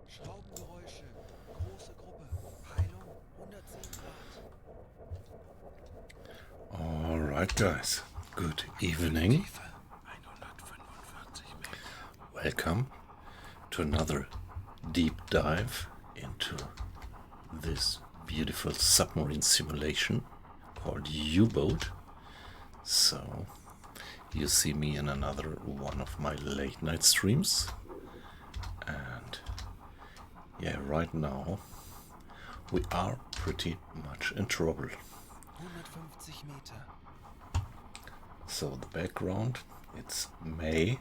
Schraubengeräusche, große Gruppe, Peilung 110 Grad. All right, guys. Good evening. Tiefe 145 Meter. Welcome to another deep dive into this beautiful submarine simulation called UBOAT. So, you see me in another one of my late night streams. And yeah, right now we are pretty much in trouble. 150 Meter. So the background, it's May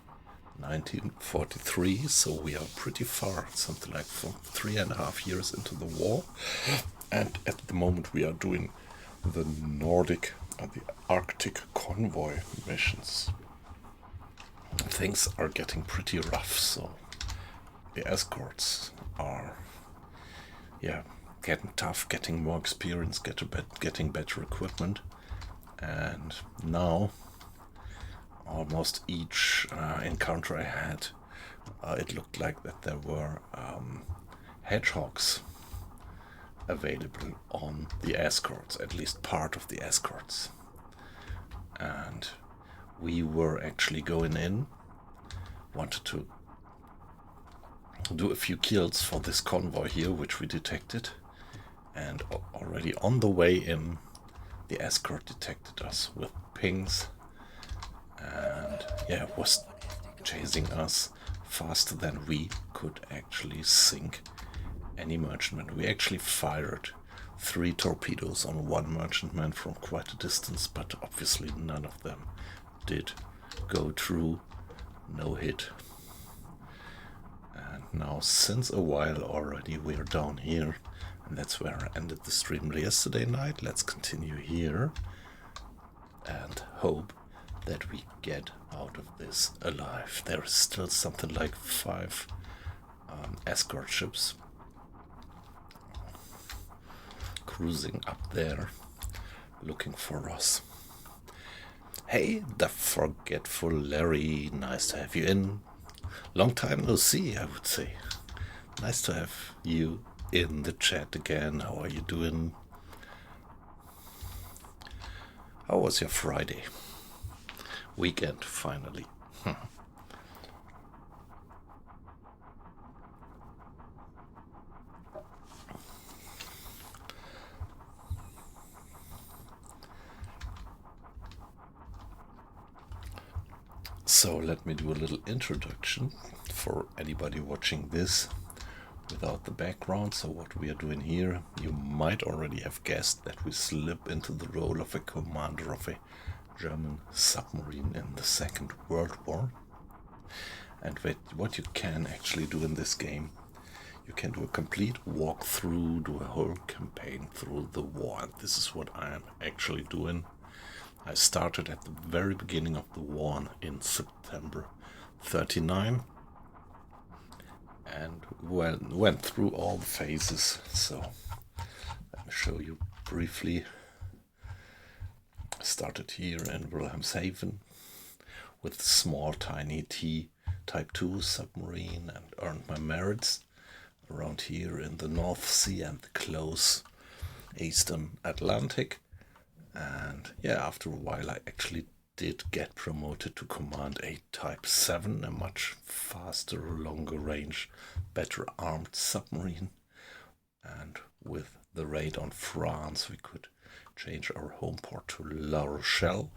1943, so we are pretty far, something like 3.5 years into the war. And at the moment we are doing the Nordic and the Arctic convoy missions. Things are getting pretty rough, so the escorts are, getting tough, getting more experience, getting better equipment. And now almost each encounter I had, it looked like that there were hedgehogs available on the escorts, at least part of the escorts. And we were actually going in, wanted to do a few kills for this convoy here, which we detected. And already on the way in, the escort detected us with pings and was chasing us faster than we could actually sink any merchantman. We actually fired 3 torpedoes on one merchantman from quite a distance, but obviously none of them did go through. No hit. And now since a while already we are down here, and that's where I ended the stream yesterday night. Let's continue here and hope that we get out of this alive. There is still something like 5 escort ships cruising up there looking for us. Hey, the forgetful Larry, nice to have you in. Long time no see, I would say. Nice to have you in the chat again. How are you doing? How was your Friday? Weekend, finally. So let me do a little introduction for anybody watching this without the background. So what we are doing here, you might already have guessed that we slip into the role of a commander of a German submarine in the Second World War. And what you can actually do in this game, you can do a complete walkthrough, do a whole campaign through the war. And this is what I am actually doing. I started at the very beginning of the war in September 39 and went through all the phases. So let me show you briefly. I started here in Wilhelmshaven with the small tiny T Type 2 submarine and earned my merits around here in the North Sea and the close Eastern Atlantic. And after a while I actually did get promoted to Command A Type 7, a much faster, longer range, better armed submarine. And with the raid on France, we could change our home port to La Rochelle.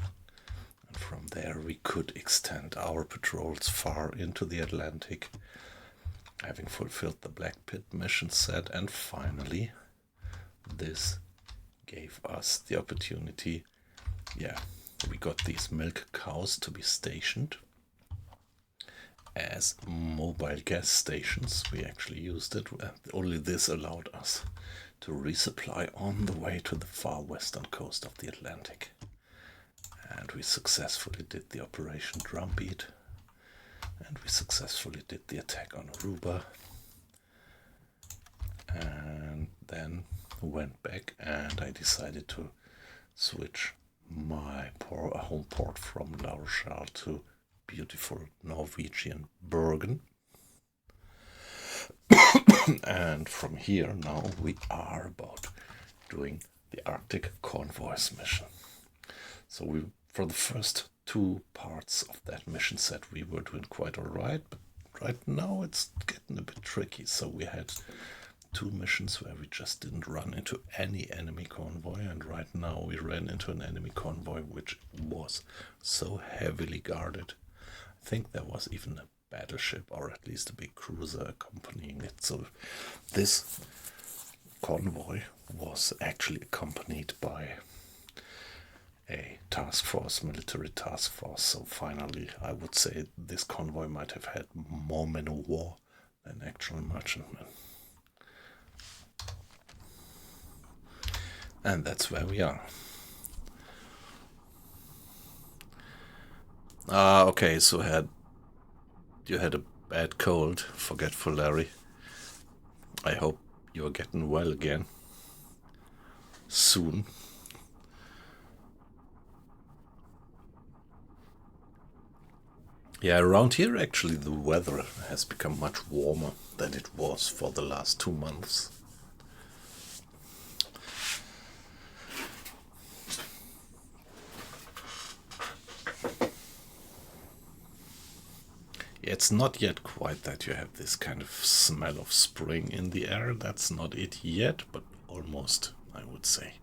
And from there we could extend our patrols far into the Atlantic, having fulfilled the Black Pit mission set. And finally, this gave us the opportunity, we got these milk cows to be stationed as mobile gas stations. We actually used it, and only this allowed us to resupply on the way to the far western coast of the Atlantic. And we successfully did the Operation Drumbeat, and we successfully did the attack on Aruba, and then went back, and I decided to switch my home port from La Rochelle to beautiful Norwegian Bergen. And from here now we are about doing the Arctic Convoys mission. So for the first 2 parts of that mission set we were doing quite alright, but right now it's getting a bit tricky. So we had 2 missions where we just didn't run into any enemy convoy, and right now we ran into an enemy convoy which was so heavily guarded. I think there was even a battleship, or at least a big cruiser, accompanying it. So this convoy was actually accompanied by a task force, military task force. So finally I would say this convoy might have had more men of war than actual merchantmen. And that's where we are. Okay, so you had a bad cold, forgetful Larry. I hope you're getting well again soon. Yeah, around here actually the weather has become much warmer than it was for the last 2 months. It's not yet quite that you have this kind of smell of spring in the air. That's not it yet, but almost, I would say.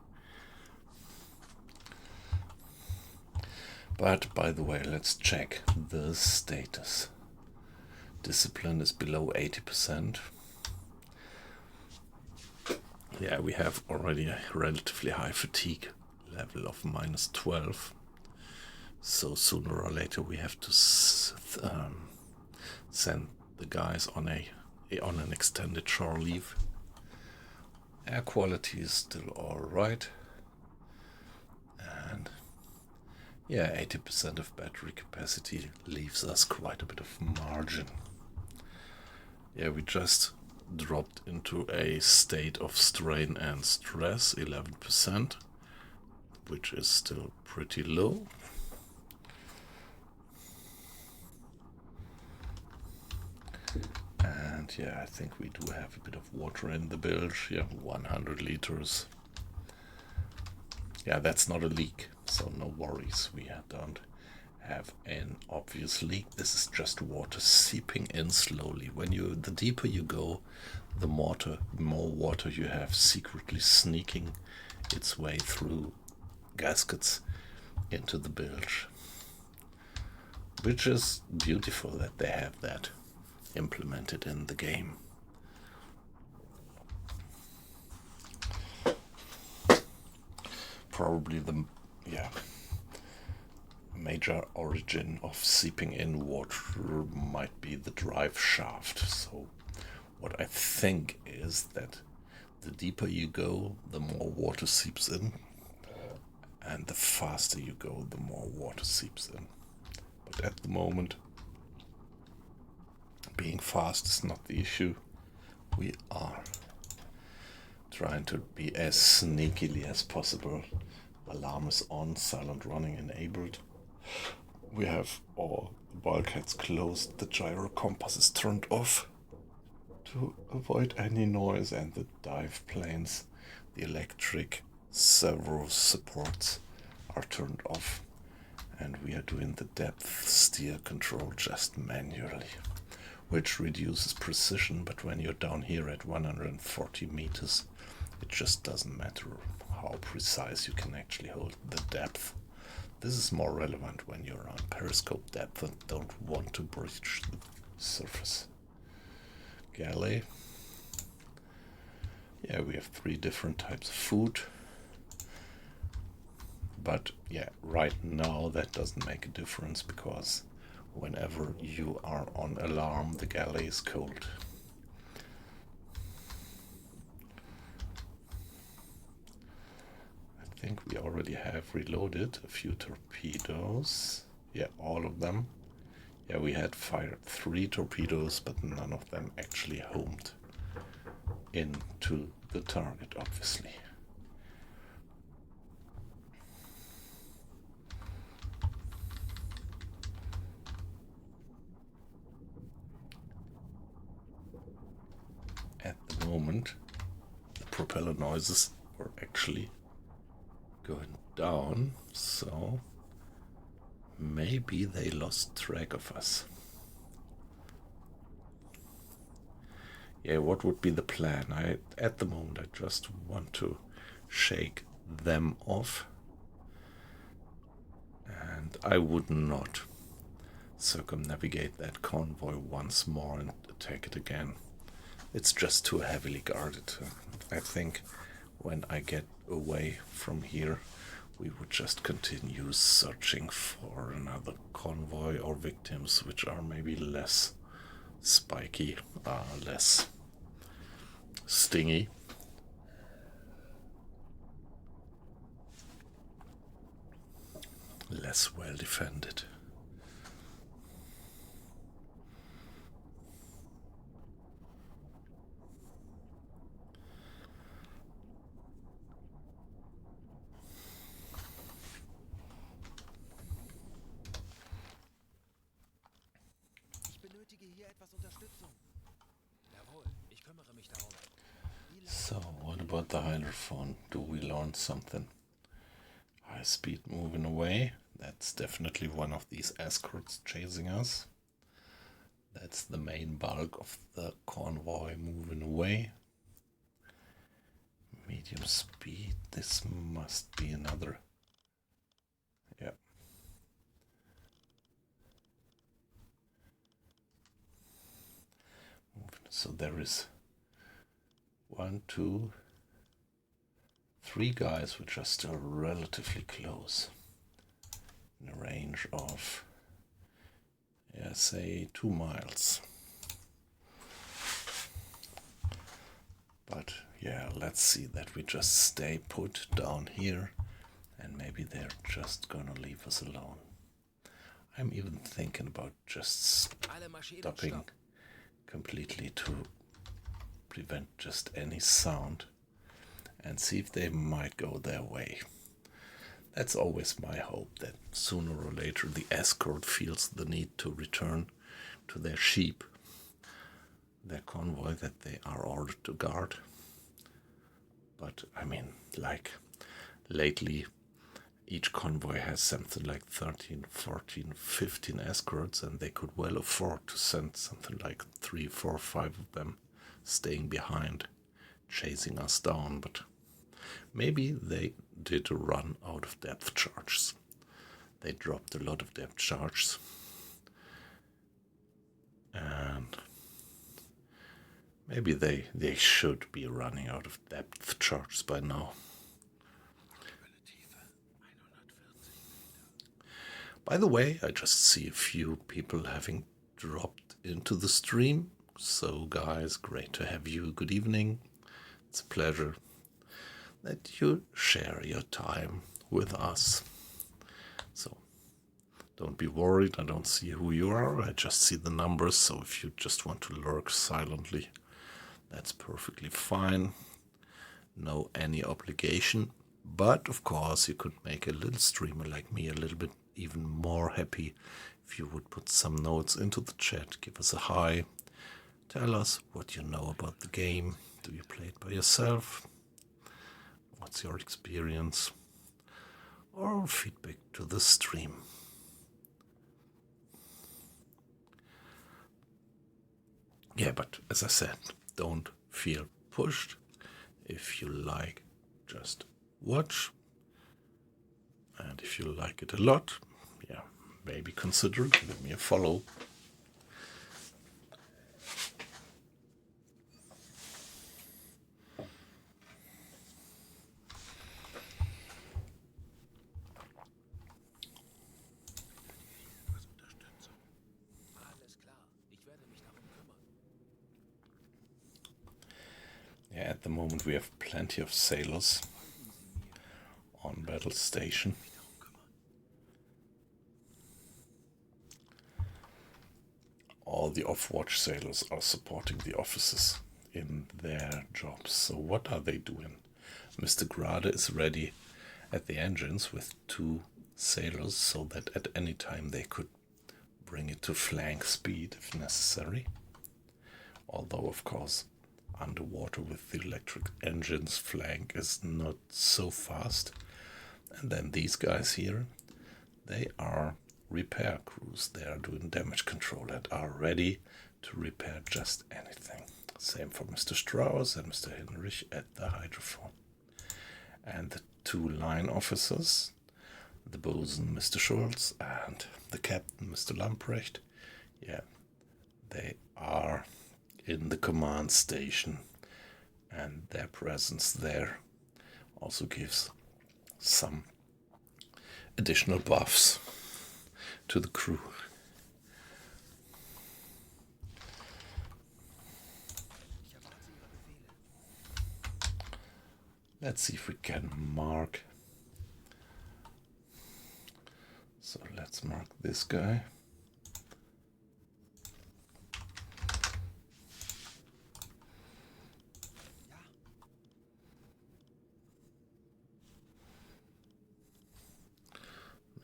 But by the way, let's check the status. Discipline is below 80%. Yeah, we have already a relatively high fatigue level of -12. So sooner or later we have to send the guys on an extended shore leave. Air quality is still alright. And yeah, 80% of battery capacity leaves us quite a bit of margin. Yeah, we just dropped into a state of strain and stress, 11%, which is still pretty low. And yeah, I think we do have a bit of water in the bilge. Yeah, 100 liters. Yeah, that's not a leak, so no worries. We don't have an obvious leak. This is just water seeping in slowly. The deeper you go, the more water you have secretly sneaking its way through gaskets into the bilge. Which is beautiful that they have that implemented in the game. Probably the major origin of seeping in water might be the drive shaft. So what I think is that the deeper you go, the more water seeps in, and the faster you go, the more water seeps in. But at the moment, being fast is not the issue. We are trying to be as sneakily as possible. Alarm is on, silent running enabled. We have all the bulkheads closed, the gyro compass is turned off to avoid any noise, and the dive planes, the electric servo supports are turned off, And we are doing the depth steer control just manually, which reduces precision, but when you're down here at 140 meters, it just doesn't matter how precise you can actually hold the depth. This is more relevant when you're on periscope depth and don't want to breach the surface. Galley. Yeah, we have 3 different types of food. But yeah, right now that doesn't make a difference because whenever you are on alarm, the galley is cold. I think we already have reloaded a few torpedoes. Yeah, all of them. Yeah, we had fired 3 torpedoes, but none of them actually homed into the target, obviously. At the moment, the propeller noises were actually going down, so maybe they lost track of us. Yeah, what would be the plan? At the moment, I just want to shake them off, and I would not circumnavigate that convoy once more and attack it again. It's just too heavily guarded. I think when I get away from here, we would just continue searching for another convoy or victims which are maybe less spiky, less stingy. Less well defended. Ich benötige hier etwas Unterstützung. Jawohl, ich kümmere mich darum. So, what about the hydrophone? Do we learn something? High speed moving away. That's definitely one of these escorts chasing us. That's the main bulk of the convoy moving away. Medium speed. This must be another. Yeah. So there is 1, 2, 3 guys which are still relatively close. In a range of, yeah, say 2 miles. But yeah, let's see that we just stay put down here and maybe they're just gonna leave us alone. I'm even thinking about just stopping completely to prevent just any sound and see if they might go their way. That's always my hope, that sooner or later the escort feels the need to return to their sheep, their convoy that they are ordered to guard. But I mean, like lately each convoy has something like 13, 14, 15 escorts, and they could well afford to send something like 3, 4, 5 of them staying behind, chasing us down. But maybe they did a run out of depth charges. They dropped a lot of depth charges. And maybe they should be running out of depth charges by now. By the way, I just see a few people having dropped into the stream. So guys, great to have you. Good evening. It's a pleasure that you share your time with us. So don't be worried, I don't see who you are, I just see the numbers. So if you just want to lurk silently, that's perfectly fine. No any obligation. But of course you could make a little streamer like me a little bit even more happy if you would put some notes into the chat, give us a hi, tell us what you know about the game. Do you play it by yourself? What's your experience? Or feedback to the stream. Yeah, but as I said, don't feel pushed. If you like, just watch. And if you like it a lot, yeah, maybe consider giving me a follow. Alles klar. Ich werde mich darum kümmern. Yeah, at the moment we have plenty of sailors Folgen Sie mir. on battle station. Mich darum kümmern. All the off-watch sailors are supporting the officers in their jobs. So what are they doing? Mr. Grade is ready at the engines with 2 sailors so that at any time they could bring it to flank speed if necessary. Although, of course, underwater with the electric engines, flank is not so fast. And then these guys here, they are repair crews. They are doing damage control and are ready to repair just anything. Same for Mr. Strauss and Mr. Hinrich at the hydrophone. And the 2 line officers, the bosun Mr. Schulz and the captain Mr. Lamprecht, yeah, they are in the command station, and their presence there also gives some additional buffs to the crew. Ich erwarte Ihre Befehle. Let's see if we can mark. So let's mark this guy. Ja.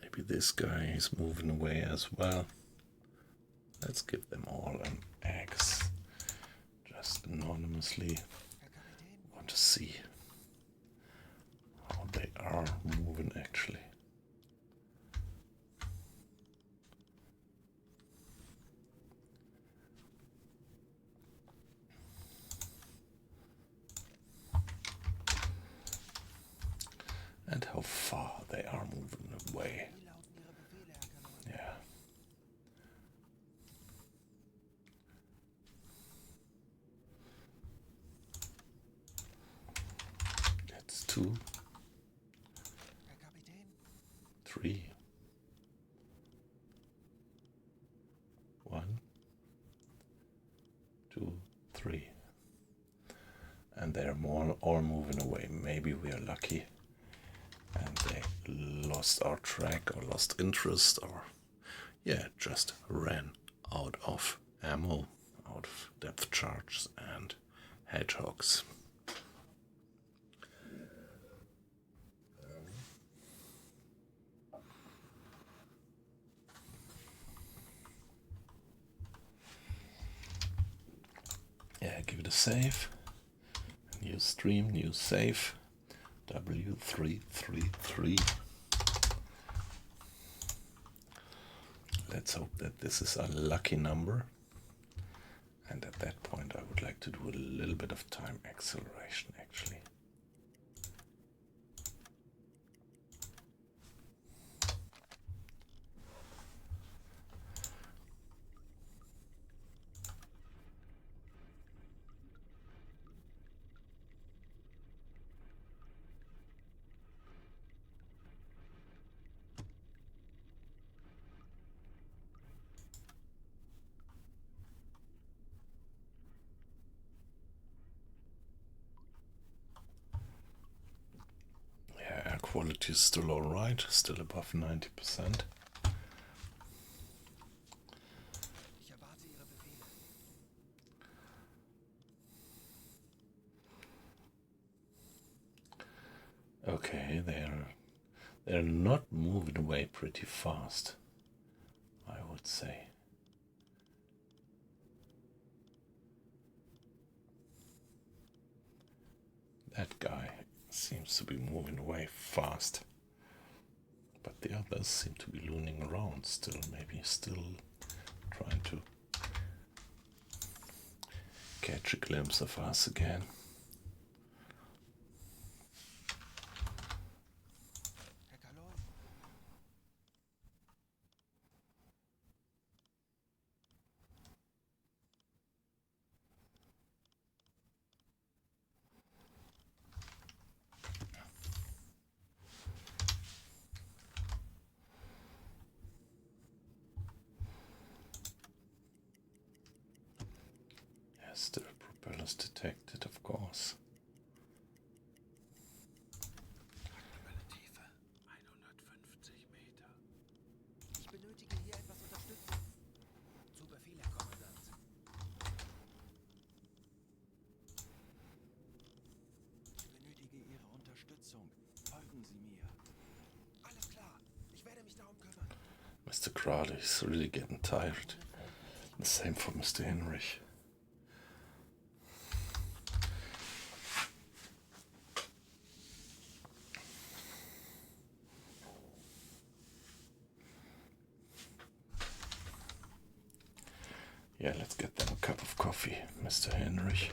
Maybe this guy is moving away as well. Let's give them all an X. Just anonymously. Herr Kapitän. Want to see how they are moving actually. And how far they are moving away. Wie lauten Ihre Befehle, Herr Kanal? Yeah. That's 2, Herr Kapitän. 3, 1, 2, 3. And they're all moving away. Maybe we are lucky and they lost our track or lost interest or, yeah, just ran out of ammo, out of depth charges and hedgehogs. Yeah, give it a save. New stream, new save. W333. Let's hope that this is a lucky number. And at that point I would like to do a little bit of time acceleration actually. Air quality is still alright, still above 90%. Ich erwarte Ihre Befehle. Okay, they're not moving away pretty fast, I would say. That guy seems to be moving away fast. But the others seem to be looning around still, maybe still trying to catch a glimpse of us again. Herr Kaloy, Yes, still propellers detected, of course. aktuelle Tiefe 150 Meter. Ich benötige hier etwas Unterstützung. Zu Befehl, Herr Kommandant. Ich benötige Ihre Unterstützung. Folgen Sie mir. Alles klar. Ich werde mich darum kümmern. Mr. Crowley is really getting tired. The same for Mr. Henrich. Yeah, let's get them a cup of coffee, Mr. Henrich.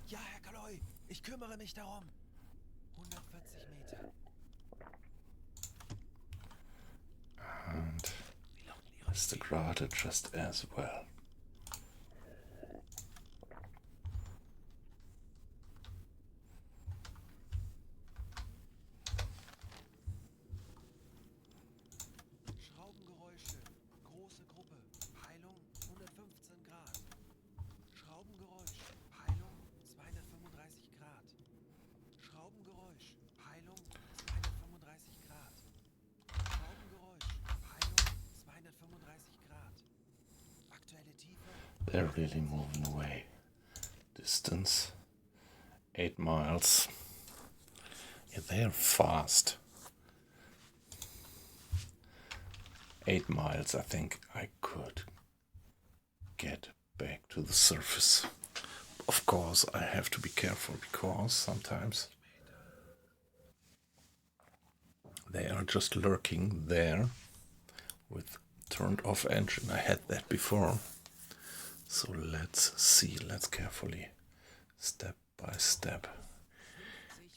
Ja, Herr Kaloy, ich kümmere mich darum. 140 Meter. And Mr. Grata just as well. Schraubengeräusche. Große Gruppe. Peilung 115 Grad. Schraubengeräusch. Peilung 235 Grad. Schraubengeräusch. Peilung 235 Grad. Schraubengeräusch. Peilung 235 Grad. Aktuelle Tiefe. They're really moving away. Distance 8 miles. Yeah, they're fast. 8 miles, I think I could get back to the surface. Of course, I have to be careful because sometimes they are just lurking there with turned off engine. I had that before. So let's see, let's carefully, step by step,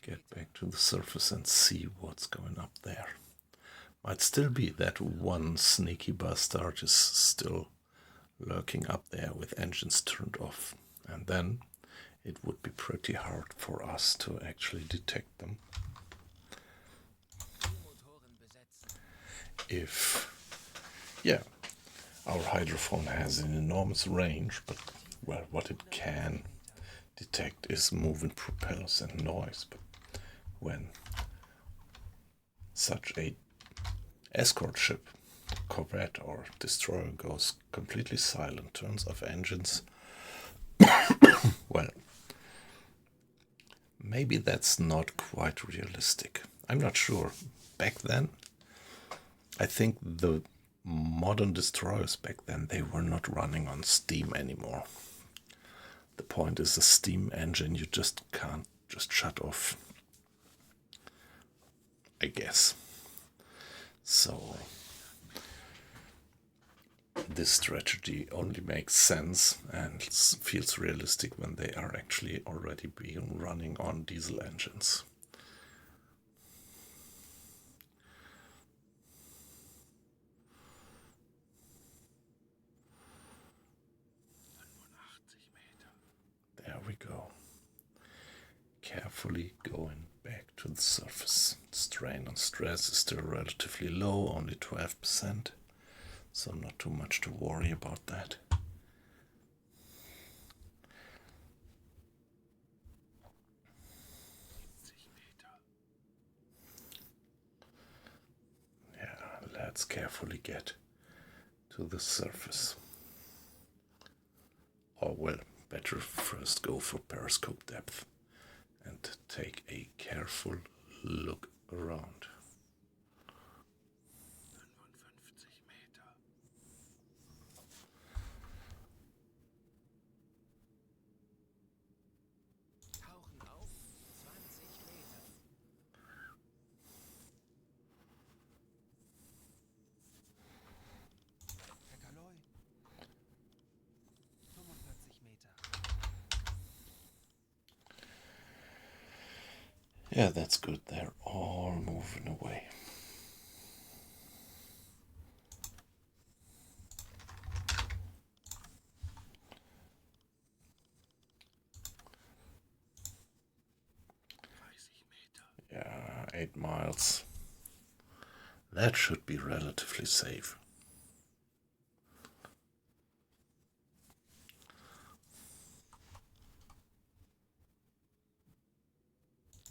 get back to the surface and see what's going up there. Might still be that one sneaky bastard is still lurking up there with engines turned off, and then it would be pretty hard for us to actually detect them. If, yeah, our hydrophone has an enormous range, but, well, what it can detect is moving propellers and noise. But when such a escort ship, corvette or destroyer goes completely silent, turns off engines, well, maybe that's not quite realistic. I'm not sure. Back then, I think the modern destroyers back then, they were not running on steam anymore. The point is, a steam engine you just can't just shut off, I guess. So this strategy only makes sense and feels realistic when they are actually already being running on diesel engines. There we go. Carefully going back to the surface. Strain on stress is still relatively low, only 12%, so not too much to worry about that. Yeah, let's carefully get to the surface. Or, well, better first go for periscope depth and take a careful look around. 55 Meter. Tauchen auf 20 Meter. Yeah, that's good. They're all moving away. Yeah, 8 miles. That should be relatively safe.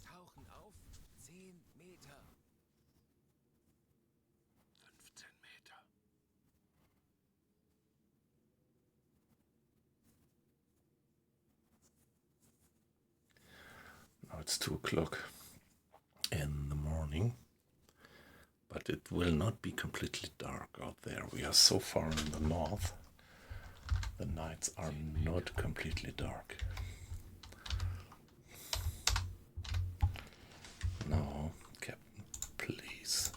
Tauchen auf 10 Meter. 15 Meter. Now it's 2 o'clock in the morning, but it will not be completely dark out there. We are so far in the north, the nights are not completely dark. No, Captain, please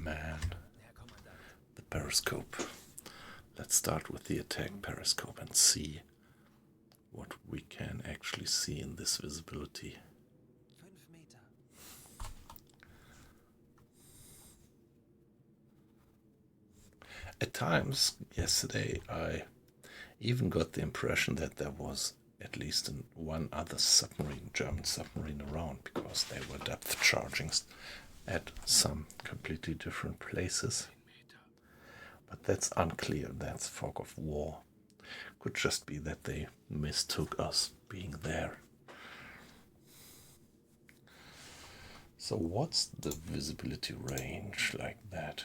man the periscope. Let's start with the attack periscope and see what we can actually see in this visibility. 5 Meter. At times, yesterday, I even got the impression that there was at least one other submarine, German submarine around, because they were depth charging at some completely different places. But that's unclear. That's fog of war. Could just be that they mistook us being there. So what's the visibility range like that?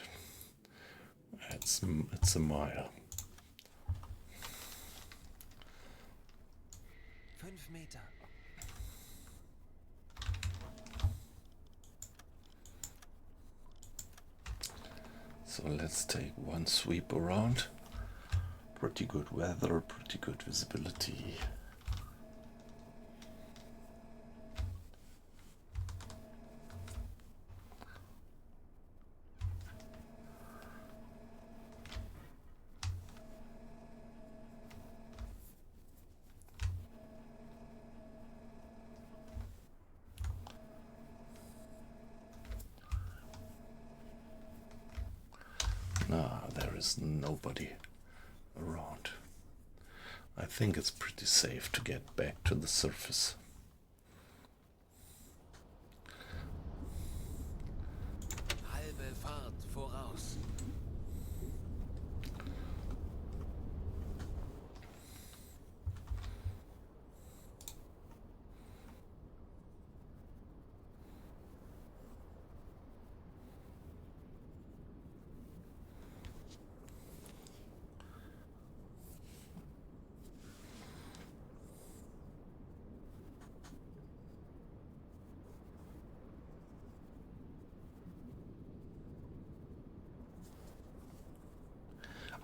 It's a mile. 5 Meter. So let's take one sweep around. Pretty good weather, pretty good visibility. Nah, there is nobody around. I think it's pretty safe to get back to the surface. Halbe Fahrt voraus.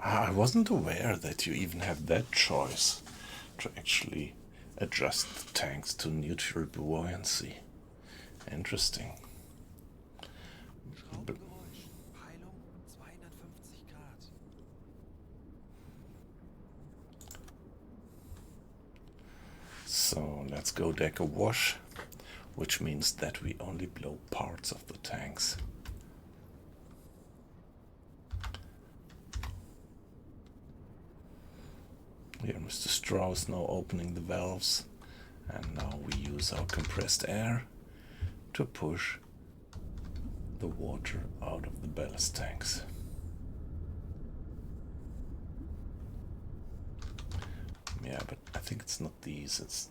I wasn't aware that you even have that choice to actually adjust the tanks to neutral buoyancy. Interesting. Schraubengeräusch. Peilung 250 Grad. So let's go deck a wash, which means that we only blow parts of the tanks. Here Mr. Strauss now opening the valves, and now we use our compressed air to push the water out of the ballast tanks. Yeah, but I think it's not these, it's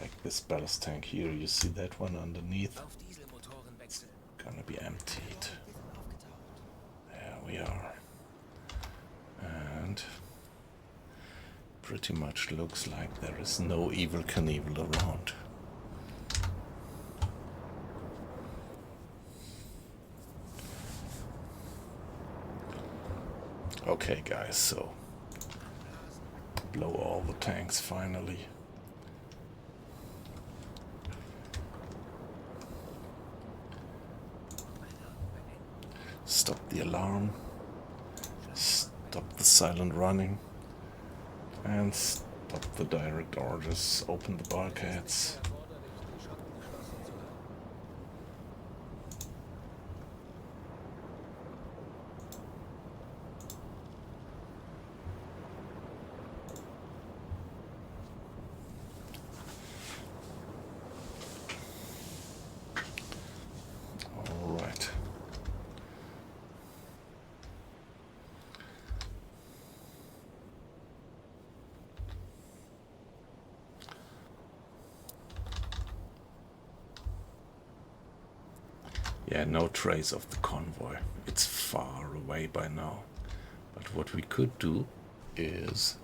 like this ballast tank here, you see that one underneath? Auf Dieselmotoren wechseln. Gonna be emptied. Wir sind aufgetaucht. There we are. And pretty much looks like there is no Evel Knievel around. Okay guys, so blow all the tanks finally. Stop the alarm, stop the silent running, and stop the direct orders. Open the bulkheads. Yeah, no trace of the convoy. It's far away by now. But what we could do is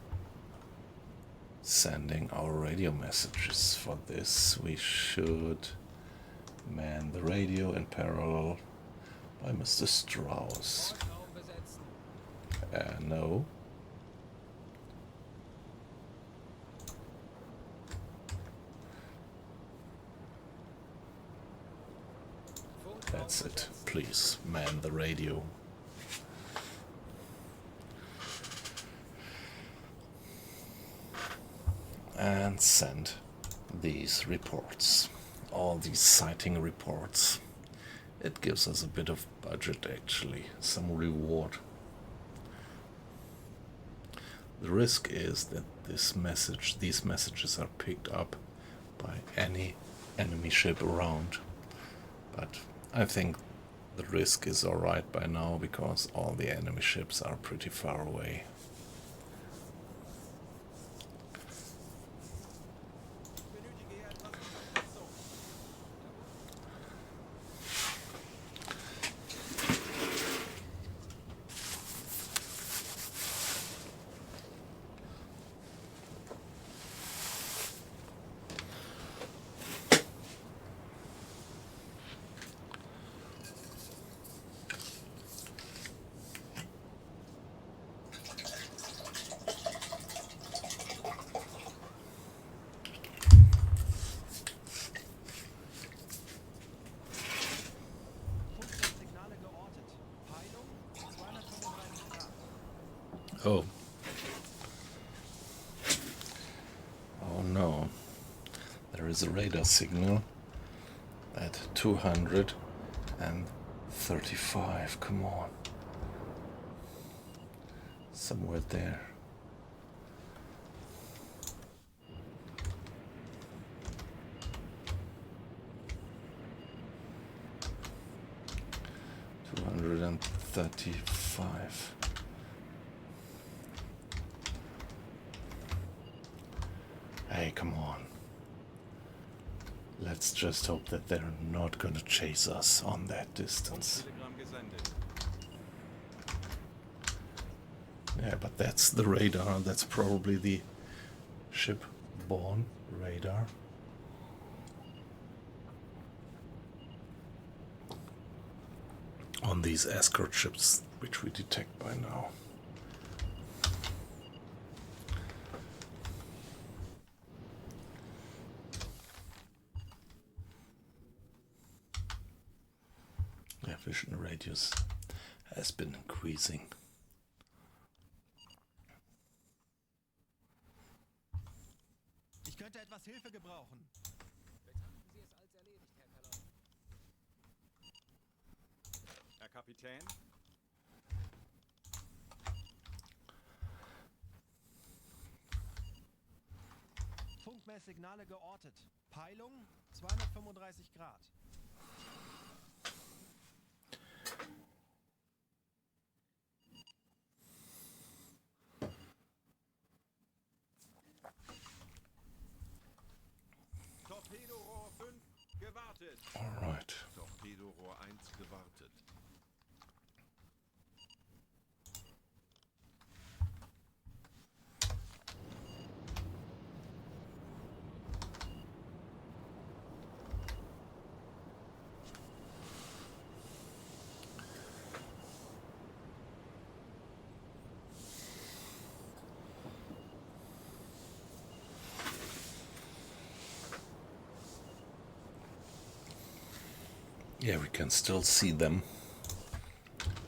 sending our radio messages. For this we should man the radio in parallel by Mr. Strauss. No. That's it. Please man the radio. And send these reports. All these sighting reports. It gives us a bit of budget actually, some reward. The risk is that these messages are picked up by any enemy ship around. But I think the risk is alright by now because all the enemy ships are pretty far away. Oh. Oh no. There is a radar signal at 235. Come on. Somewhere there. $235. Hey, come on. Let's just hope that they're not gonna chase us on that distance. Yeah, but that's the radar. That's probably the ship-borne radar. On these escort ships, which we detect by now. Yeah, vision radius has been increasing. Ich könnte etwas Hilfe gebrauchen. Betrachten Sie es als erledigt, Herr Kalon. Herr Kapitän? Funkmesssignale geortet. Peilung 235 Grad. Torpedorohr 5 gewartet. All right. Torpedorohr 1 gewartet. Yeah, we can still see them.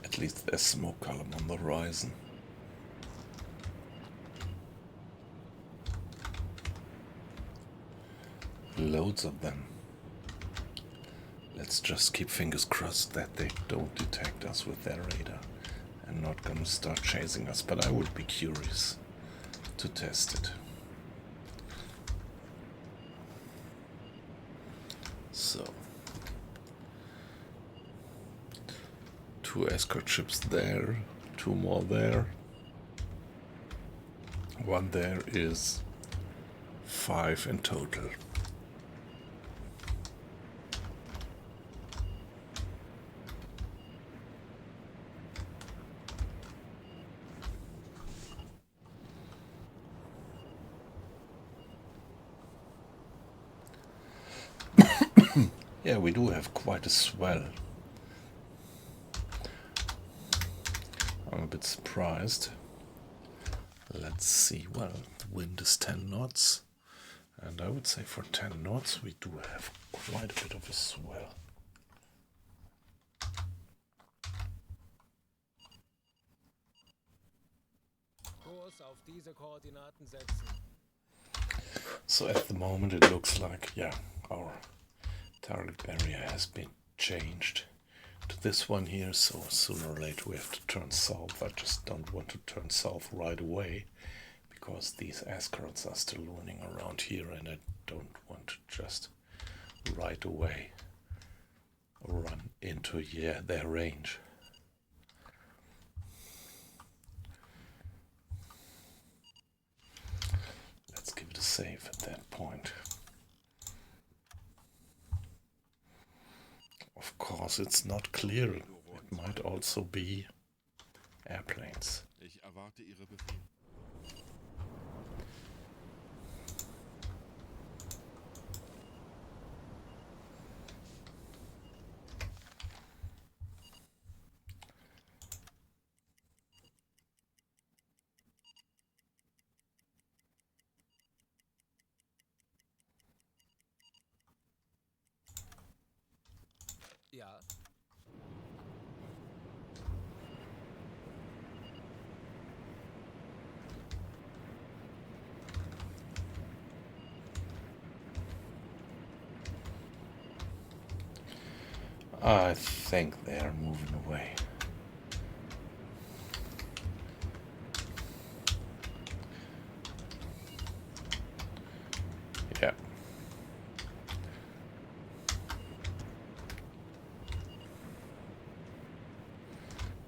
At least there's smoke column on the horizon. Loads of them. Let's just keep fingers crossed that they don't detect us with their radar and not gonna start chasing us, but I would be curious to test it. So, 2 escort ships there, 2 more there. 1 there is 5 in total. Yeah, we do have quite a swell. I'm a bit surprised. Let's see. Well, the wind is 10 knots. And I would say for 10 knots we do have quite a bit of a swell. Kurs auf diese Koordinaten setzen. So at the moment it looks like, yeah, our target area has been changed to this one here, so sooner or later we have to turn south. I just don't want to turn south right away because these escorts are still running around here and I don't want to just right away run into their range. Let's give it a save at that point. Of course, it's not clear. It might also be airplanes. Ich erwarte Ihre Befehle. Ja. I think they are moving away. Yeah.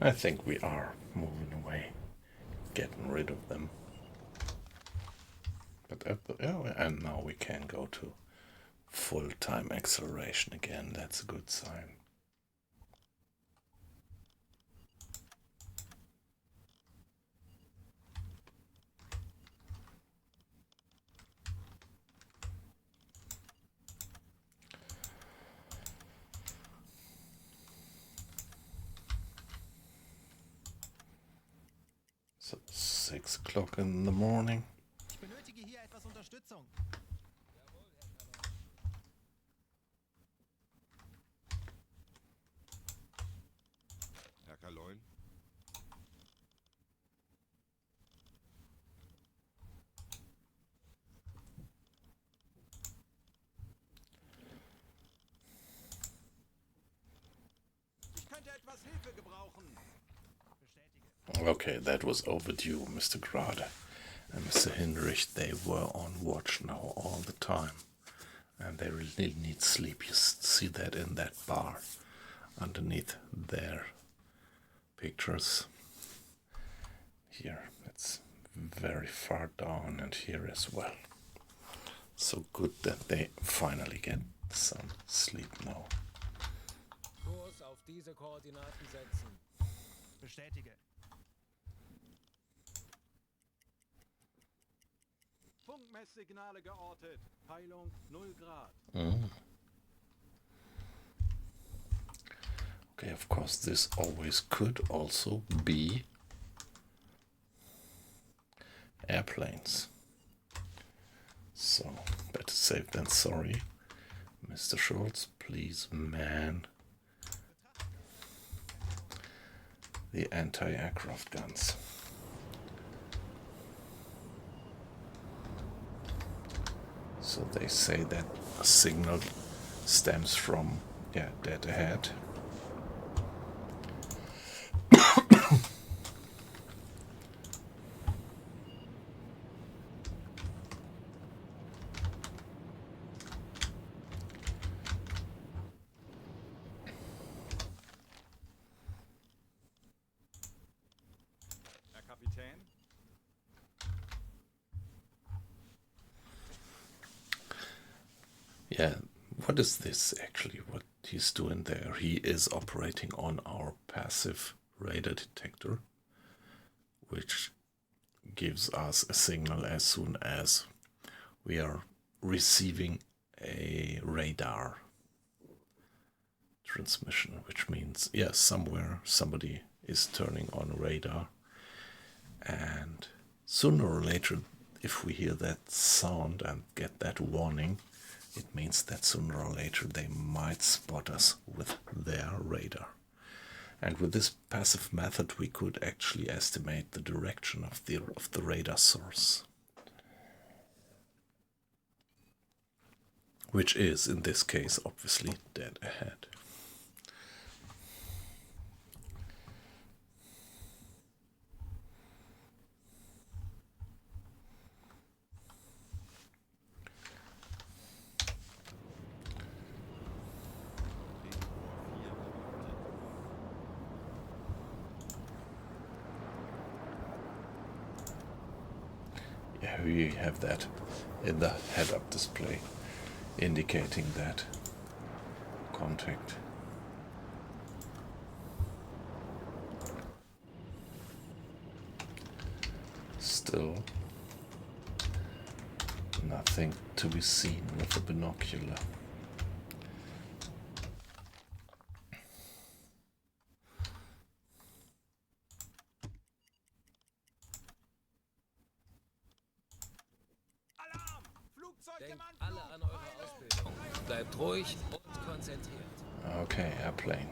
I think we are moving away, getting rid of them. But and now we can go to full-time acceleration again. That's a good sign. So 6 o'clock in the morning. Ich benötige hier etwas Unterstützung. Herr Kaloin? Ich könnte etwas Hilfe gebrauchen. Okay, that was overdue, Mr. Grade and Mr. Hinrich. They were on watch now all the time. And they really need sleep. You see that in that bar underneath their pictures. Here, it's very far down and here as well. So good that they finally get some sleep now. Kurs auf diese Koordinaten setzen. Bestätige. Funkmesssignale geortet. Peilung 0 Grad. Okay, of course, this always could also be airplanes. So, better safe than sorry. Mr. Schultz, please man the anti-aircraft guns. So they say that a signal stems from, dead ahead. Herr Kapitän? Yeah, what is this actually? What he's doing there? He is operating on our passive radar detector, which gives us a signal as soon as we are receiving a radar transmission, which means, yes, somewhere somebody is turning on radar. And sooner or later, if we hear that sound and get that warning, it means that sooner or later they might spot us with their radar. And with this passive method, we could actually estimate the direction of the radar source, which is, in this case, obviously dead ahead. Yeah, we have that in the head-up display, indicating that contact. Still nothing to be seen with the binocular. Denkt alle an eure Ausbildung. Bleibt ruhig und konzentriert. Okay, airplane.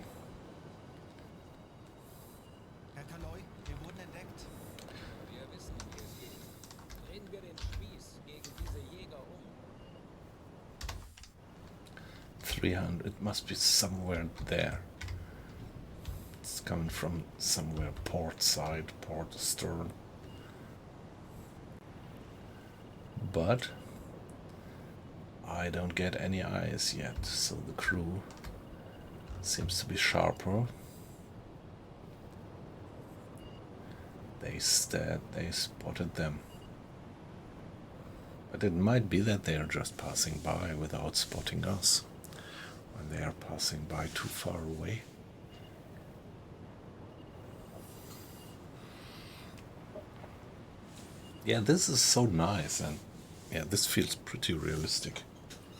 Herr Kaloy, wir wurden entdeckt. Wir wissen, wie es geht. Drehen wir den Spieß gegen diese Jäger um. 300, it must be somewhere there. It's coming from somewhere port side, port stern. But I don't get any eyes yet, so the crew seems to be sharper. They spotted them. But it might be that they are just passing by without spotting us, when they are passing by too far away. Yeah, this is so nice, and yeah, this feels pretty realistic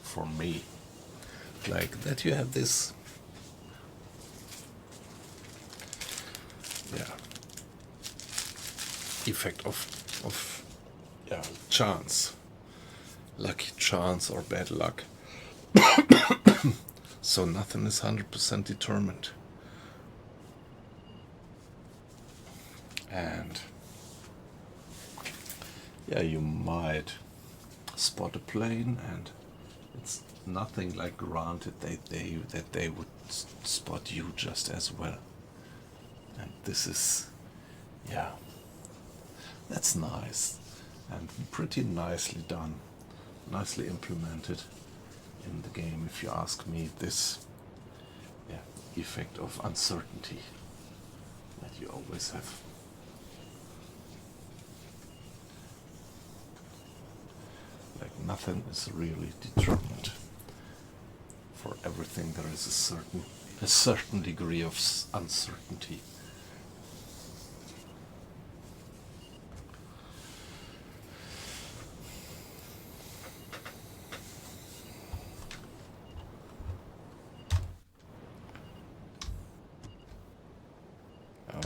for me. Like that you have this, yeah, effect of yeah, chance, lucky chance or bad luck. So nothing is 100% determined. And yeah, you might spot a plane, and it's nothing like granted that they would spot you just as well. And this is, yeah, that's nice and pretty nicely done, nicely implemented in the game, if you ask me. This, yeah, effect of uncertainty that you always have. Like nothing is really determined. For everything there is a certain degree of uncertainty.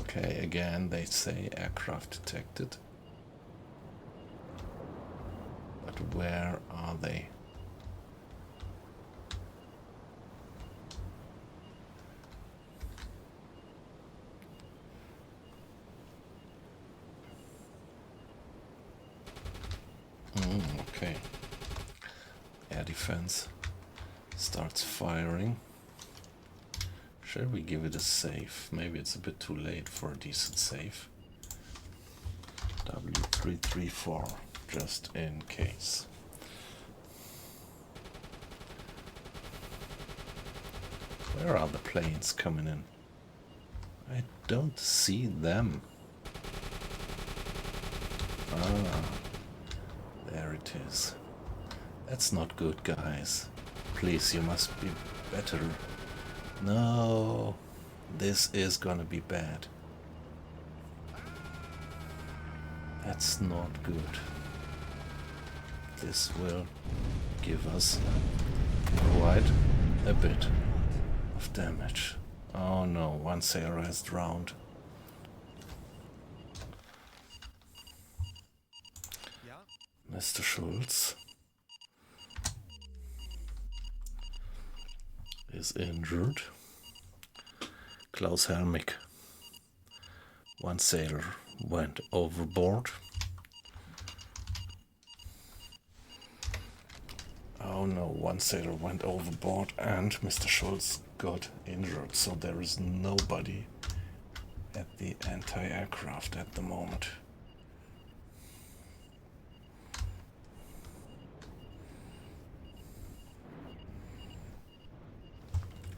Okay, again they say aircraft detected. But where are they? Okay. Air defense starts firing. Shall we give it a save? Maybe it's a bit too late for a decent save. W334, just in case. Where are the planes coming in? I don't see them. Ah, there it is. That's not good, guys. Please, you must be better. No, this is gonna be bad. That's not good. This will give us quite a bit of damage. Oh no, one sailor has drowned. Ja? Mr. Schulz is injured. Klaus Helmig. One sailor went overboard. Oh no, one sailor went overboard and Mr. Schulz got injured, so there is nobody at the anti-aircraft at the moment.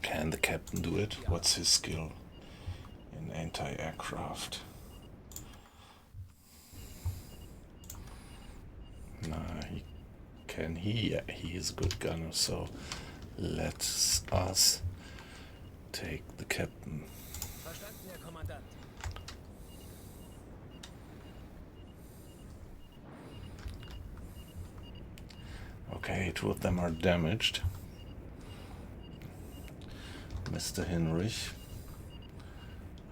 Can the captain do it? What's his skill in anti-aircraft? Nah, he is a good gunner, so let us take the captain. Verstanden, Herr Kommandant. Okay, two of them are damaged. Mr. Hinrich,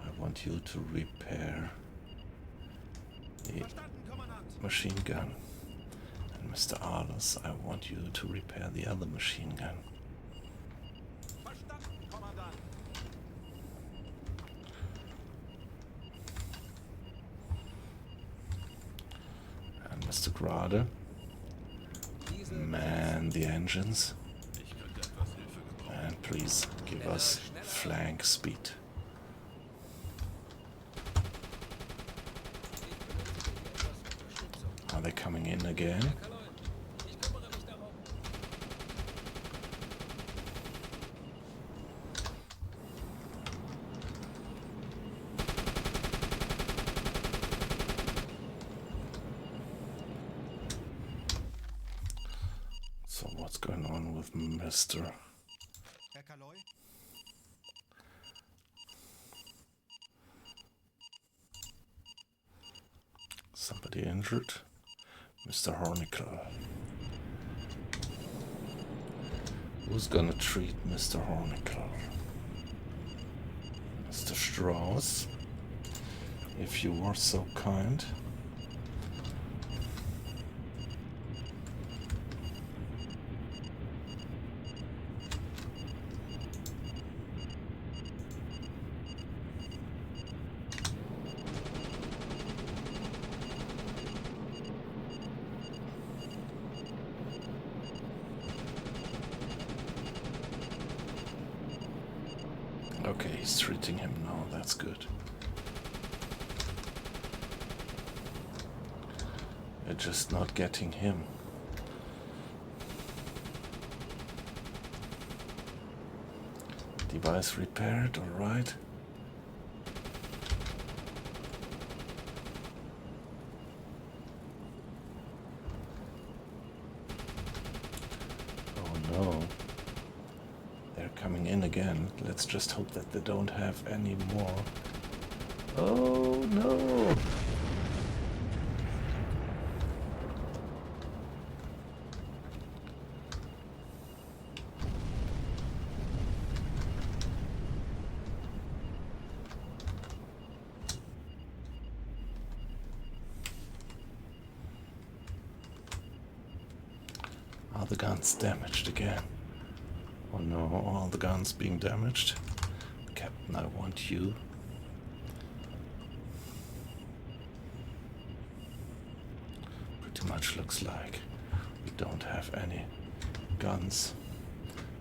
I want you to repair the machine gun. And Mr. Arles, I want you to repair the other machine gun. And Mr. Grade, man the engines. And please give us flank speed. Are they coming in again? So what's going on with Mr. Herr Kaloy? Somebody injured? Mr. Hornicle. Who's gonna treat Mr. Hornicle? Mr. Strauss, if you were so kind. Okay, he's treating him now, that's good. They're just not getting him. Device repaired, alright. Oh no. They're coming in again. Let's just hope that they don't have any more. Oh no! Are the guns damaged again? Oh no, all the guns being damaged. Captain, I want you. Pretty much looks like we don't have any guns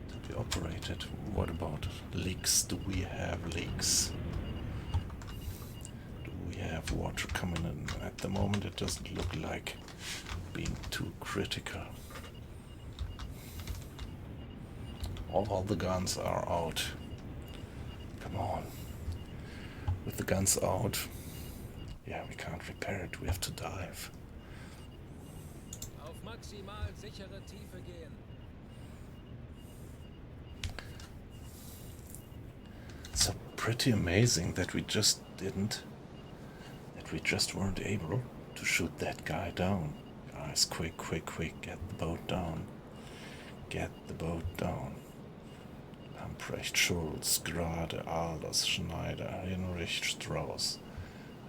to be operated. What about leaks? Do we have leaks? Do we have water coming in? At the moment it doesn't look like being too critical. All the guns are out. Come on. With the guns out, yeah, we can't repair it. We have to dive. Auf maximal sichere Tiefe gehen. So pretty amazing that we just weren't able to shoot that guy down. Guys, quick, quick, quick, get the boat down. Get the boat down. I'm Brecht, Schulz, Grade, Alders, Schneider, Hinrich, Strauss.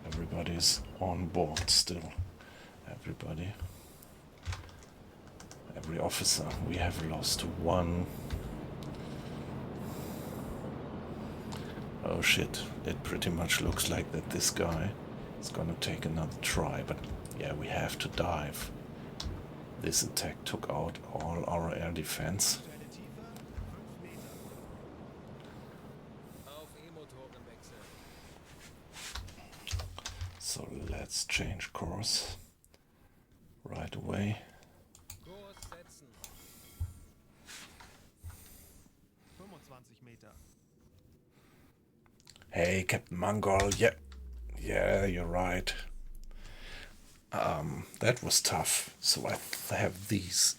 Everybody's on board still. Everybody. Every officer. We have lost one. Oh shit, it pretty much looks like that this guy is gonna take another try, but yeah, we have to dive. This attack took out all our air defense. Aktuelle Tiefe 5 Meter. Auf E-Motoren wechseln. So let's change course right away. Kurs setzen. 25 Meter. Hey, Captain Mongol, yeah, you're right. That was tough. So I have these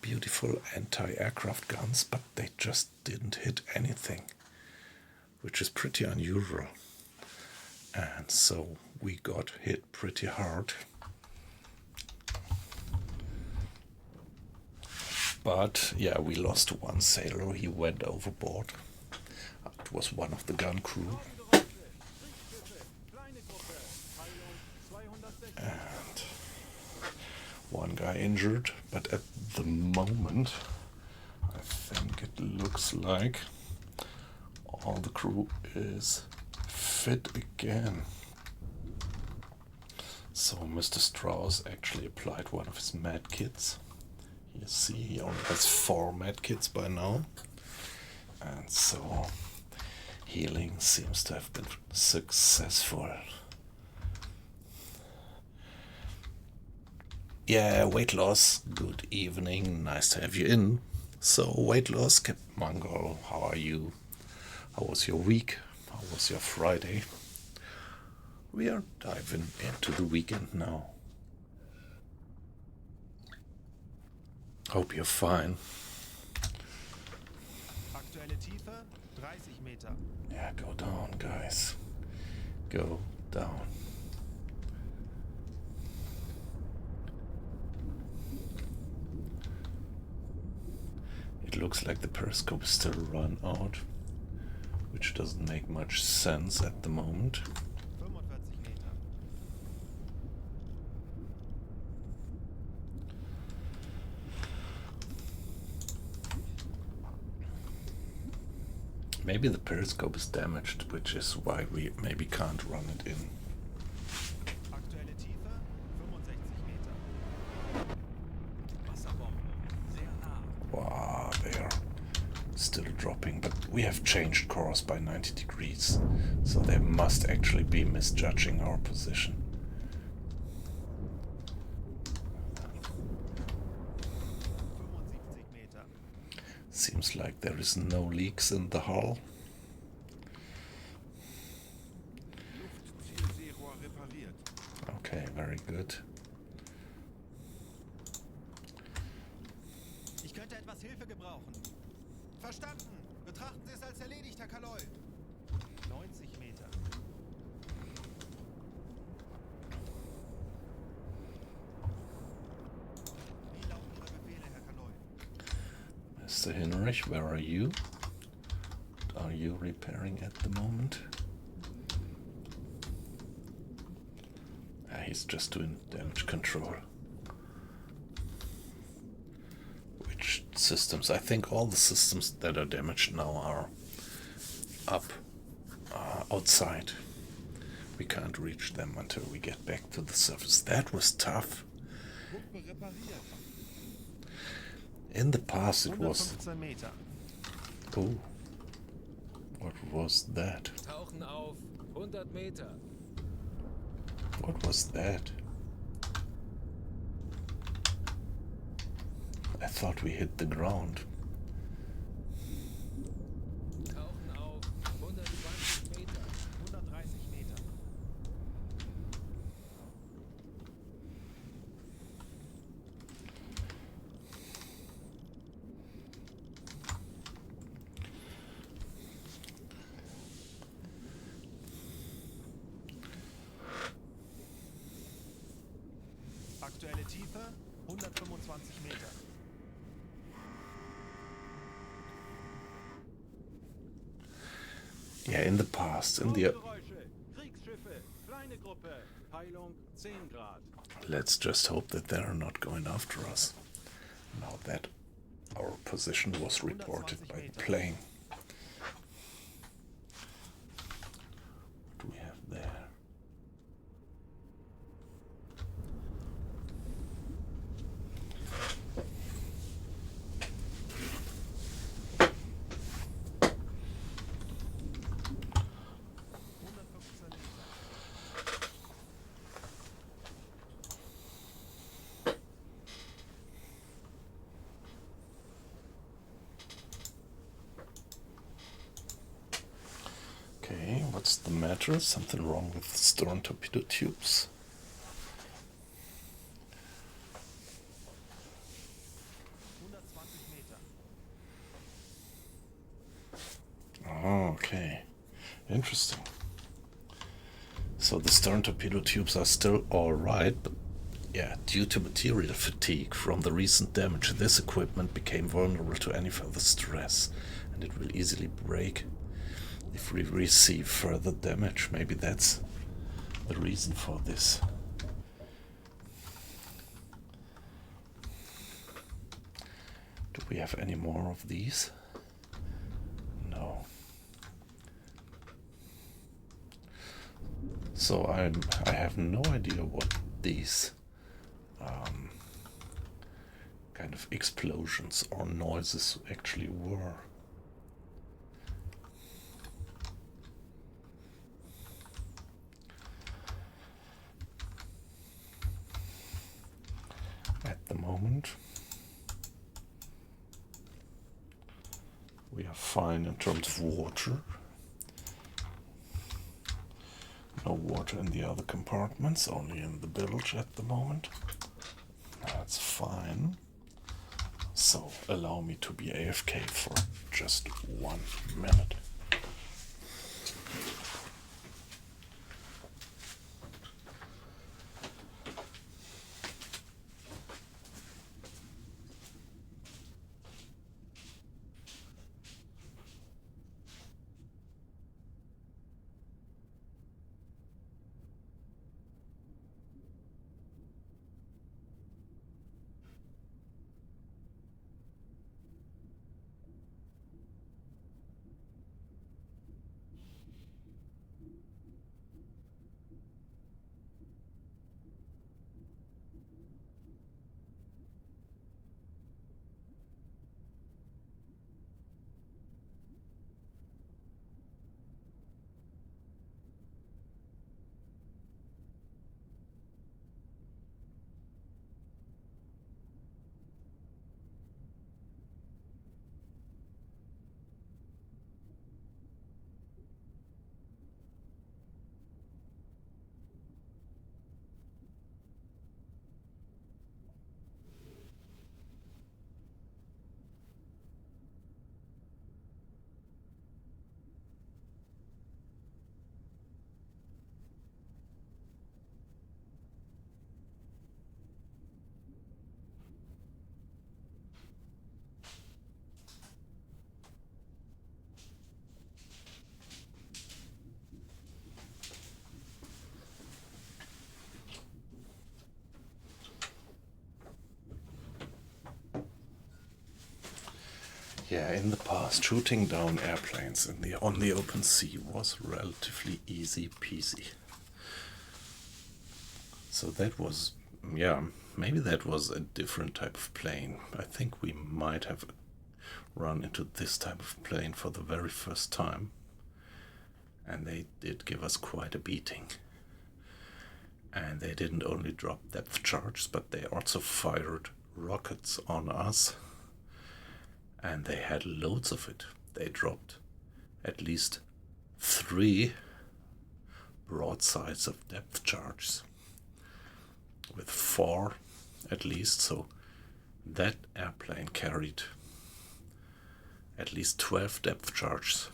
beautiful anti-aircraft guns, but they just didn't hit anything, which is pretty unusual. And so we got hit pretty hard. But yeah, we lost one sailor. He went overboard. It was one of the gun crew. And one guy injured, but at the moment I think it looks like all the crew is fit again. So Mr. Strauss actually applied one of his med kits. You see, he only has 4 med kits by now. And so healing seems to have been successful. Yeah, weight loss. Good evening. Nice to have you in. So, weight loss, Captain Mongol, how are you? How was your week? How was your Friday? We are diving into the weekend now. Hope you're fine. Aktuelle Tiefe 30 Meter. Yeah, go down, guys. Go down. It looks like the periscope is still run out, which doesn't make much sense at the moment. 45 Meter. Maybe the periscope is damaged, which is why we maybe can't run it in. Aktuelle Tiefe 65 Meter. Wasserbomben. Sehr nah. Wow, they are still dropping, but we have changed course by 90 degrees, so they must actually be misjudging our position. 75 Meter. Seems like there is no leaks in the hull. Luftzielseerohr repariert. Okay, very good. Ich könnte etwas Hilfe gebrauchen. Verstanden. Betrachten Sie es als erledigt, Herr Kaloy. 90 Meter. Wie lauten Ihre Befehle, Herr Kaloy? Mr. Hinrich, where are you? What are you repairing at the moment? He's just doing damage control. Which systems? I think all the systems that are damaged now are up outside. We can't reach them until we get back to the surface. That was tough. Pumpe repariert. In the past it was... 115 Meter. Oh. What was that? Tauchen auf. 100 Meter. What was that? I thought we hit the ground. Tauchen auf. 120 Meter. 130 Meter. Aktuelle Tiefe 125 Meter. Yeah, in the past, in the... Geräusche. Kriegsschiffe. Kleine Gruppe. Peilung 10 Grad. Let's just hope that they're not going after us. Now that our position was reported by the plane. What do we have there? Okay, what's the matter? Something wrong with the stern torpedo tubes? Oh, okay. Interesting. So the stern torpedo tubes are still alright, but yeah, due to material fatigue from the recent damage, this equipment became vulnerable to any further stress, and it will easily break if we receive further damage. Maybe that's the reason for this. Do we have any more of these? No. So I have no idea what these kind of explosions or noises actually were. At the moment, we are fine in terms of water. No water in the other compartments, only in the bilge at the moment. That's fine. So allow me to be AFK for just 1 minute. Yeah, in the past, shooting down airplanes on the open sea was relatively easy peasy. So that was, yeah, maybe that was a different type of plane. I think we might have run into this type of plane for the very first time. And they did give us quite a beating. And they didn't only drop depth charges, but they also fired rockets on us. And they had loads of it. They dropped at least 3 broadsides of depth charges, with 4 at least. So that airplane carried at least 12 depth charges.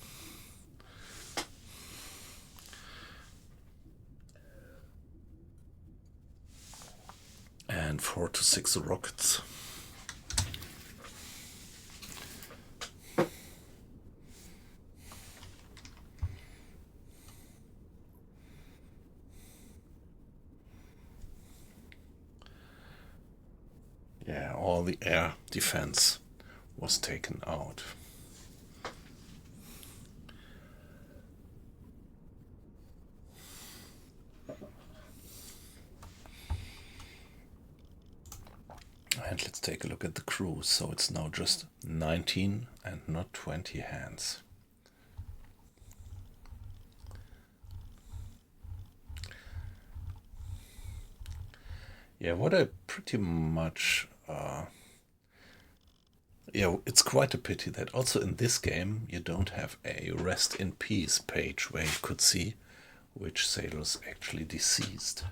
And 4 to 6 rockets. Yeah, all the air defense was taken out. And let's take a look at the crew. So it's now just 19 and not 20 hands. Yeah, what I pretty much... yeah, it's quite a pity that also in this game you don't have a rest in peace page where you could see which sailors actually deceased.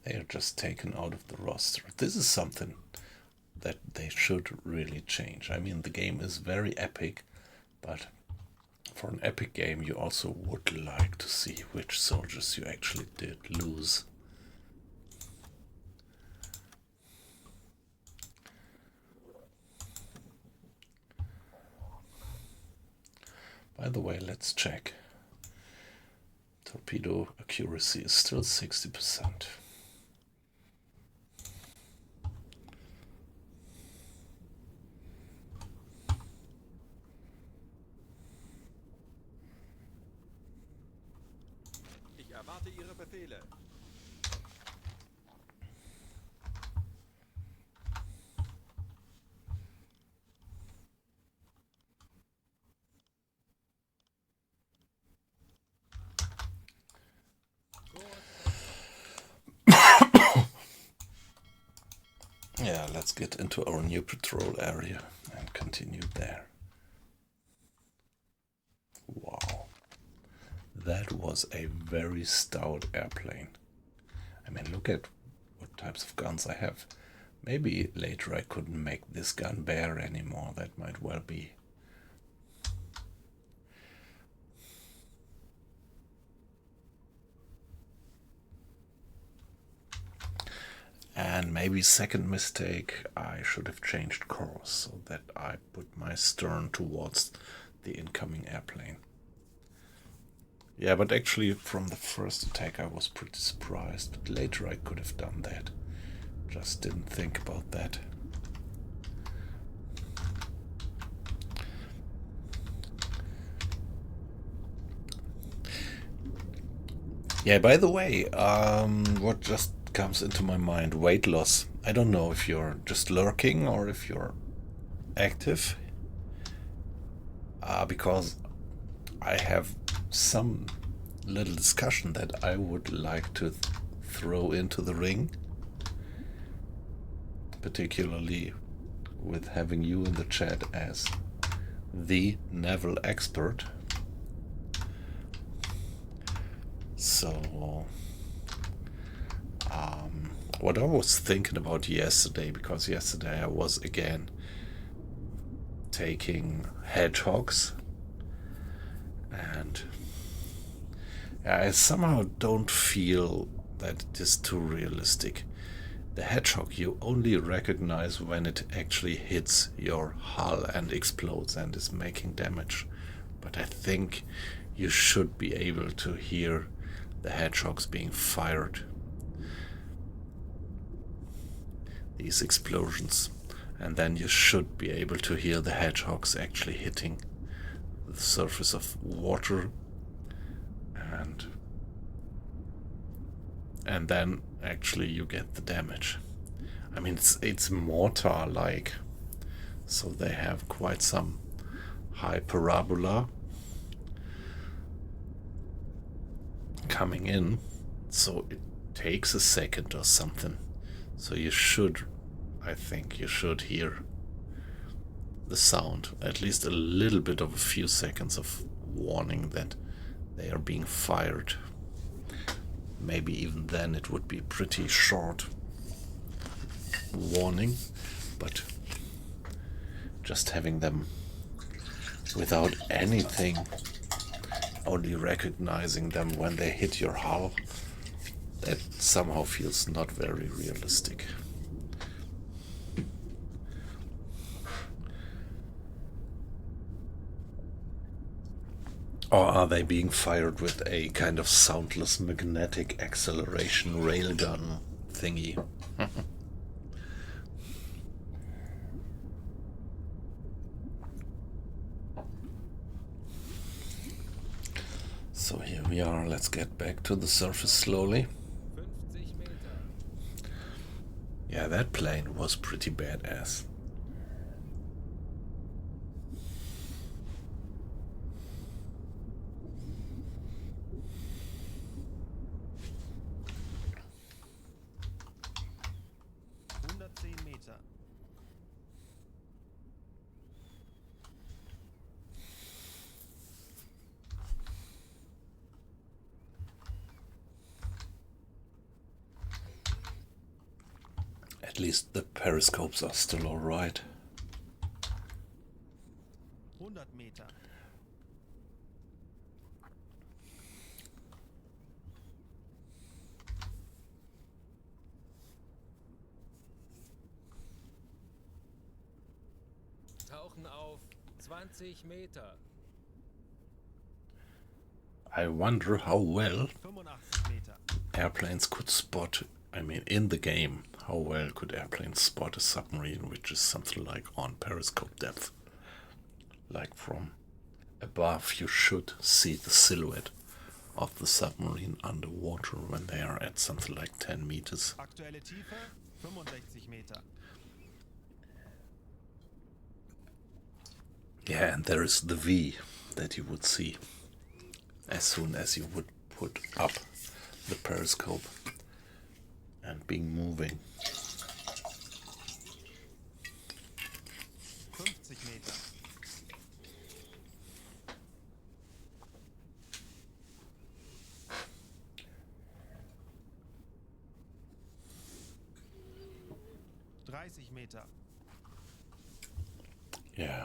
They are just taken out of the roster. This is something that they should really change. I mean, the game is very epic, but for an epic game you also would like to see which soldiers you actually did lose. By the way, let's check. Torpedo accuracy is still 60%. Ich erwarte Ihre Befehle. Yeah, let's get into our new patrol area and continue there. Wow. That was a very stout airplane. I mean, look at what types of guns I have. Maybe later I couldn't make this gun bear anymore. That might well be. And maybe second mistake, I should have changed course so that I put my stern towards the incoming airplane. Yeah, but actually from the first attack I was pretty surprised, but later I could have done that. Just didn't think about that. Yeah, by the way, what just comes into my mind, weight loss. I don't know if you're just lurking or if you're active, because I have some little discussion that I would like to throw into the ring, particularly with having you in the chat as the naval expert. So what I was thinking about yesterday, because yesterday I was again taking hedgehogs, and I somehow don't feel that it is too realistic. The hedgehog you only recognize when it actually hits your hull and explodes and is making damage. But I think you should be able to hear the hedgehogs being fired. These explosions. And then you should be able to hear the hedgehogs actually hitting the surface of water, and then actually you get the damage. I mean, it's mortar-like, so they have quite some high parabola coming in, so it takes a second or something. So you should, I think you should hear the sound, at least a little bit of a few seconds of warning that they are being fired. Maybe even then it would be pretty short warning, but just having them without anything, only recognizing them when they hit your hull, that somehow feels not very realistic. Or are they being fired with a kind of soundless magnetic acceleration railgun thingy? So here we are, let's get back to the surface slowly. 50 Meter. Yeah, that plane was pretty badass. Meter. At least the periscopes are still alright. 100 Meter. Tauchen auf 20 Meter. I wonder how well 85 Meter. airplanes could spot, I mean in the game, how well could airplanes spot a submarine which is something like on periscope depth. Like from above you should see the silhouette of the submarine underwater when they are at something like 10 meters. Aktuelle Tiefe 65 Meter. Yeah, and there is the V that you would see as soon as you would put up the periscope and being moving. 50 Meter. Meter. Yeah.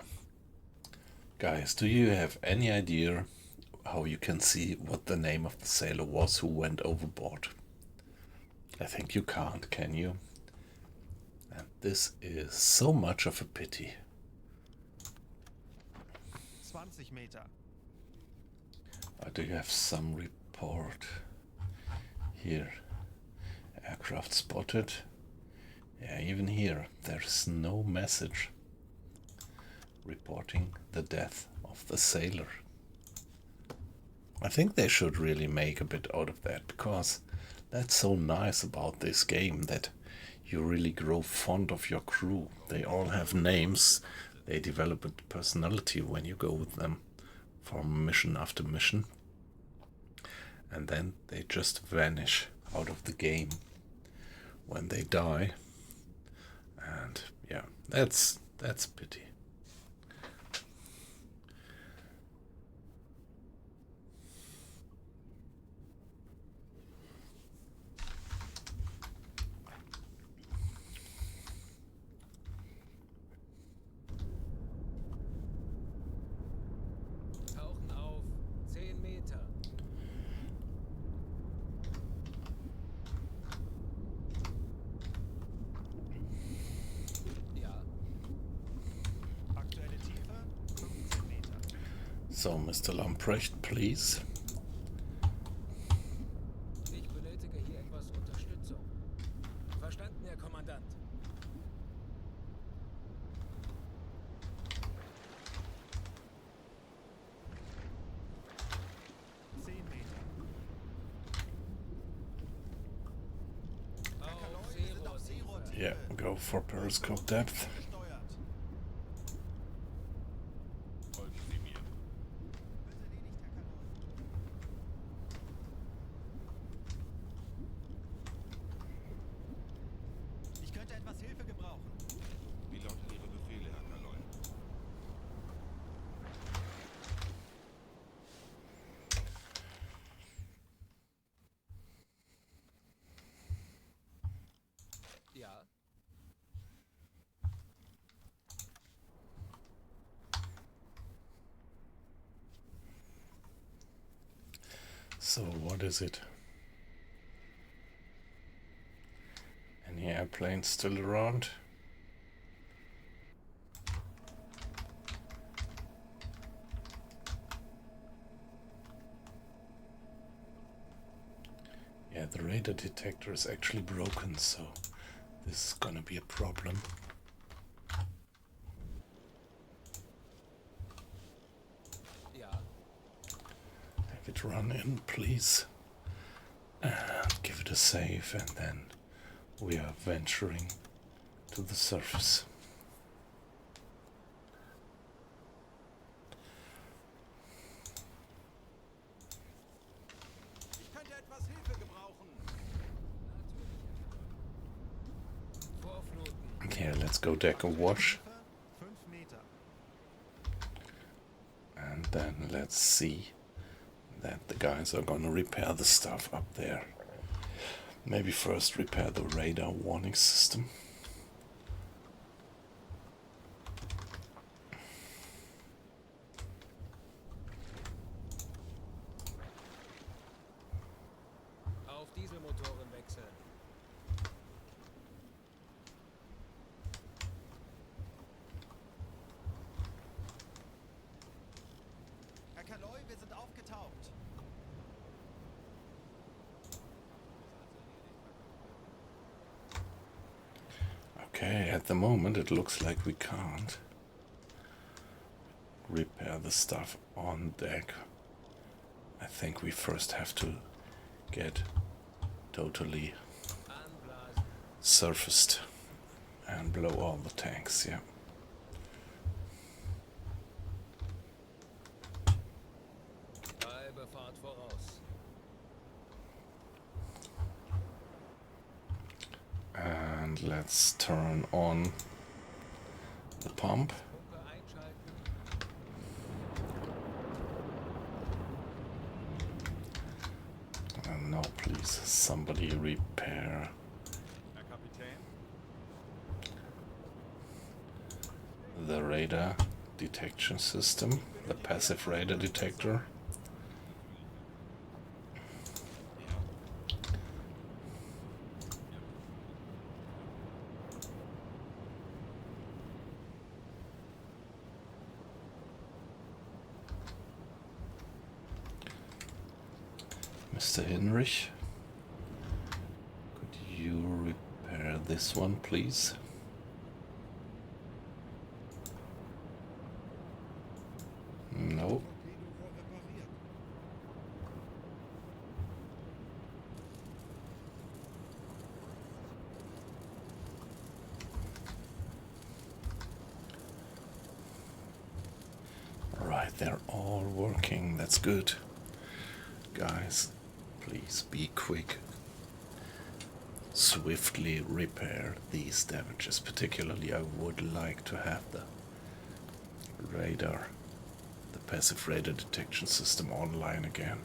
Guys, do you have any idea how you can see what the name of the sailor was who went overboard? I think you can't, can you? And this is so much of a pity. 20 Meter. Do you have some report here? Aircraft spotted. Yeah, even here there's no message reporting the death of the sailor. I think they should really make a bit out of that, because that's so nice about this game, that you really grow fond of your crew. They all have names, they develop a personality when you go with them for mission after mission, and then they just vanish out of the game when they die. And yeah, that's a pity. Tauchen auf 10 Meter. Ja. Aktuelle Tiefe 15 Meter. So, Mr. Lamprecht, please. Ich benötige hier etwas Unterstützung. Verstanden, Herr Kommandant. Meter. Auf Zero Tiefe. Yeah, go for periscope depth. Gesteuert. Folgen Sie mir. Wird erledigt, Herr Kanoy. Ich könnte etwas Hilfe gebrauchen. Wie lauten Ihre Befehle, Herr Kaloy? Ja. So, what is it? Any airplanes still around? Yeah, the radar detector is actually broken, so this is gonna be a problem. Ja. Have it Right, run in, please. And give it a save, and then we are venturing to the surface. Ich könnte etwas Hilfe gebrauchen. Vorfluten. Okay, let's go take a wash. 5 Meter. And then let's see that the guys are gonna repair the stuff up there. Maybe first repair the radar warning system. Auf Dieselmotoren wechseln. Herr Kaloy, wir sind aufgetaucht. Okay, at the moment it looks like we can't repair the stuff on deck. I think we first have to get totally Anblasen. surfaced and blow all the tanks, yeah. Halbe Fahrt voraus. And let's turn on the pump. Pumpe einschalten. And no, please, somebody repair Herr Kapitän, the radar detection system, the passive radar detector. Mr. Hinrich, could you repair this one, please? No. Right, they're all working. That's good. Guys, please be quick. Swiftly repair these damages. Particularly, I would like to have the radar, the passive radar detection system online again.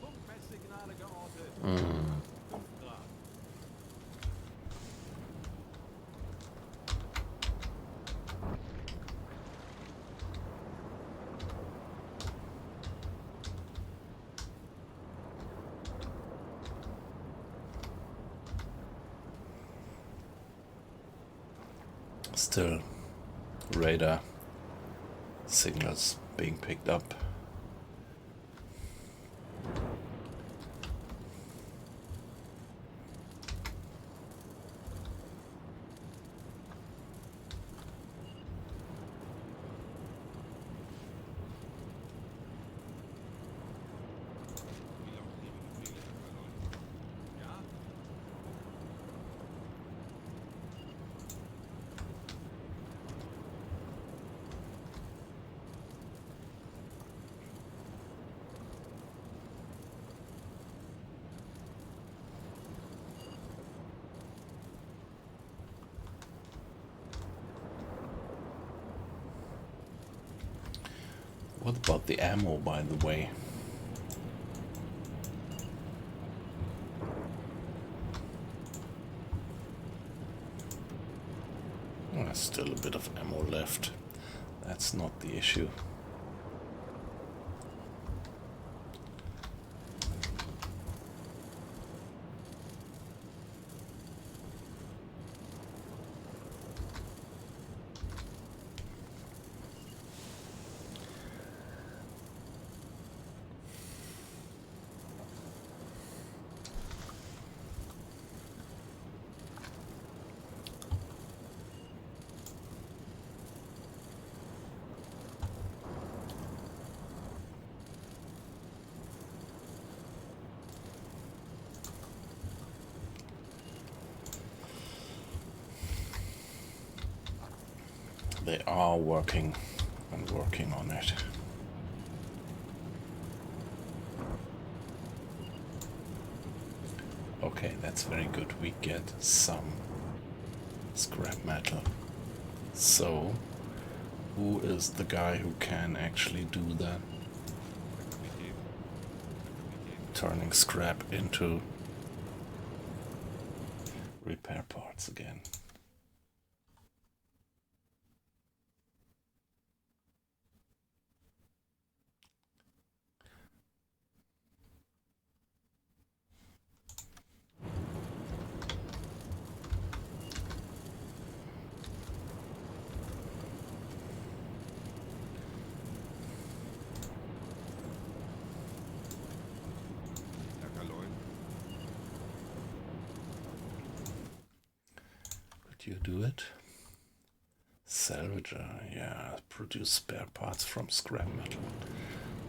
Funkmesssignale geortet. 5 Grad. Still, radar signals being picked up. wie lauten Ihre Befehle, Herr Kaloy? Ja, What about the ammo, by the way? There's still a bit of ammo left. That's not the issue. They are working and working on it. Okay, that's very good. We get some scrap metal. So, who is the guy who can actually do that? Turning scrap into repair parts again. You do it. Salvager, yeah, produce spare parts from scrap metal.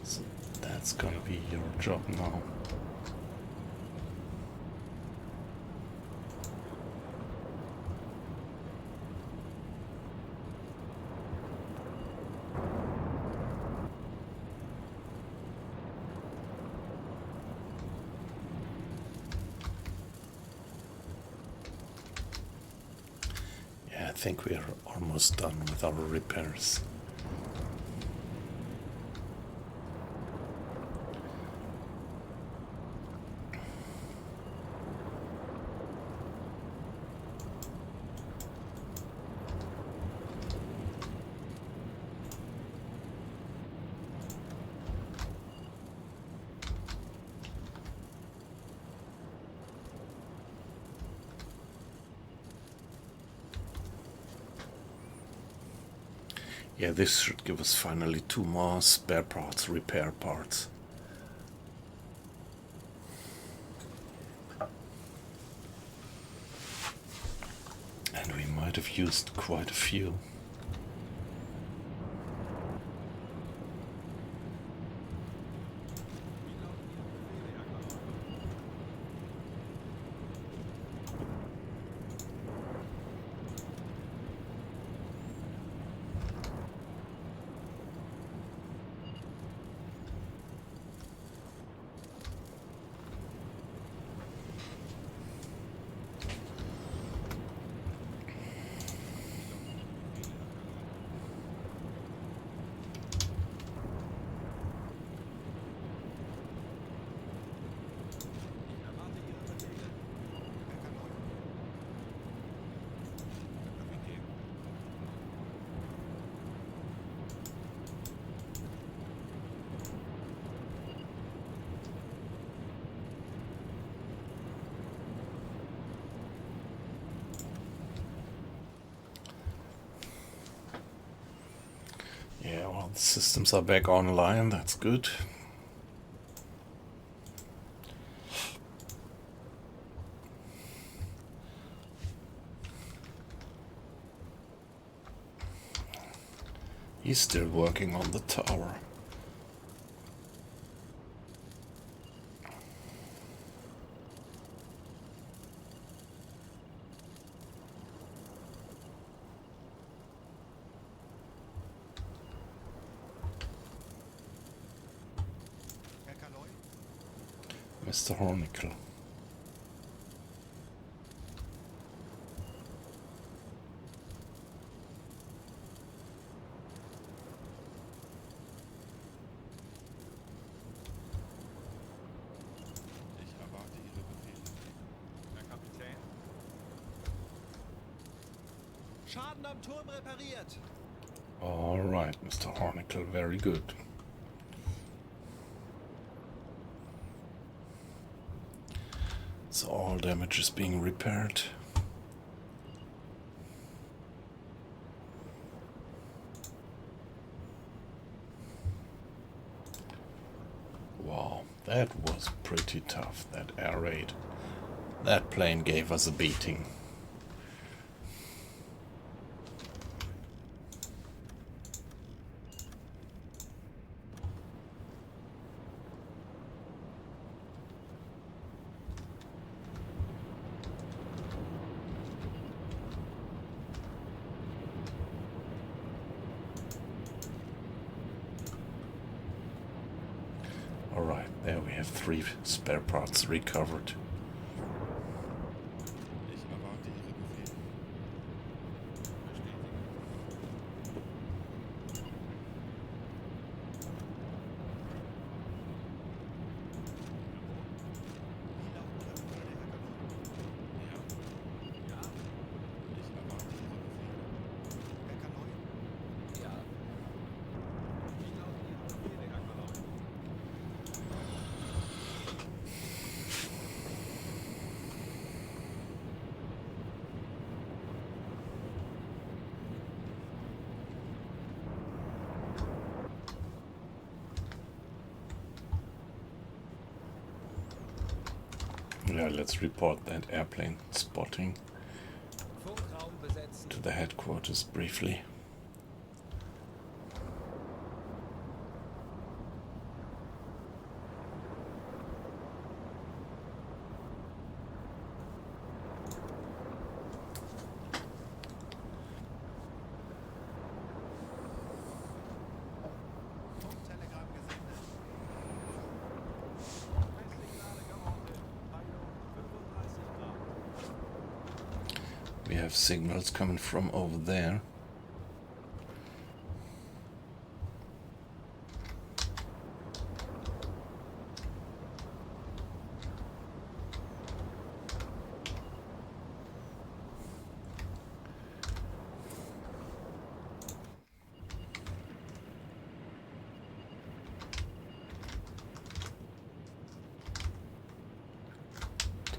So that's gonna be your job now. I think we are almost done with our repairs. Yeah, this should give us finally 2 more spare parts, repair parts. And we might have used quite a few. Yeah, well, the systems are back online, that's good. He's still working on the tower. Mr. Hornicle. Ich erwarte Ihre Befehle. Herr Kapitän? Schaden am Turm repariert. All right, Mr. Hornicle, very good. So all damage is being repaired. Wow, that was pretty tough, that air raid. That plane gave us a beating. Alright, there we have 3 spare parts recovered. Ich erwarte Ihre Befehle. Bestätigen. Wie lauten Ihre Befehle, Herr Kanoy? Ja. Ja. Ich erwarte Ihre Befehle. Herr Kanoy? Ja. Wie lauten Ihre Befehle, Herr Kanoy? Yeah, let's report that airplane spotting Funkraum besetzen. to the headquarters briefly. Funktelegramm gesendet. Messsignale geortet. Teilung 35 Grad. We have signals coming from over there.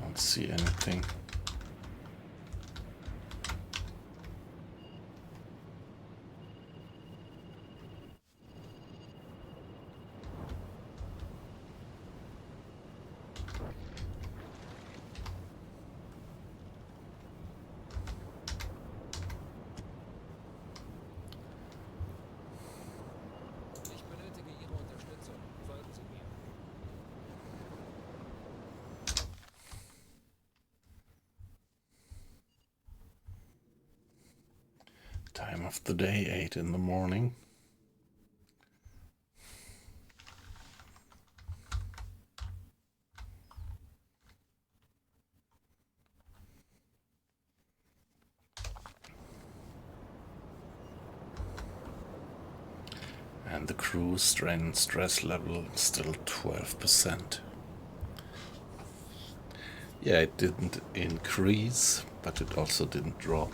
Don't see anything. Ich benötige Ihre Unterstützung. Folgen Sie mir. Time of the day, 8 in the morning. And the crew strain stress level still 12%. Yeah, it didn't increase, but it also didn't drop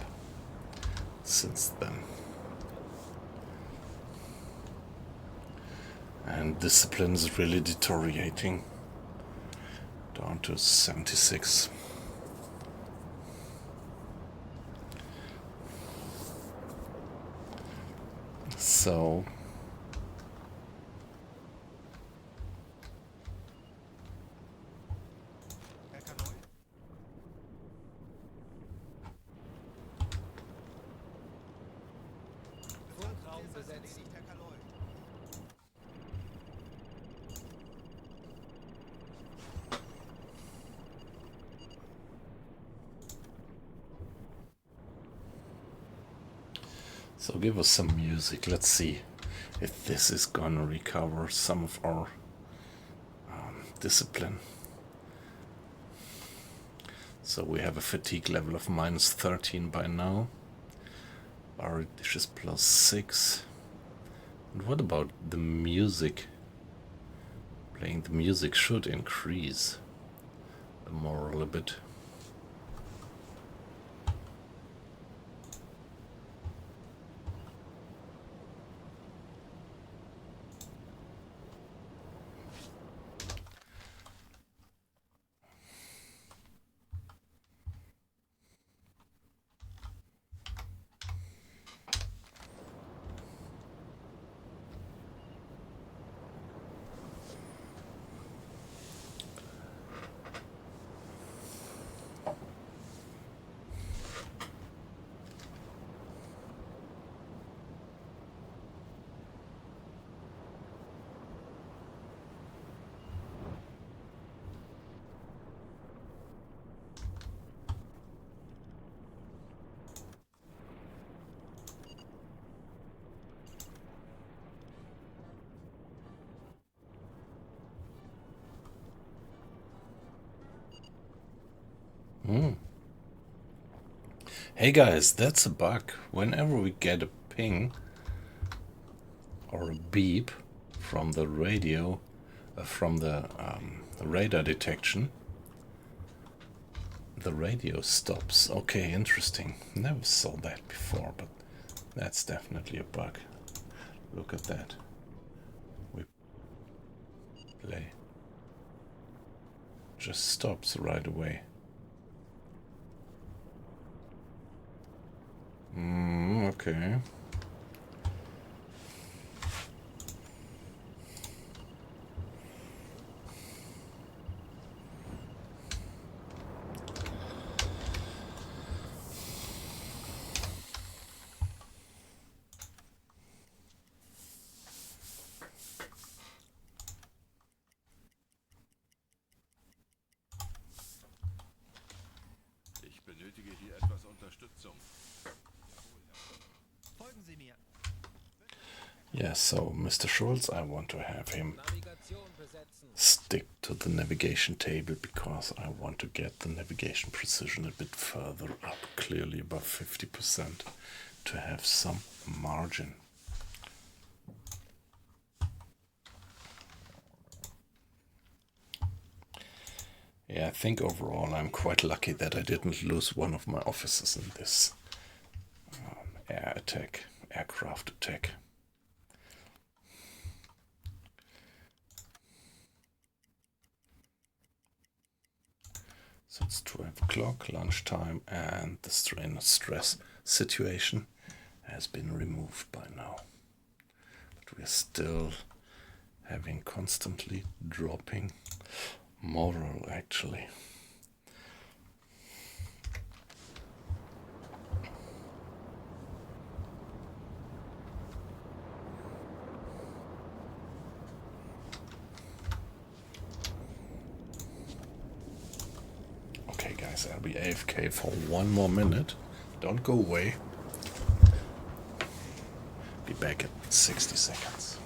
since then. And discipline is really deteriorating down to 76. So Herr Kanoy? Funkraum Ist das besetzt. erledigt, Herr Kanoy? So give us some music. Let's see if this is gonna recover some of our discipline. So we have a fatigue level of minus 13 by now. Our dish is plus 6. And what about the music? Playing the music should increase the morale a bit. Hey guys, that's a bug. Whenever we get a ping or a beep from the radio, from the radar detection, the radio stops. Okay, interesting. Never saw that before, but that's definitely a bug. Look at that. We play. Just stops right away. Okay. Ich benötige hier etwas Unterstützung. Folgen Sie mir. Yeah, so Mr. Schulz, I want to have him Navigation besetzen. stick to the navigation table because I want to get the navigation precision a bit further up, clearly above 50%, to have some margin. Yeah, I think overall I'm quite lucky that I didn't lose one of my officers in this aircraft attack. So it's 12 o'clock, lunchtime, and the strain of stress situation has been removed by now. But we're still having constantly dropping morale, actually. Okay guys, I'll be AFK for one more minute. Don't go away. Be back in 60 seconds.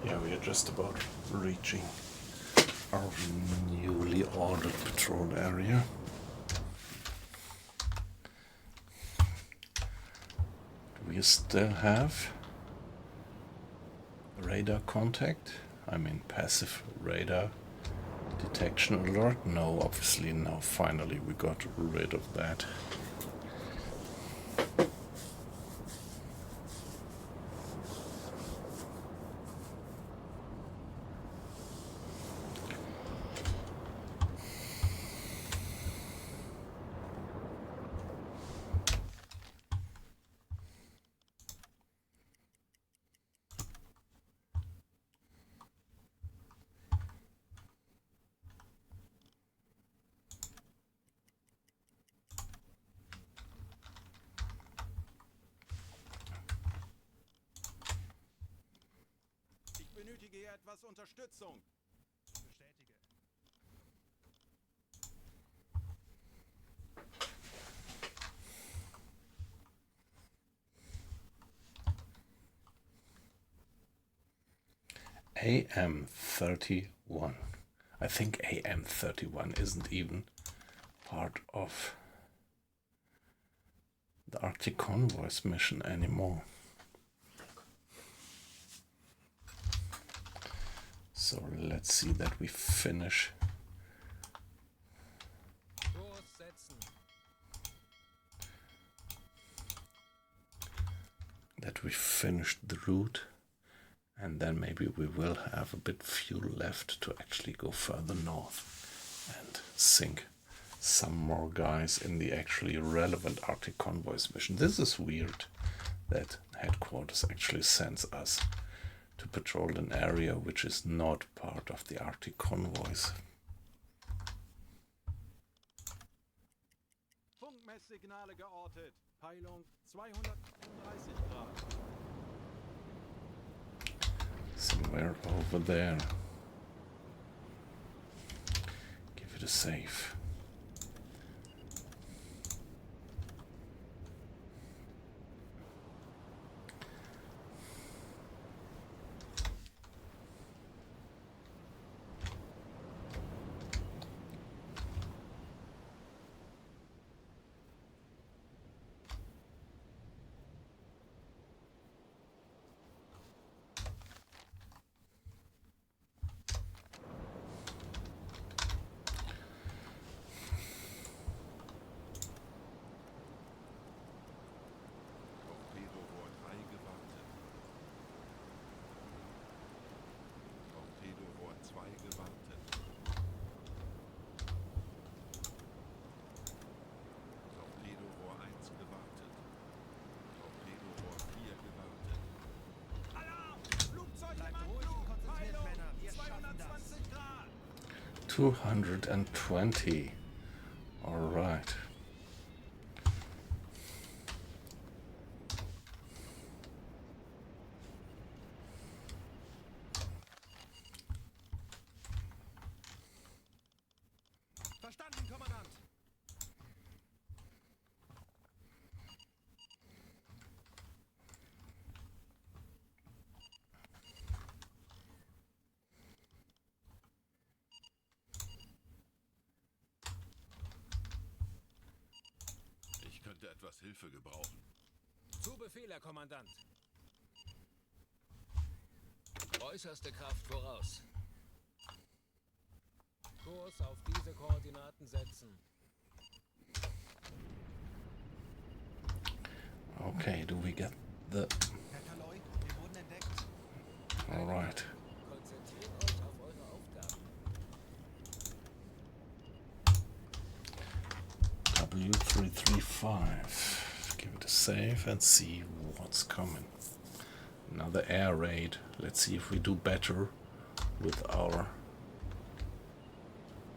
Yeah, we are just about reaching our newly ordered patrol area. We still have radar contact. I mean passive radar detection alert. No, obviously now finally we got rid of that. Ich benötige hier etwas Unterstützung. Bestätige. AM31. I think AM31 isn't even part of the Arctic Convoys mission anymore. So let's see that we finish. That we finish the route, and then maybe we will have a bit fuel left to actually go further north and sink some more guys in the actually relevant Arctic Convoys mission. This is weird that headquarters actually sends us to patrol an area which is not part of the Arctic Convoys. Funkmesssignale geortet. Peilung 235 Grad. Somewhere over there. Give it a save. Bleibt ruhig und konzentriert, Männer. Wir schaffen das. 220. All right. Verstanden, Kommandant. Ich könnte etwas Hilfe gebrauchen. Zu Befehl, Herr Kommandant. Äußerste Kraft voraus. Kurs auf diese Koordinaten setzen. Okay, do we get the... Herr Kaloi, wir wurden entdeckt. All right. Konzentriert euch auf eure Aufgaben. W335. Give it a save and see what's coming. Another air raid. Let's see if we do better with our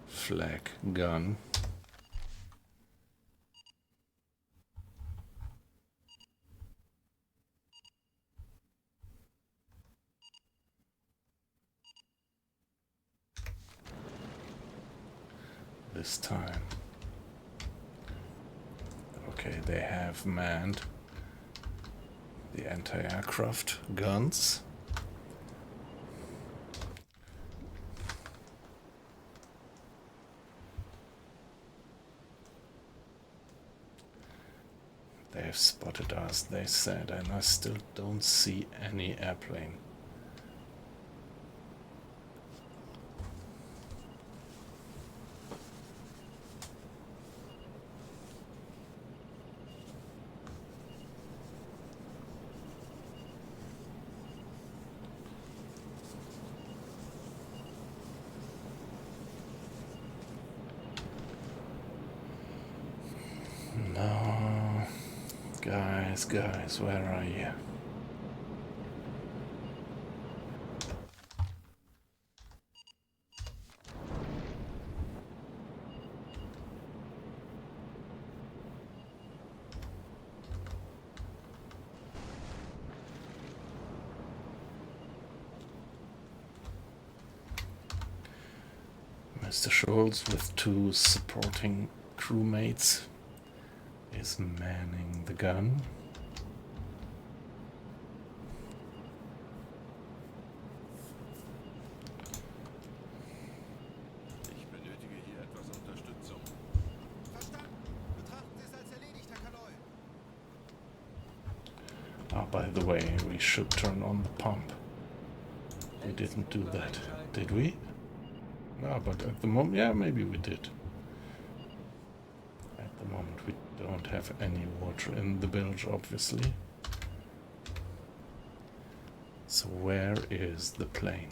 flag gun. This time. Okay, they have manned the anti-aircraft guns. They have spotted us, they said, and I still don't see any airplane. No, guys, where are you? Mr. Schultz with two supporting crewmates is manning the gun. Oh, by the way, we should turn on the pump. We didn't do that, did we? No, but at the moment, yeah, maybe we did. At the moment, we don't have any water in the bilge, obviously. So where is the plane?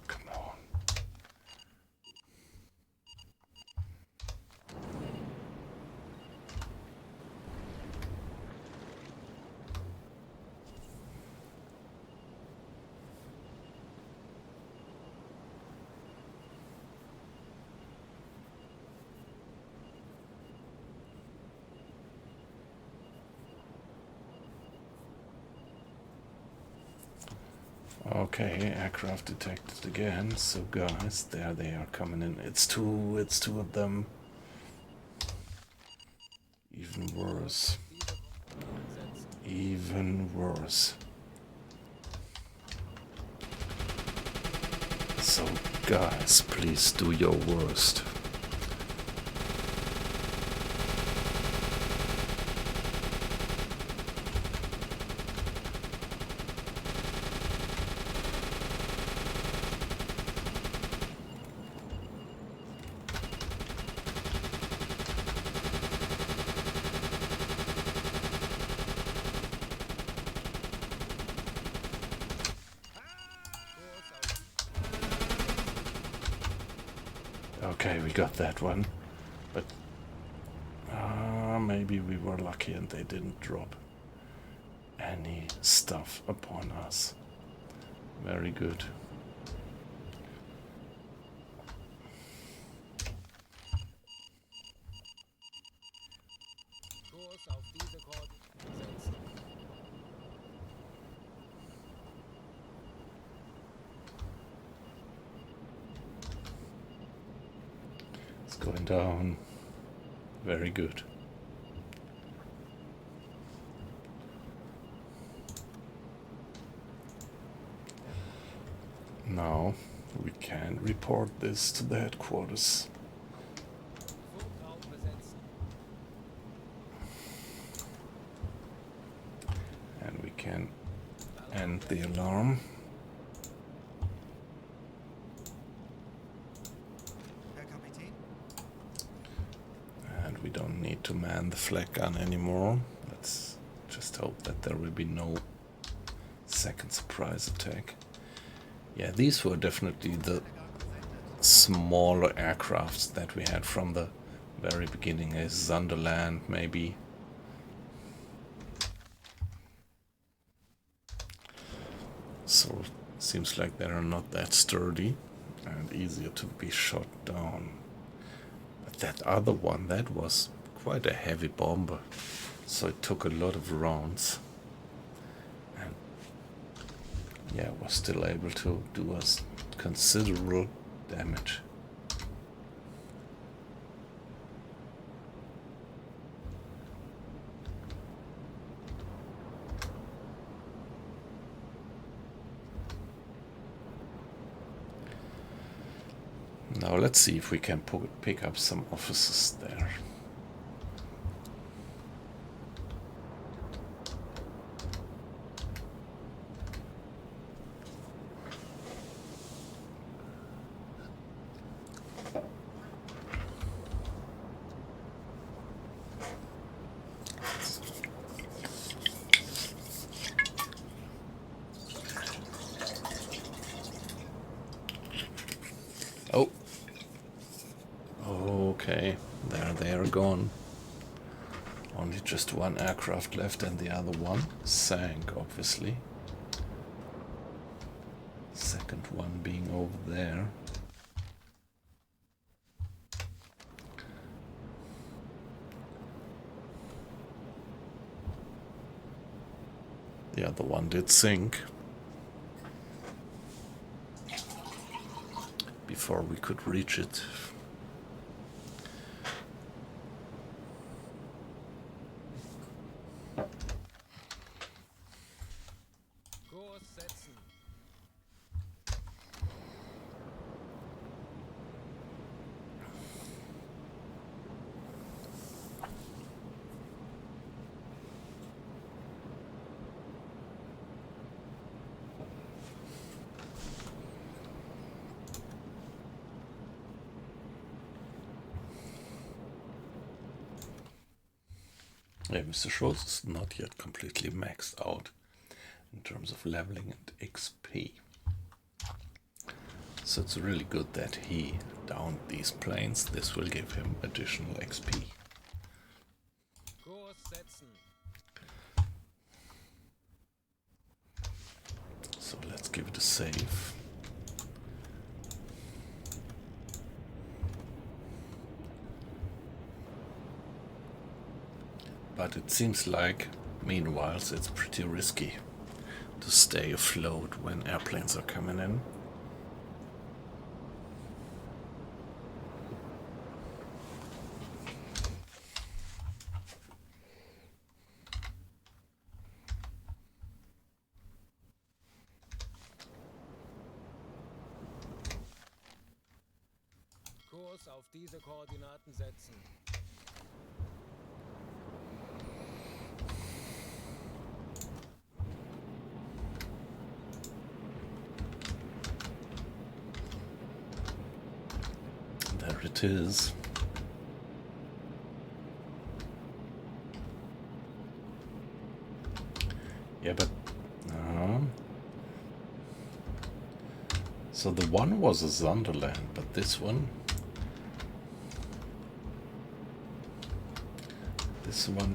Come on. Okay, aircraft detected again. So guys, there they are coming in. It's two of them. Even worse. Even worse. So guys, please do your worst. Okay, we got that one, but maybe we were lucky and they didn't drop any stuff upon us. Very good. Kurs auf diese Koordinaten setzen. It's going down. Very good. Now we can report this to the headquarters. Funkraum besetzen. And we can end the alarm. Herr Kapitän? And we don't need to man the flak gun anymore. Let's just hope that there will be no second surprise attack. Yeah, these were definitely the smaller aircrafts that we had from the very beginning. A Sunderland, maybe. So seems like they are not that sturdy and easier to be shot down. But that other one, that was quite a heavy bomber. So it took a lot of rounds. And yeah, was still able to do us considerable damage. Now let's see if we can pick up some officers there. Oh. Okay, there they are gone. Only just one aircraft left and the other one sank, obviously. Second one being over there. The other one did sink before we could reach it. Kurs setzen. Yeah, Mr. Schultz is not yet completely maxed out in terms of leveling and XP. So it's really good that he downed these planes. This will give him additional XP. Kurs setzen. So let's give it a save. But it seems like, meanwhile, it's pretty risky to stay afloat when airplanes are coming in. Kurs auf diese Koordinaten setzen. There it is. Yeah, but so the one was a Sunderland, but this one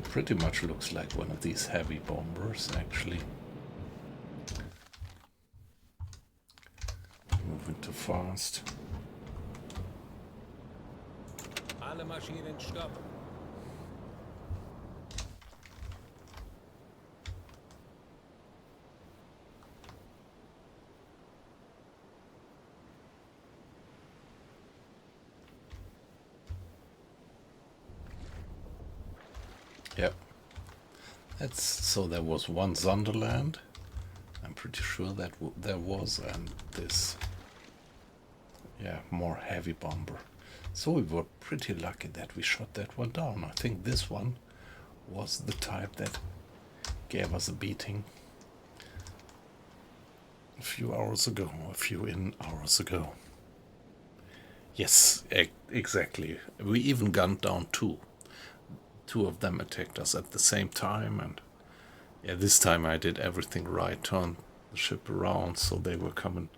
pretty much looks like one of these heavy bombers, actually. Moving too fast. Alle Maschinen stopp. Yep. That's so. There was one Sunderland. I'm pretty sure that there was, and this, yeah, more heavy bomber. So we were pretty lucky that we shot that one down. I think this one was the type that gave us a beating a few hours ago, hours ago. Yes, exactly. We even gunned down two. Two of them attacked us at the same time, and yeah, this time I did everything right, turned the ship around so they were coming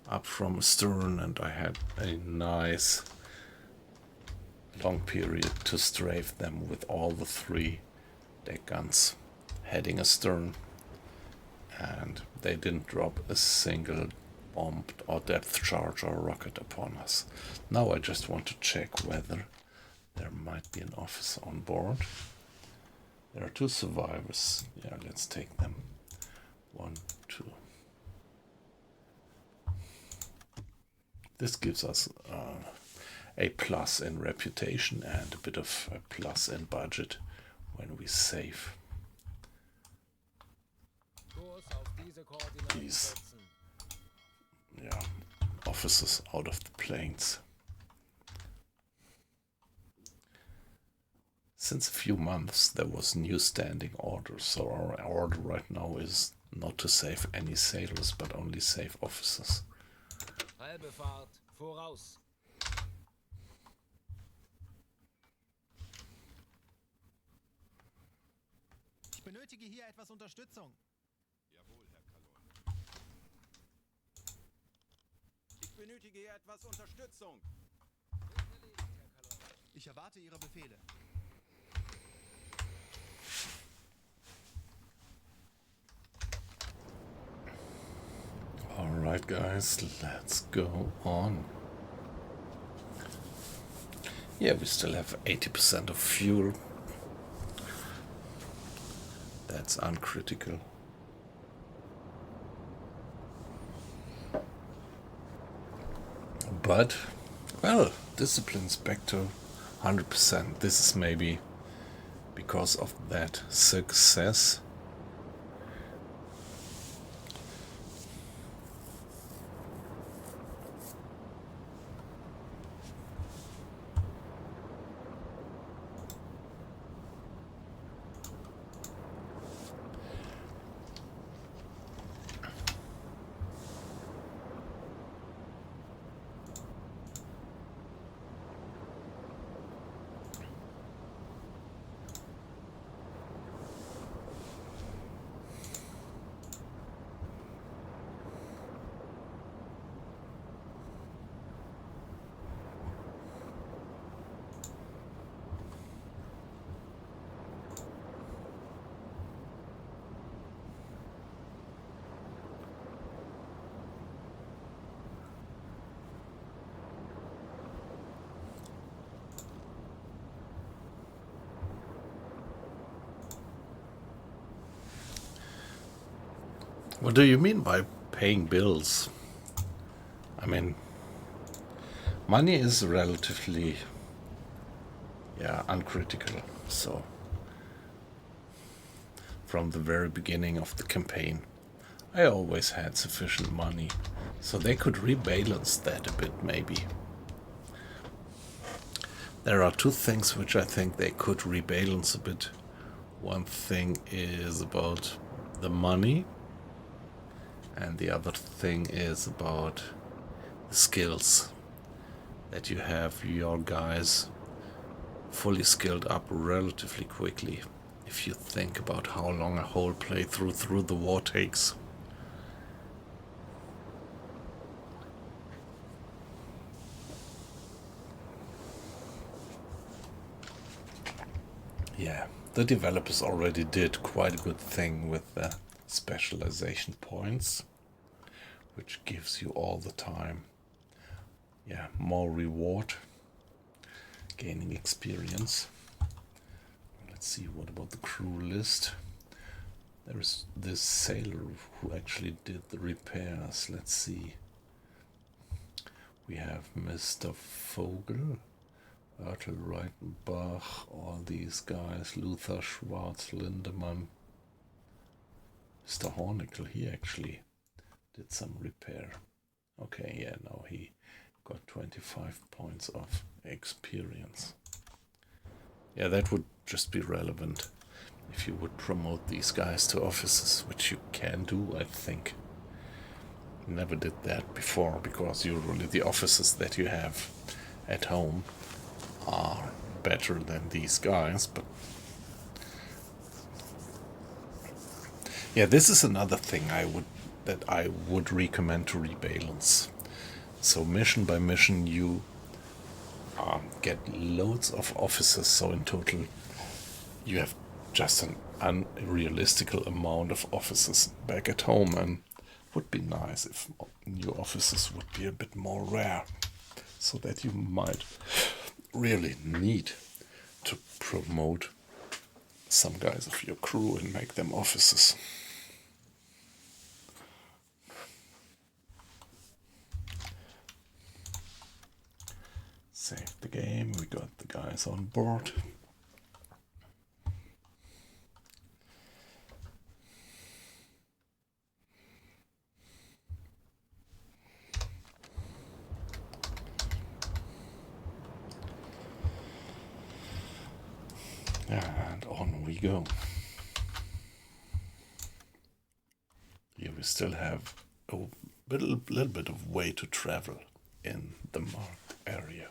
up from astern, and I had a nice long period to strafe them with all the three deck guns heading astern, and they didn't drop a single bomb or depth charge or rocket upon us. Now I just want to check whether there might be an officer on board. There are two survivors. Yeah, let's take them. 1, 2. This gives us a plus in reputation and a bit of a plus in budget when we save Kurs auf diese Koordinaten these, setzen. yeah, officers out of the planes. Since a few months there was new standing order, so our order right now is not to save any sailors but only save officers. Halbe Fahrt voraus. Ich benötige hier etwas Unterstützung. Jawohl, Herr Kalon. Ich benötige hier etwas Unterstützung. Ich erwarte Ihre Befehle. Alright guys, let's go on. Yeah, we still have 80% of fuel. That's uncritical. But, well, discipline's back to 100%. This is maybe because of that success. What do you mean by paying bills? I mean, money is relatively, uncritical. So, from the very beginning of the campaign, I always had sufficient money, so they could rebalance that a bit, maybe. There are two things which I think they could rebalance a bit. One thing is about the money, and the other thing is about the skills. That you have your guys fully skilled up relatively quickly. If you think about how long a whole playthrough through the war takes. Yeah, the developers already did quite a good thing with the specialization points, which gives you all the time, more reward, gaining experience. Let's see, what about the crew list? There is this sailor who actually did the repairs. Let's see. We have Mr. Vogel, Ertel Reichenbach, all these guys, Luther, Schwarz, Lindemann. Mr. Hornickel, he actually did some repair. Okay, now he got 25 points of experience. Yeah, that would just be relevant if you would promote these guys to officers, which you can do, I think. Never did that before, because usually the officers that you have at home are better than these guys, but yeah, this is another thing I would recommend to rebalance. So mission by mission you get loads of officers, so in total you have just an unrealistical amount of officers back at home, and would be nice if new officers would be a bit more rare, so that you might really need to promote some guys of your crew and make them officers. Save the game, we got the guys on board. And on we go. Here we still have a little bit of way to travel in the marked area.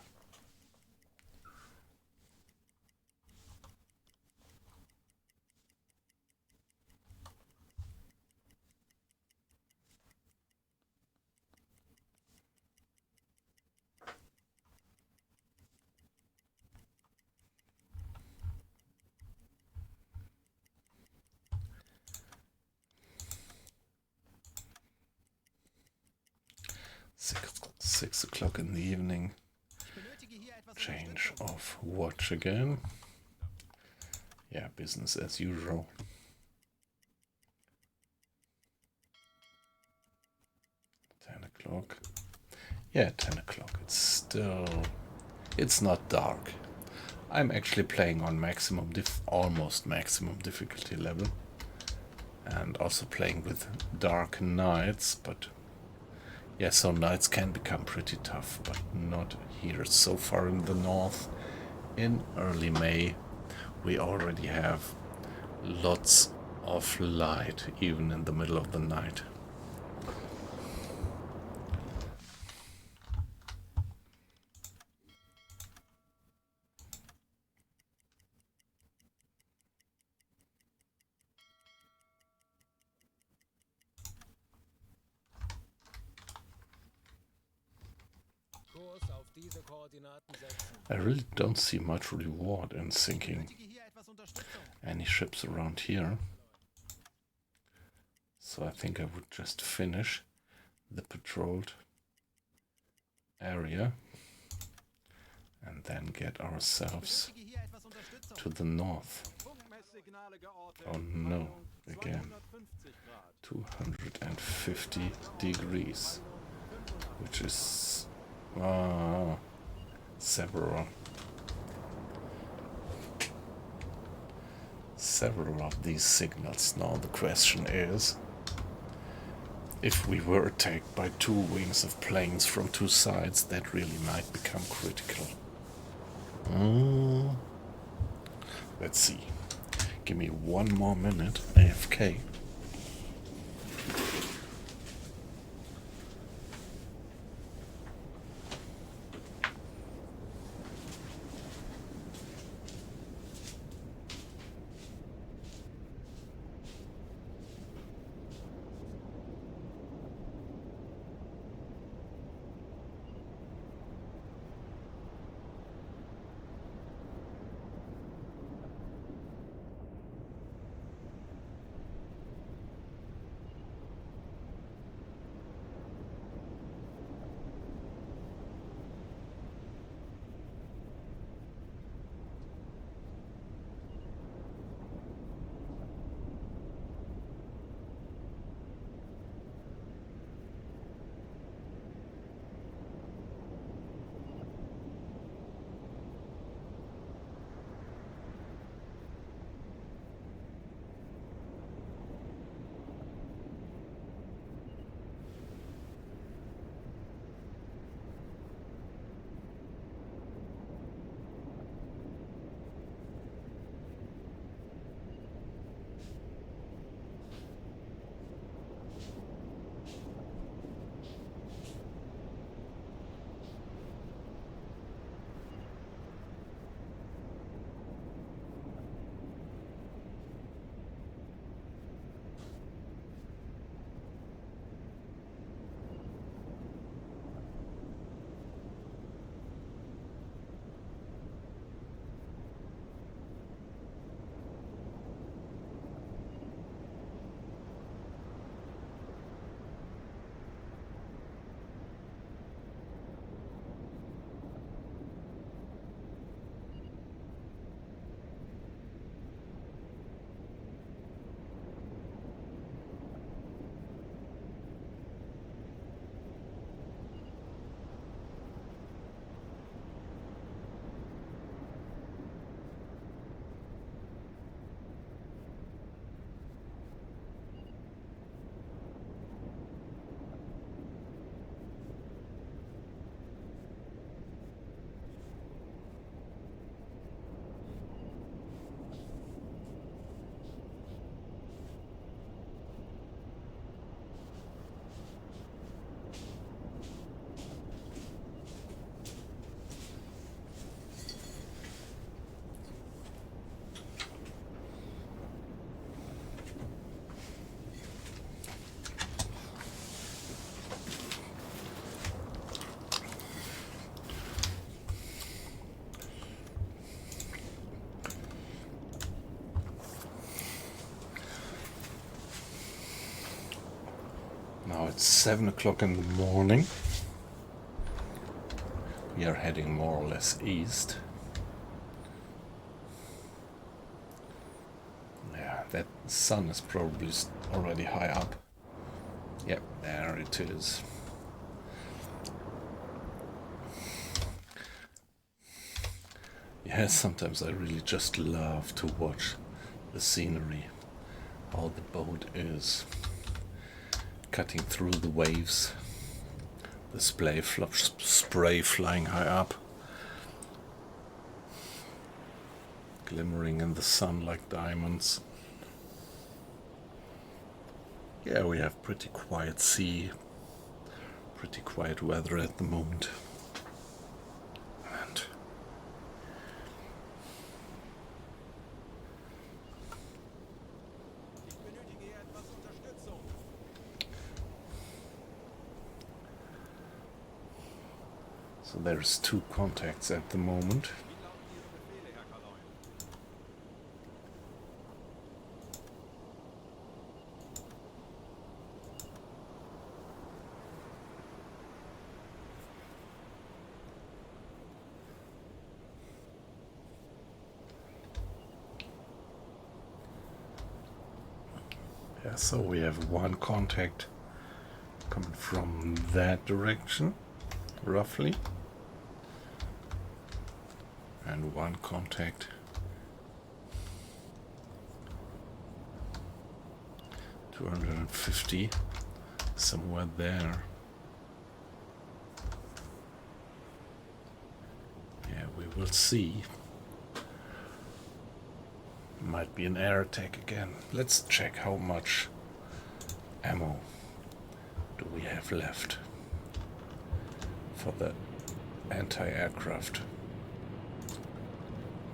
Six o'clock in the evening. Change of watch again. Yeah, business as usual. 10 o'clock. Yeah, 10 o'clock. It's still... It's not dark. I'm actually playing on almost maximum difficulty level. And also playing with dark nights, but... Yeah, so nights can become pretty tough, but not here. So far in the north, in early May, we already have lots of light, even in the middle of the night. Kurs auf diese Koordinaten setzen. I really don't see much reward in sinking Benötige hier etwas Unterstützung. any ships around here. So I think I would just finish the patrolled area and then get ourselves Benötige hier etwas Unterstützung. to the north. Funkmesssignale geortet. Oh no, Meinung again. 250 Grad. 250 degrees, which is several of these signals. Now the question is, if we were attacked by two wings of planes from two sides, that really might become critical. Let's see. Give me one more minute, AFK. Now it's 7 o'clock in the morning. We are heading more or less east. Yeah, that sun is probably already high up. Yep, there it is. Yeah, sometimes I really just love to watch the scenery, how the boat is cutting through the waves, the spray flying high up, glimmering in the sun like diamonds. Yeah, we have pretty quiet sea, pretty quiet weather at the moment. And Ich benötige hier etwas Unterstützung. so there's 2 contacts at the moment. Wie lauten Ihre Befehle, Herr Kaloy? Yeah, so we have 1 contact coming from that direction, roughly, and 1 contact (250) somewhere there. Yeah, we will see. Might be an air attack again. Let's check how much ammo do we have left for the anti-aircraft.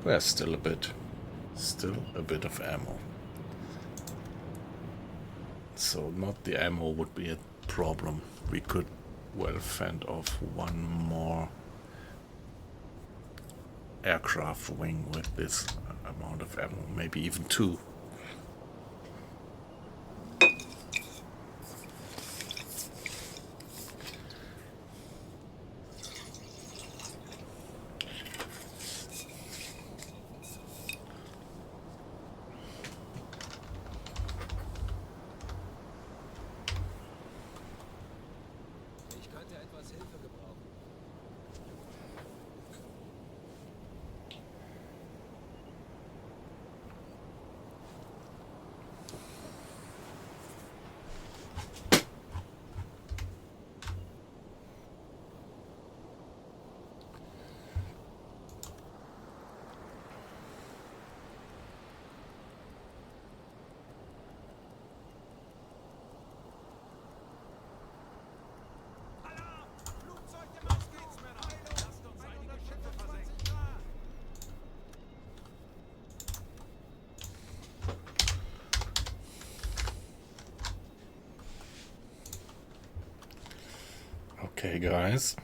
Well, still a bit of ammo. So not the ammo would be a problem. We could well fend off 1 more aircraft wing with this amount of ammo, maybe even 2. Ich könnte etwas Hilfe gebrauchen. Alarm! Flugzeug im Auf geht's, Männer! Lasst uns einige Schiffe versenken. Okay, guys.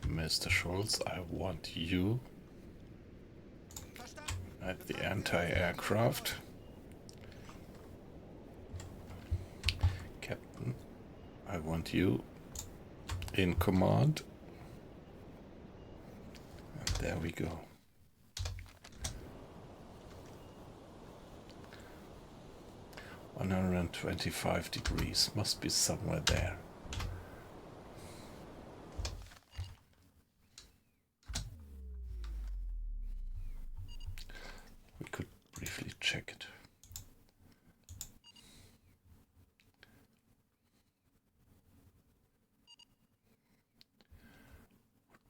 Mr. Schultz, I want you Verstanden. at the anti-aircraft. Captain, I want you in command. And there we go. (125°) must be somewhere there. We could briefly check it.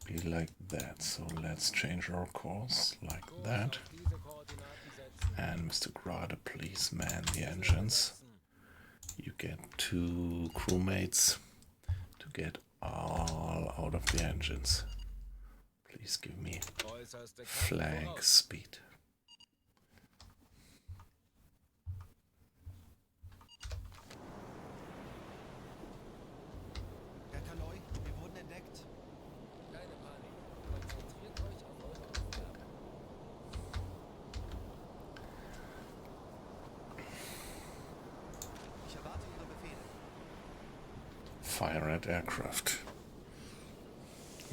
Would be like that. So let's change our course like that. Auf diese Koordinaten setzen. And Mr. Grade, please man the engines. You get 2 crewmates to get all out of the engines. Please give me Äußerste Kraft flag voraus. speed. Herr Kaloy, wir wurden entdeckt. Keine Panik. Konzentriert euch auf eure Aufgabe. Ich erwarte Ihre Befehle. Fire at aircraft.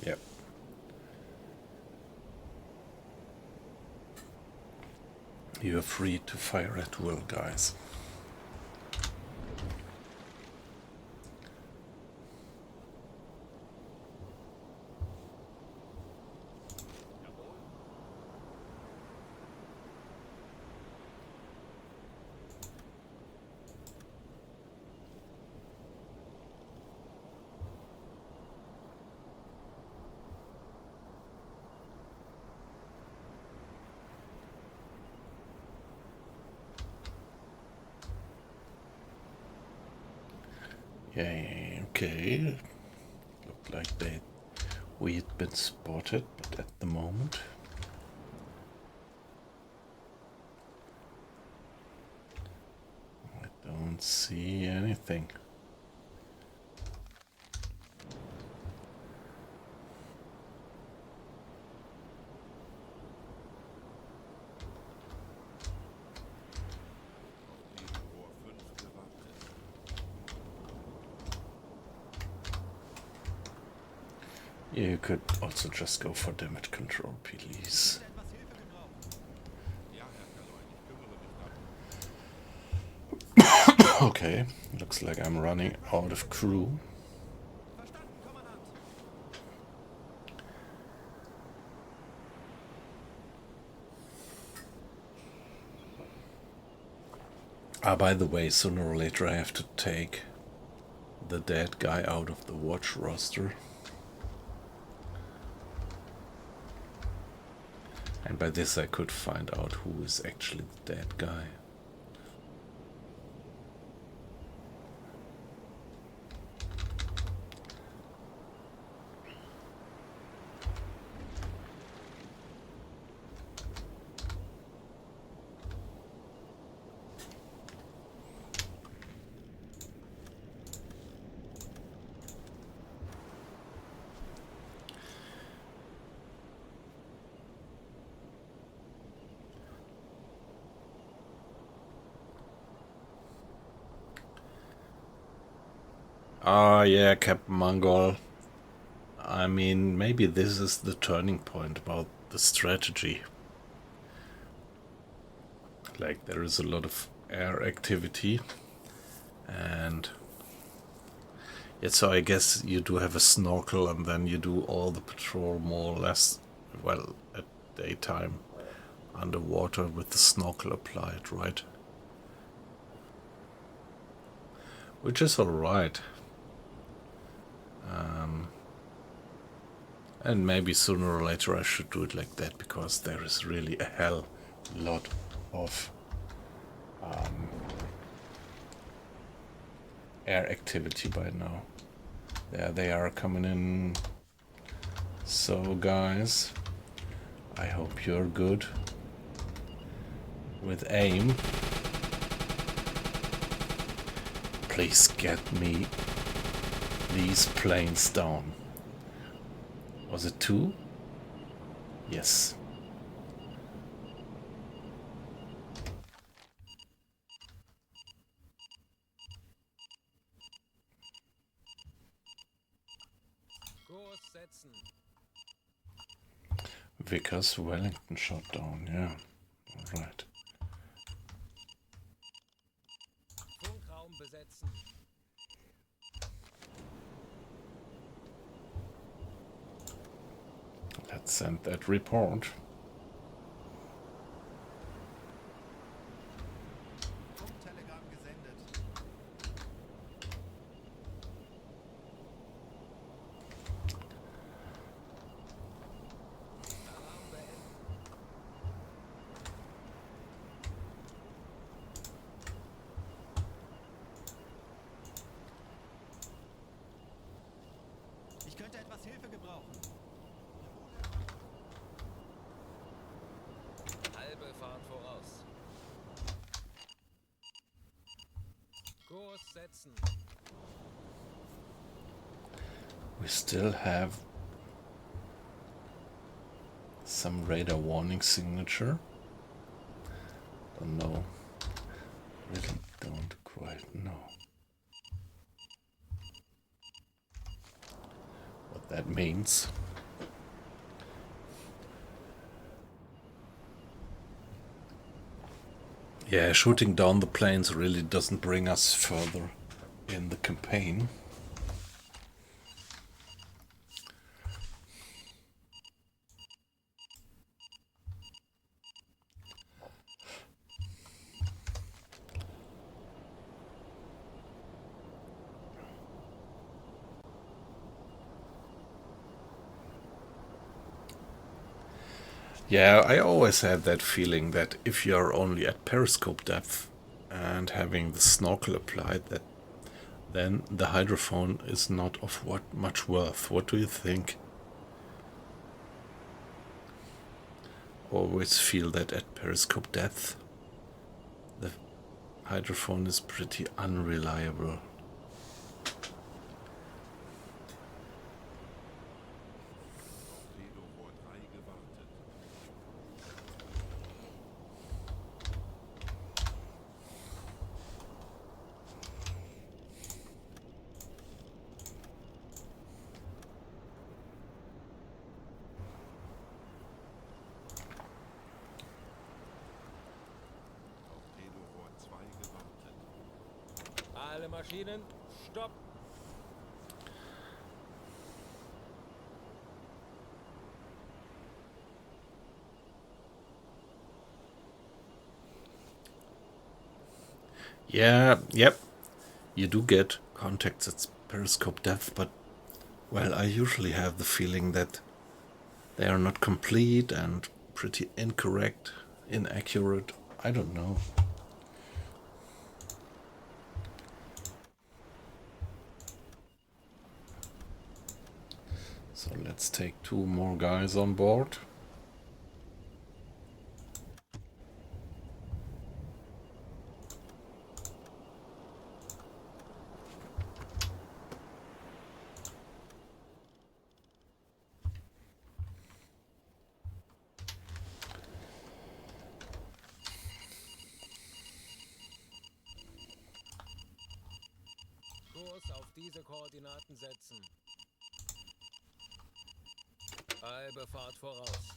Yep. You're free to fire at will, guys. Yeah, okay. Looked like we'd been spotted, but at the moment I don't see anything. Nebenrohr 5 gewartet. You could also just go for damage control, please. Etwas Hilfe gebrauchen. Ja, Herr Kaloin, ich kümmere mich darum. Okay, looks like I'm running out of crew. Verstanden, Kommandant. Ah, by the way, sooner or later I have to take the dead guy out of the watch roster. And by this I could find out who is actually the dead guy. Ah, yeah, Captain Mongol. I mean, maybe this is the turning point about the strategy. Like, there is a lot of air activity, and yeah, so I guess you do have a snorkel, and then you do all the patrol more or less, well, at daytime, underwater with the snorkel applied, right? Which is alright. And maybe sooner or later I should do it like that, because there is really a hell lot of air activity by now. There they are coming in. So guys, I hope you're good with aim. Please get me these planes down. Was it 2? Yes. Kurs setzen. Vickers Wellington shot down, yeah. Alright. Funkraum besetzen. Let's send that report. Funktelegramm gesendet. Alarm beenden. Ich könnte etwas Hilfe gebrauchen. Halbe Fahrt voraus. Kurs setzen. We still have some radar warning signature. Don't know. Really don't quite know what that means. Yeah, shooting down the planes really doesn't bring us further in the campaign. Yeah, I always had that feeling that if you're only at periscope depth and having the snorkel applied, that then the hydrophone is not of much worth. What do you think? Always feel that at periscope depth the hydrophone is pretty unreliable. Torpedorohr 3 gewartet. Torpedorohr 2 gewartet. Alle Maschinen, stopp! Yeah, yep. You do get contacts at periscope depth, but well, I usually have the feeling that they are not complete and pretty incorrect, inaccurate. I don't know. So let's take 2 more guys on board. Kurs auf diese Koordinaten setzen. Halbe Fahrt voraus.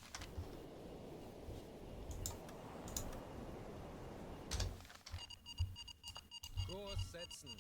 Kurs setzen.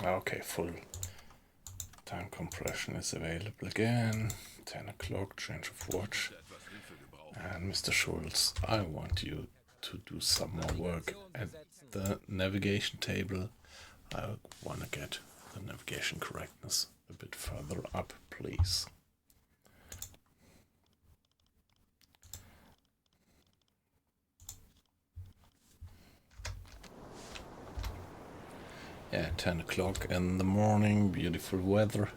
Okay, full time compression is available again. 10 o'clock, change of watch. Etwas Hilfe gebrauchen. And Mr. Schulz, I want you to do some more work at the navigation table. I want to get the navigation correctness a bit further up, please. Yeah, 10 o'clock in the morning, beautiful weather.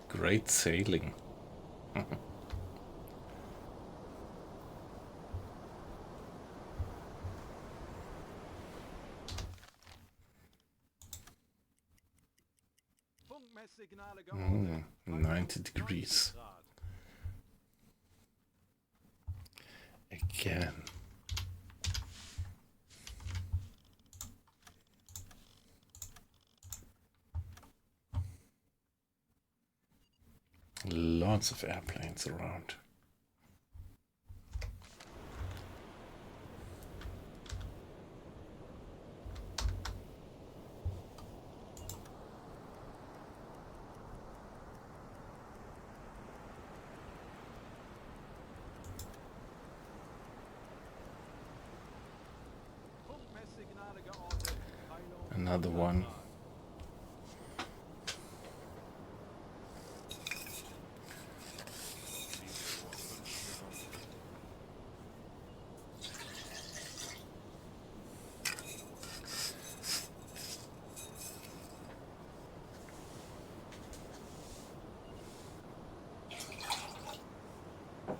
Great sailing. Funkmesssignale geortet. 90 degrees. Grad. Again. Lots of airplanes around. Funkmesssignale geortet. Peilung Another one. Torpedorohr 5 gewartet.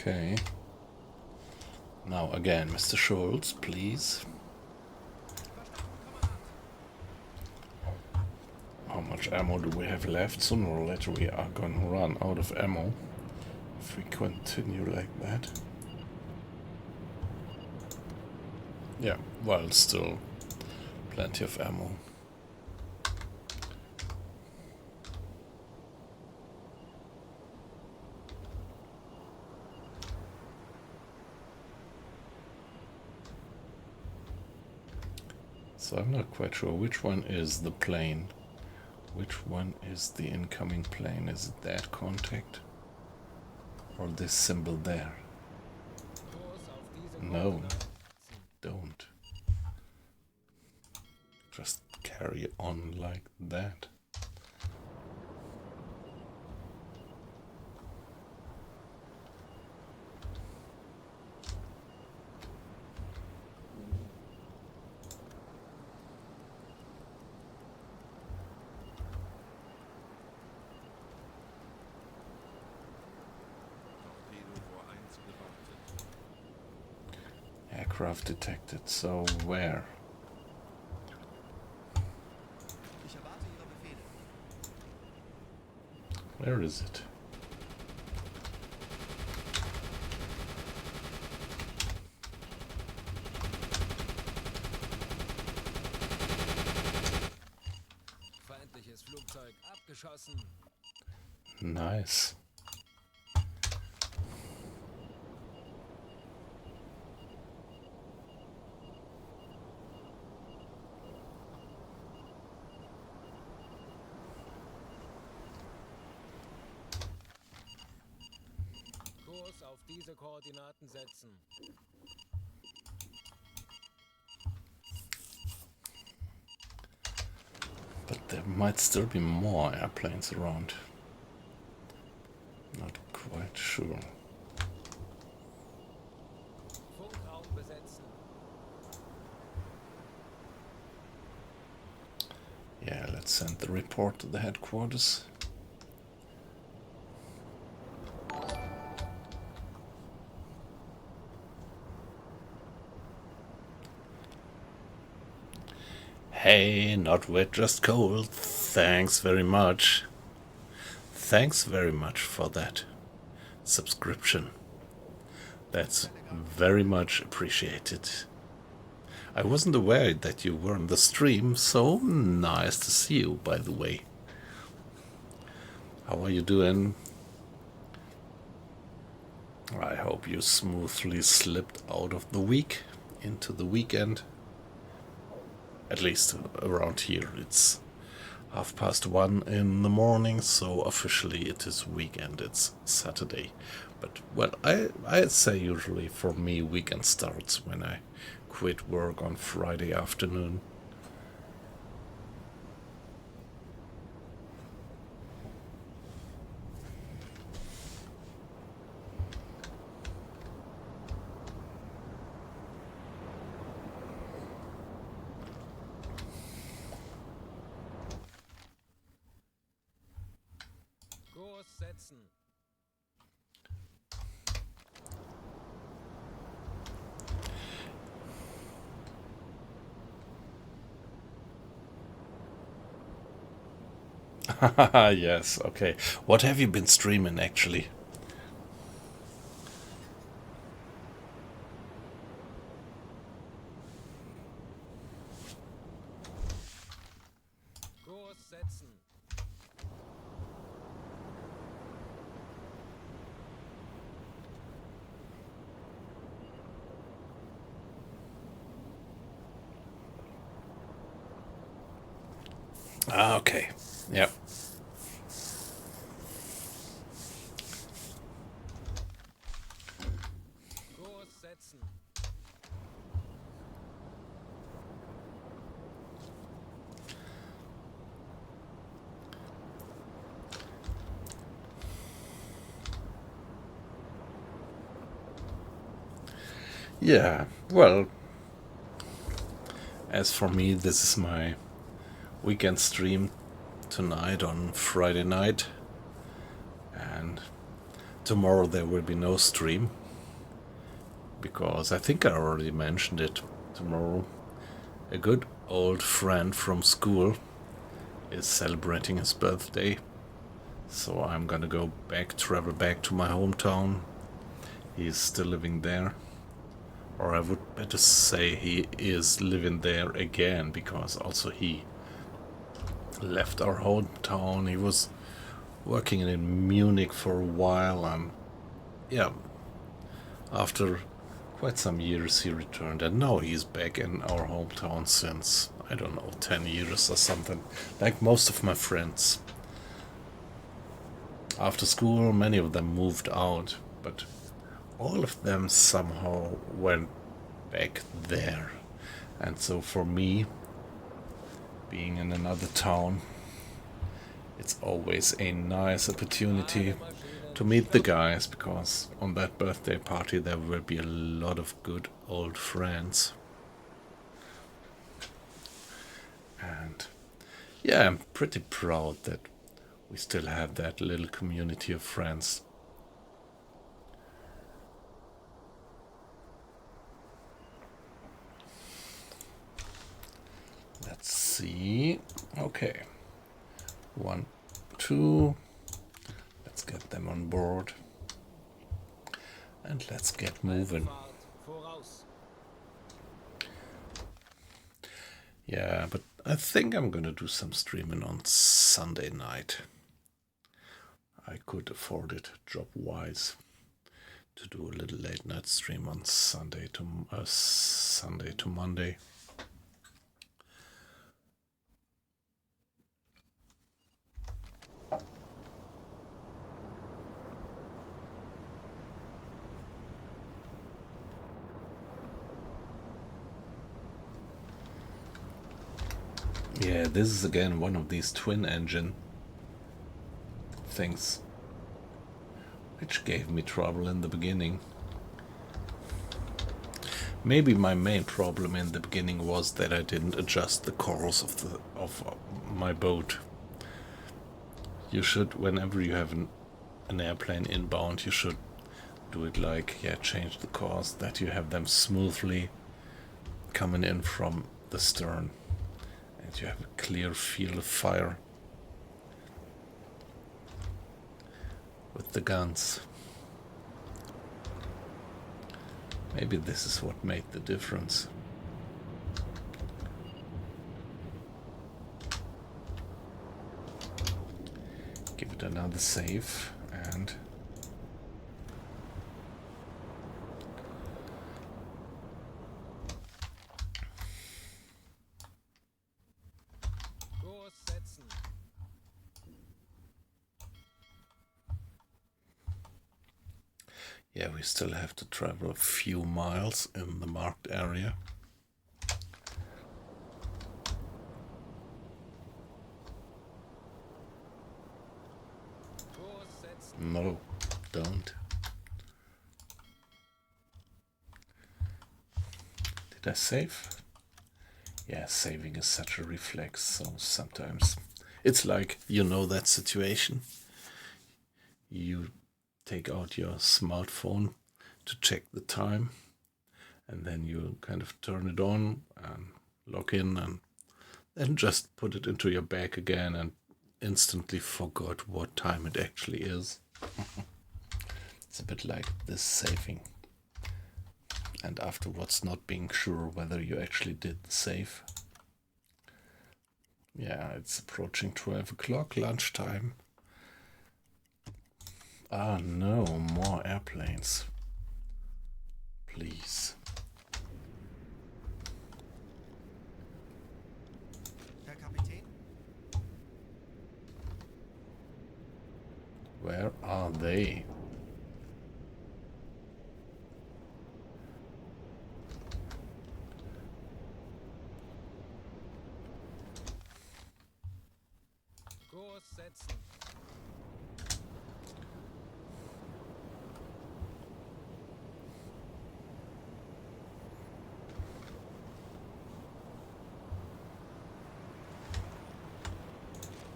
Okay. Now again, Mr. Schultz, please. How much ammo do we have left? Sooner or later we are going to run out of ammo if we continue like that. Yeah, well, still plenty of ammo. So I'm not quite sure which one is the plane. Which one is the incoming plane? Is it that contact? Or this symbol there? No, don't. Just carry on like that. Aircraft detected, so where? Ich erwarte Ihre Befehle. Where is it? Feindliches Flugzeug abgeschossen. Nice. Kurs auf diese Koordinaten setzen. But there might still be more airplanes around. Not quite sure. Funkraum besetzen. Yeah, let's send the report to the headquarters. Hey, not wet, just cold. Thanks very much. Thanks very much for that subscription. That's very much appreciated. I wasn't aware that you were on the stream, so nice to see you, by the way. How are you doing? I hope you smoothly slipped out of the week into the weekend. At least around here it's 1:30 in the morning, so officially it is weekend, it's Saturday. But well, I'd say usually for me weekend starts when I quit work on Friday afternoon. Kurs setzen. Yes, okay. What have you been streaming actually? Kurs setzen. Ah, okay. Yep. Kurs setzen. Yeah, well, as for me, this is my weekend stream tonight on Friday night, and tomorrow there will be no stream, because I think I already mentioned it. Tomorrow a good old friend from school is celebrating his birthday, so I'm gonna go back, travel back to my hometown. He's still living there, or I would better say he is living there again, because also he left our hometown. He was working in Munich for a while, and yeah, after quite some years he returned, and now he's back in our hometown since, I don't know, 10 years or something, like most of my friends. After school, many of them moved out, but all of them somehow went back there. And so for me, being in another town, it's always a nice opportunity to meet the guys, because on that birthday party there will be a lot of good old friends. And yeah, I'm pretty proud that we still have that little community of friends. Let's see. Okay. 1, 2. Let's get them on board. And let's get moving. Yeah, but I think I'm gonna do some streaming on Sunday night. I could afford it job-wise to do a little late night stream on Sunday to Monday. Yeah, this is again one of these twin engine things which gave me trouble in the beginning. Maybe my main problem in the beginning was that I didn't adjust the course of my boat. You should, whenever you have an airplane inbound, you should do it like, yeah, change the course, that you have them smoothly coming in from the stern, and you have a clear field of fire with the guns. Maybe this is what made the difference. Give it another save, and yeah, we still have to travel a few miles in the marked area. No, don't. Did I save? Yeah, saving is such a reflex, so sometimes it's like, you know, that situation. You take out your smartphone to check the time, and then you kind of turn it on and log in, and then just put it into your bag again and instantly forgot what time it actually is. It's a bit like this saving, and afterwards not being sure whether you actually did the save. Yeah, it's approaching 12 o'clock, lunchtime. Ah, no, more airplanes. Please. Herr Kapitän? Where are they? Kurs setzen.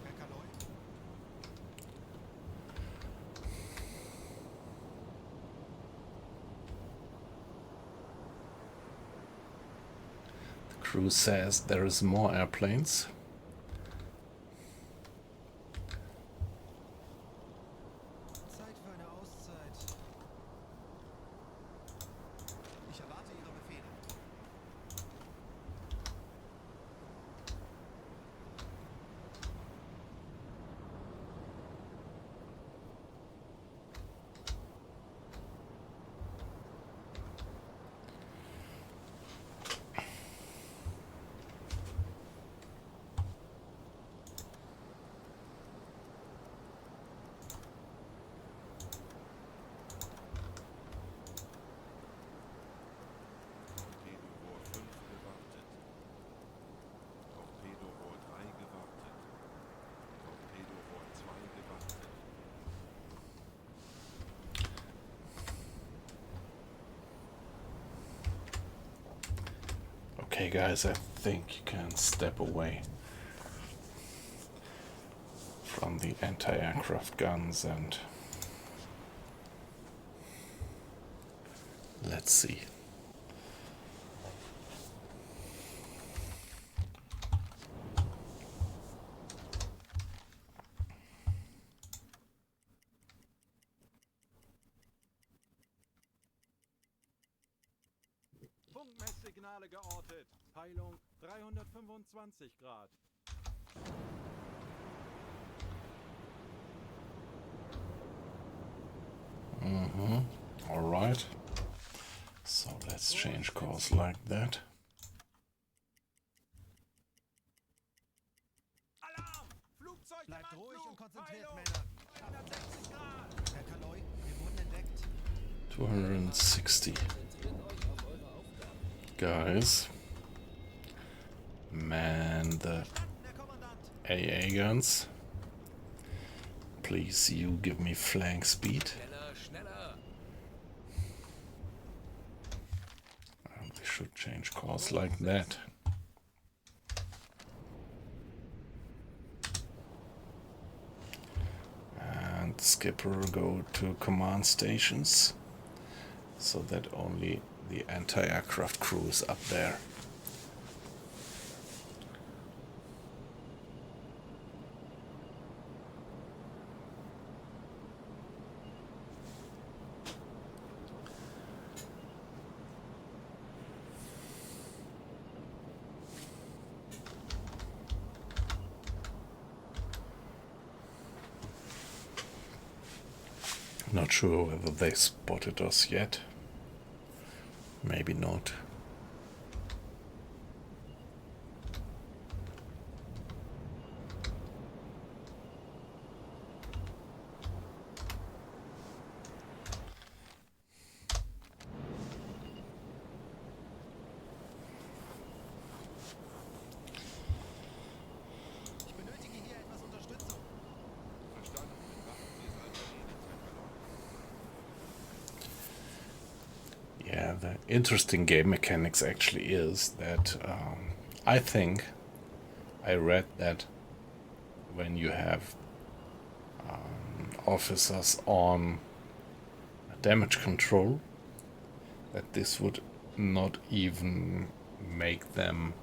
Herr Kaloi? Crew says there is more airplanes. Zeit für eine Auszeit. Ich erwarte Ihre Befehle. Torpedorohr 5 gewartet. Torpedorohr 3 gewartet. Torpedorohr 2 gewartet. Okay, guys, I think you can step away from the anti-aircraft guns and let's see. Funkmesssignale geortet. Peilung 325 Grad. All right. So let's change course like that. Alarm! Flugzeug im Bleibt ruhig Anflug. und konzentriert, Peilung Männer. 360 Grad. Herr Kaloi, wir wurden entdeckt. 260. Konzentriert euch auf eure Aufgaben. Guys, man the Verstanden, Herr Kommandant. AA guns. Please, you give me flank speed. Schneller, schneller. We should change course like that. And skipper go to command stations so that only the anti-aircraft crew is up there. Not sure whether they spotted us yet. Maybe not. Ich benötige hier etwas Unterstützung. Verstanden. Waffen wir es also Ihnen, Herr Kaloi. Yeah, the interesting game mechanics actually is that I think I read that when you have officers on damage control, that this would not even make them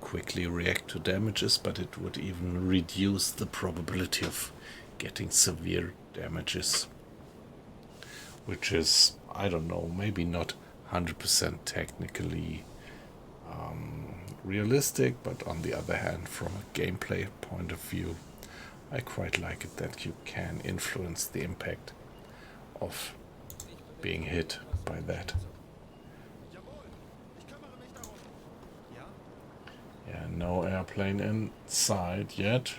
quickly react to damages, but it would even reduce the probability of getting severe damages, which is, I don't know, maybe not 100% technically realistic, but on the other hand, from a gameplay point of view, I quite like it that you can influence the impact of being hit by that. Jawohl, ich kümmere mich darum. Ja? Yeah, no airplane inside yet.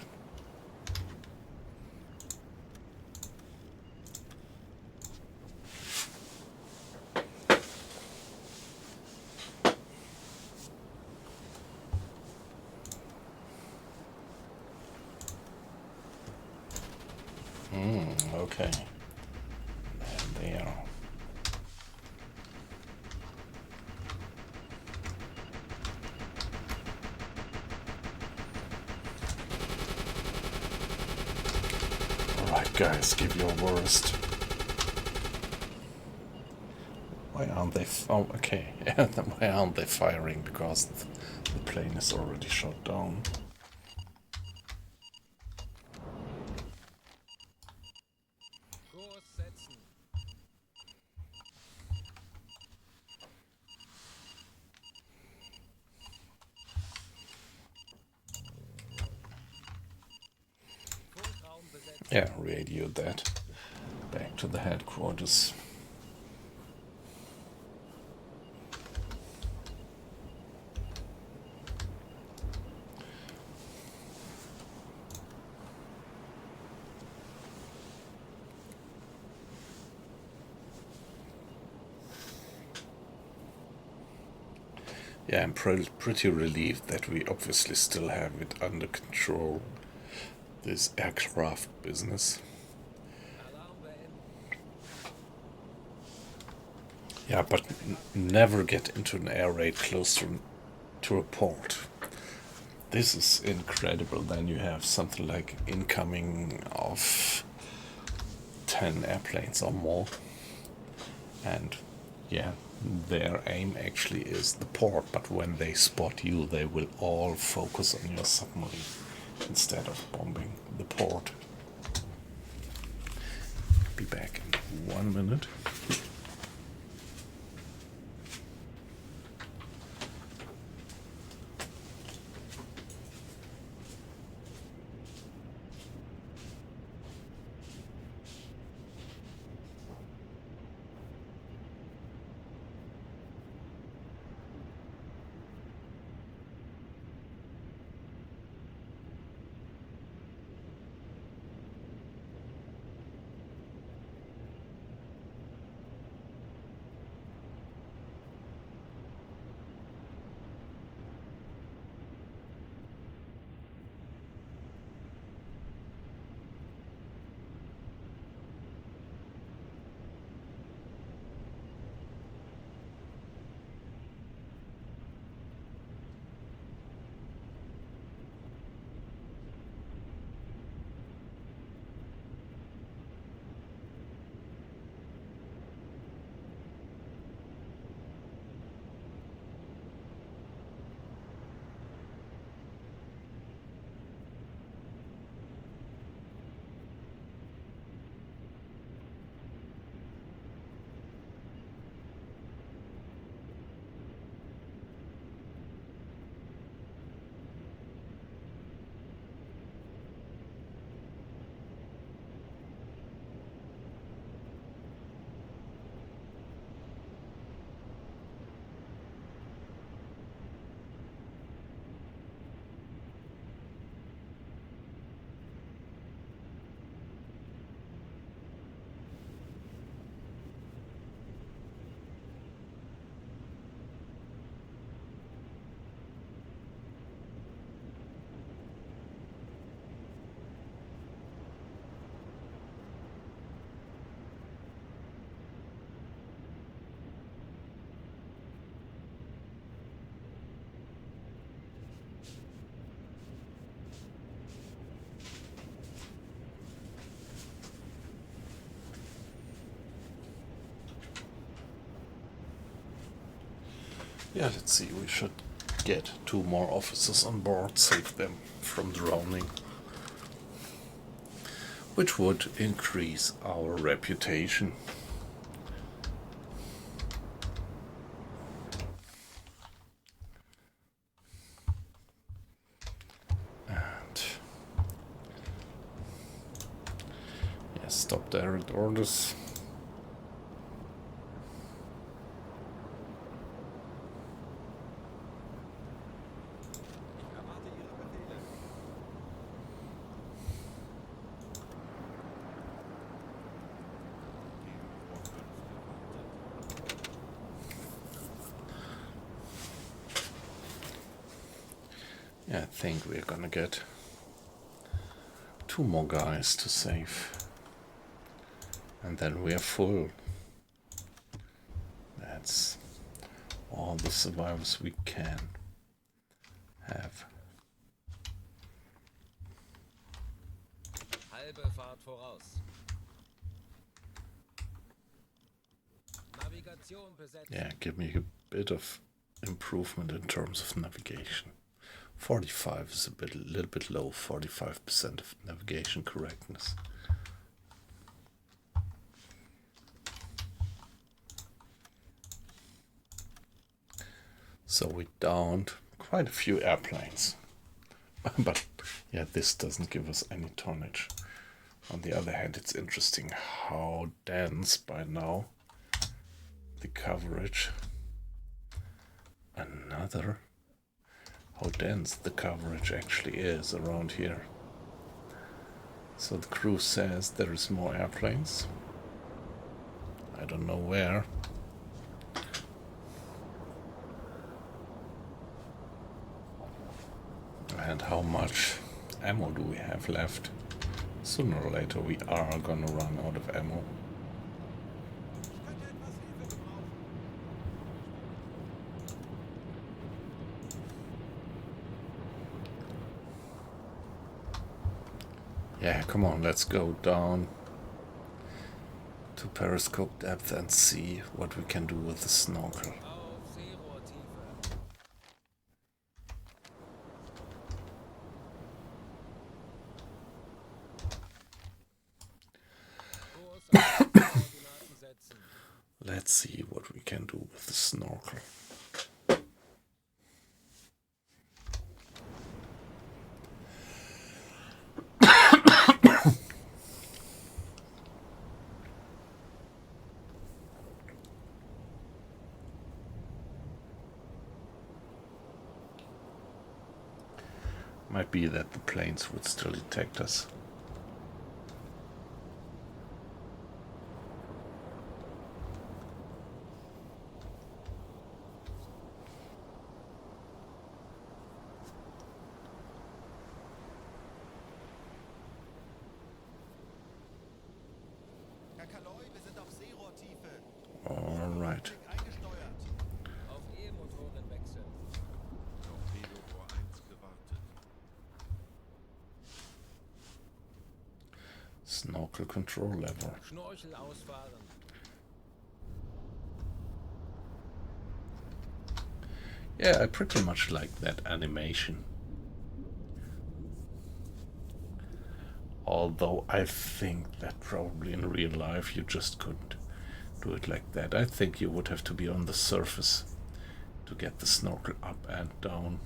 Okay. There they are. Alright, guys, give your worst. Why aren't they? Oh, okay. Why aren't they firing? Because The plane is already shot down. Kurs setzen. Funkraum besetzt. Yeah, radio that back to the headquarters. Yeah, I'm pretty relieved that we obviously still have it under control, this aircraft business. Alarm beenden. Yeah, but never get into an air raid close to a port. This is incredible. Then you have something like incoming of 10 airplanes or more. And yeah, their aim actually is the port, but when they spot you, they will all focus on your submarine instead of bombing the port. Be back in 1 minute. Yeah, let's see, we should get 2 more officers on board, save them from drowning, which would increase our reputation. And yeah, stop direct orders. Erwarte Ihre Befehle. Gegenüber 5 erwartet. Yeah, I think we're gonna get 2 more guys to save. And then we're full. That's all the survivors we can have. Halbe Fahrt voraus. Navigation besetzt. Yeah, give me a bit of improvement in terms of navigation. 45 is a little bit low, 45% of navigation correctness. So we downed quite a few airplanes. But yeah, this doesn't give us any tonnage. On the other hand, it's interesting how dense by now the coverage, how dense the coverage actually is around here. So the crew says there is more airplanes. I don't know where. And how much ammo do we have left? Sooner or later we are gonna run out of ammo. Yeah, come on, let's go down to periscope depth and see what we can do with the snorkel. Auf Seerohrtiefe. Kurs auf Koordinaten setzen. Let's see what we can do with the snorkel. Might be that the planes would still detect us. Herr Kaloi, wir sind auf Seerohrtiefe. All right. Eingesteuert. Auf E-Motoren wechseln. Torpedo 1 gewartet. Snorkel control lever. Schnorchel ausfahren. Yeah, I pretty much like that animation. Although I think that probably in real life you just couldn't do it like that. I think you would have to be on the surface to get the snorkel up and down.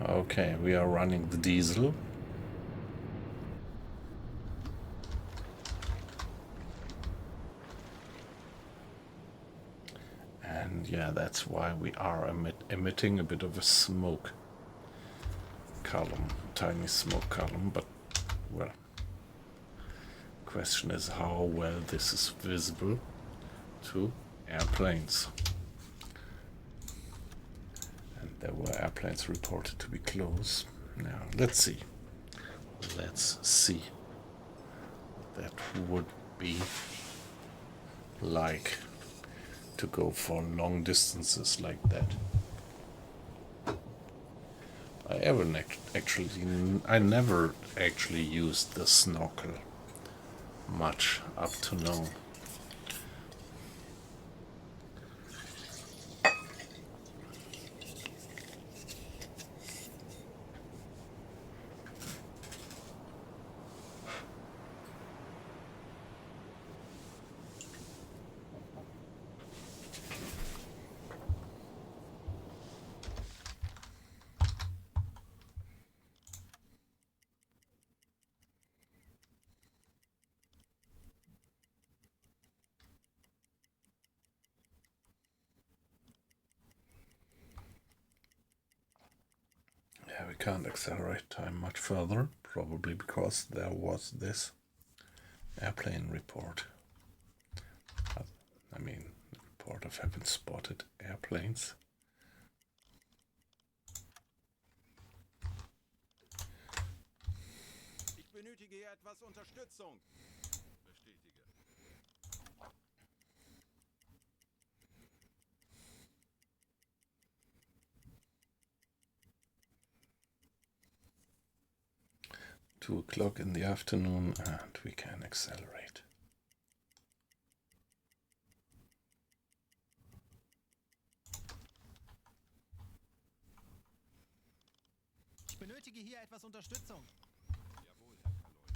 Okay, we are running the diesel. And yeah, that's why we are emitting a bit of a smoke column, tiny smoke column, but well, question is how well this is visible to airplanes. And there were airplanes reported to be close. Now, let's see. Let's see what that would be like to go for long distances like that. I never actually used the snorkel much up to now. Yeah, we can't accelerate time much further, probably because there was this airplane report. I mean, the report of having spotted airplanes. Ich benötige hier etwas Unterstützung. Bestätige. 2 o'clock in the afternoon, and we can accelerate. Ich benötige hier etwas Unterstützung. Jawohl, Herr Kaloy.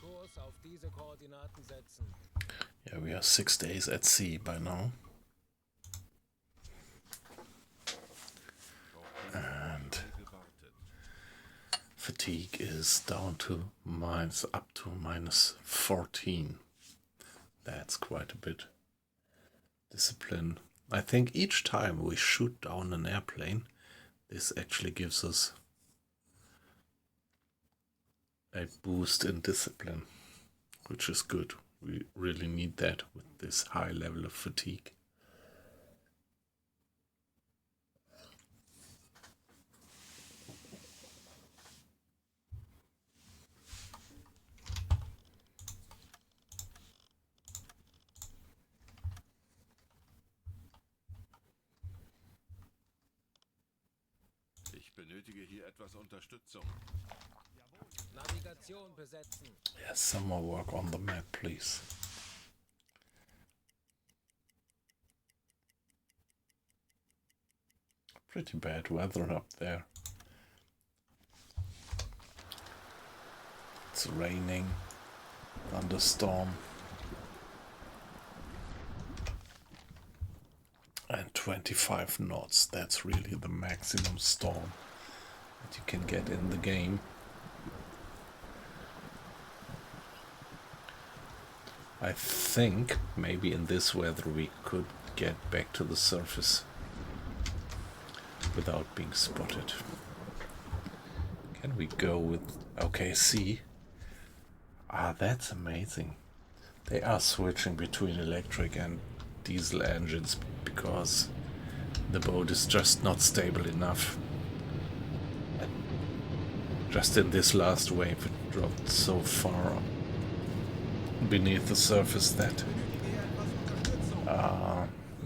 Kurs auf diese Koordinaten setzen. Yeah, we are 6 days at sea by now. And fatigue is down to up to minus 14. That's quite a bit. Discipline. I think each time we shoot down an airplane, this actually gives us a boost in discipline, which is good. We really need that with this high level of fatigue. Ich benötige hier etwas Unterstützung. Navigation besetzen. Yes, some more work on the map, please. Pretty bad weather up there. It's raining, thunderstorm, and 25 knots. That's really the maximum storm that you can get in the game. I think maybe in this weather we could get back to the surface without being spotted. Can we go with... Okay, see. Ah, that's amazing. They are switching between electric and diesel engines because the boat is just not stable enough. And just in this last wave it dropped so far beneath the surface that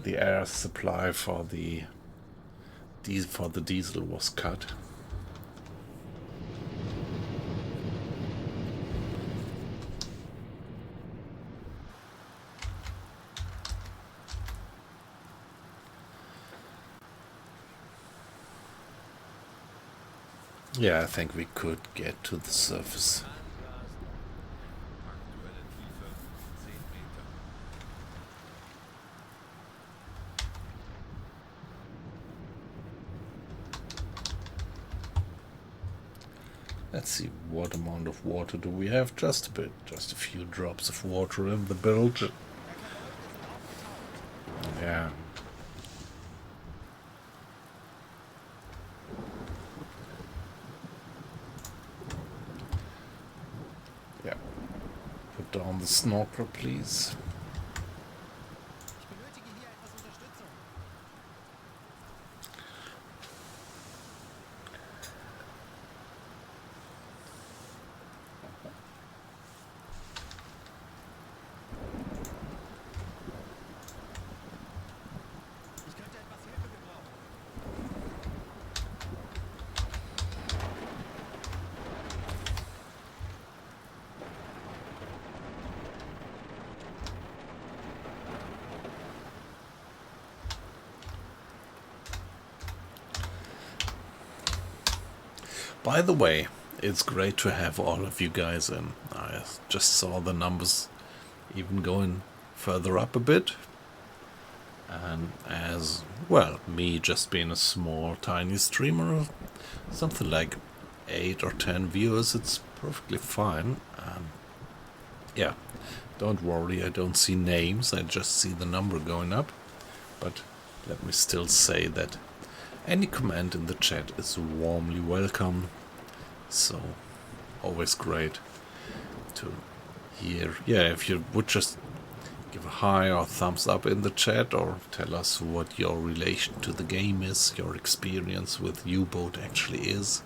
the air supply for the diesel was cut. Yeah, I think we could get to the surface. Aktuelle Tiefe 10 Meter. Let's see, what amount of water do we have? Just a bit, just a few drops of water in the bilge. Yeah. Yeah. Put down the snorkel, please. Ich benötige hier etwas Unterstützung. Ich könnte etwas Hilfe gebrauchen. By the way, it's great to have all of you guys in. I just saw the numbers even going further up a bit. And as well, me just being a small, tiny streamer, something like 8 or 10 viewers, it's perfectly fine. Yeah, don't worry, I don't see names, I just see the number going up. But let me still say that any comment in the chat is warmly welcome. So, always great to hear. Yeah, if you would just give a hi or thumbs up in the chat, or tell us what your relation to the game is, your experience with U-Boat actually is,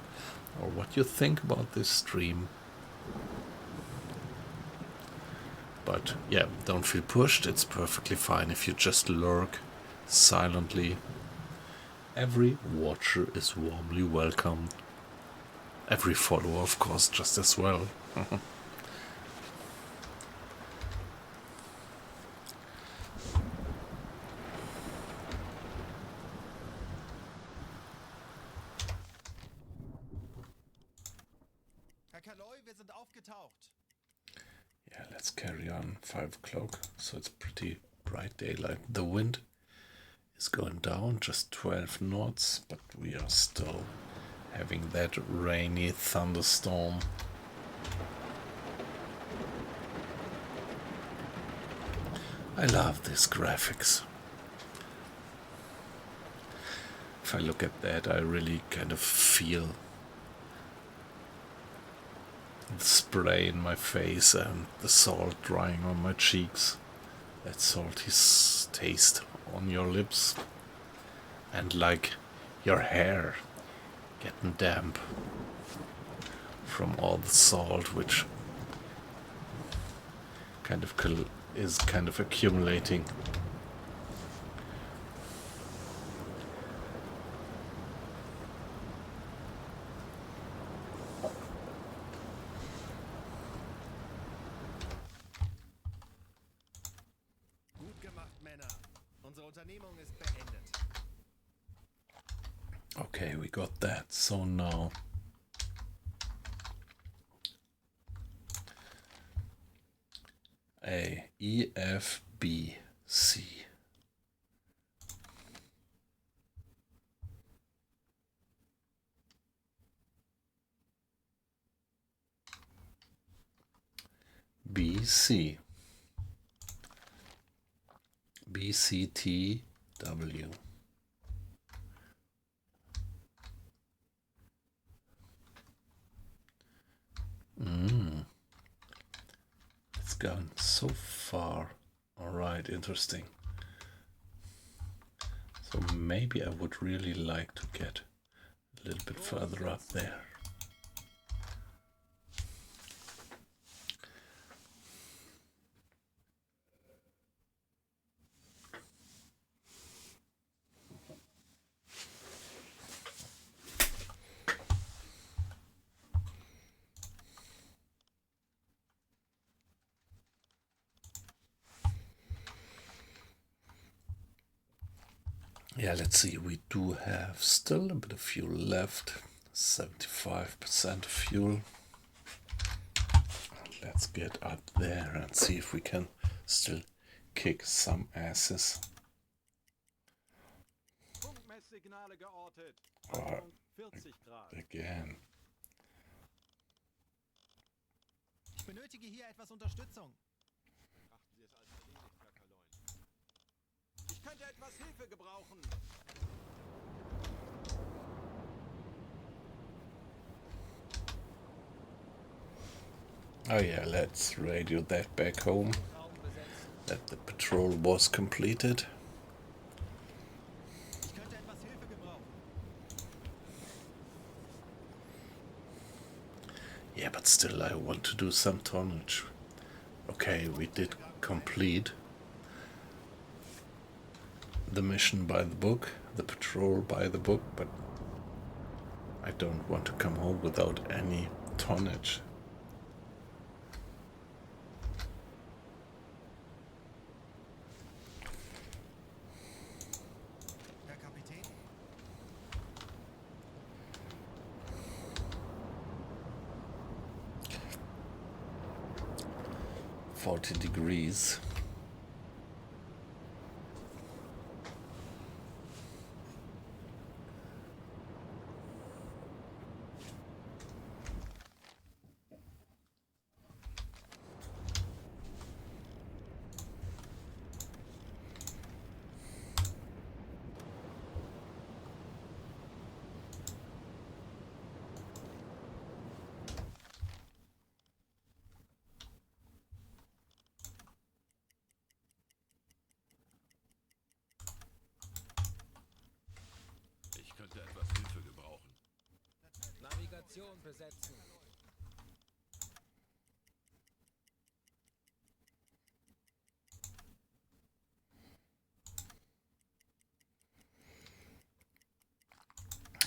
or what you think about this stream. But yeah, don't feel pushed. It's perfectly fine if you just lurk silently. Every watcher is warmly welcomed. Every follower, of course, just as well. Herr Kaloi, wir sind aufgetaucht. Yeah, let's carry on. 5 o'clock, so it's pretty bright daylight. The wind is going down, just 12 knots, but we are still having that rainy thunderstorm. I love these graphics. If I look at that, I really kind of feel the spray in my face and the salt drying on my cheeks. That salty taste on your lips. And like your hair getting damp from all the salt, which is kind of accumulating. Gut gemacht, Männer. Unsere Unternehmung ist beendet. Okay, we got that. So now A, E, F, B, C. B, C. B, C, T, W. It's gone so far. Alright, interesting. So maybe I would really like to get a little bit further up there. Yeah, let's see, we do have still a bit of fuel left, 75% fuel. Let's get up there and see if we can still kick some asses. Funkmesssignale geortet. Oh, Achtung, 40 Grad. again. Ich benötige hier etwas Unterstützung. Achten Sie es als erledigt, Herr Kaloi. Ich könnte etwas Hilfe gebrauchen. Oh yeah, let's radio that back home, that the patrol was completed. Ich könnte etwas Hilfe gebrauchen. Yeah, but still I want to do some tonnage. Okay, we did complete the mission by the book, the patrol by the book, but I don't want to come home without any tonnage. Herr Kapitän? 40 degrees. Navigation besetzen.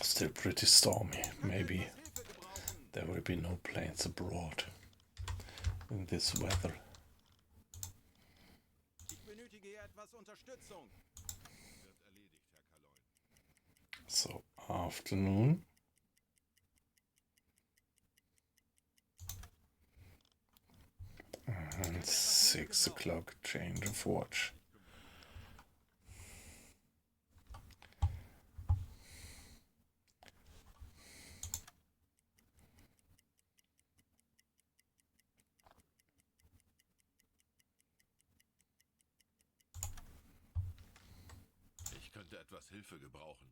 Still pretty stormy. Maybe there will be no planes abroad in this weather. Ich benötige hier etwas Unterstützung. Wird erledigt, Herr Kaloin. So, afternoon. And 6 o'clock, change of watch. Ich könnte etwas Hilfe gebrauchen.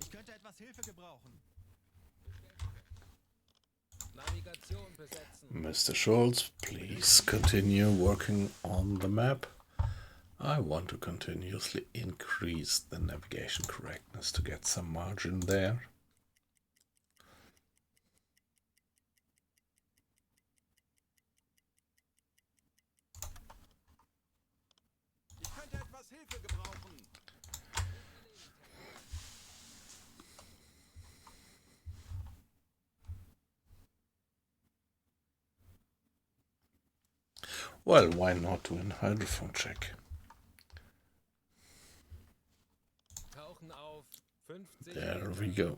Ich könnte etwas Hilfe gebrauchen. Navigation besetzen. Mr. Schultz, please continue working on the map. I want to continuously increase the navigation correctness to get some margin there. Ich könnte etwas Hilfe gebrauchen. Well, why not do a hydrophone check? Tauchen auf 50 There Meter. we go.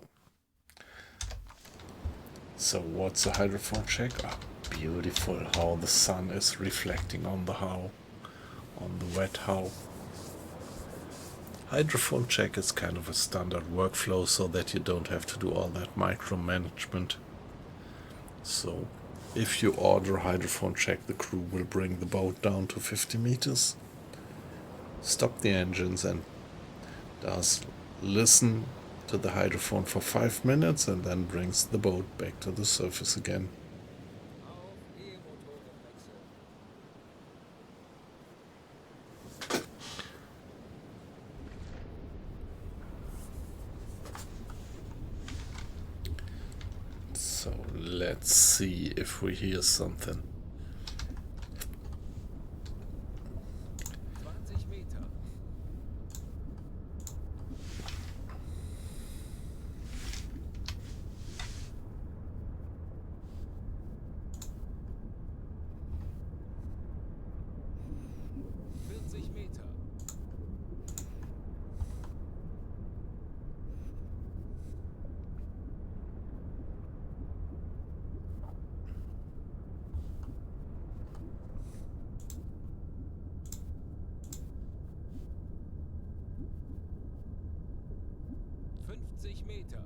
So what's a hydrophone check? Ah, beautiful how the sun is reflecting on the hull, on the wet hull. Hydrophone check is kind of a standard workflow so that you don't have to do all that micromanagement. So if you order hydrophone check, the crew will bring the boat down to 50 meters, stop the engines and does listen to the hydrophone for 5 minutes and then brings the boat back to the surface again. Auf E-Motoren wechseln. So let's see if we hear something. 20 Meter. Meter. 50 Meter.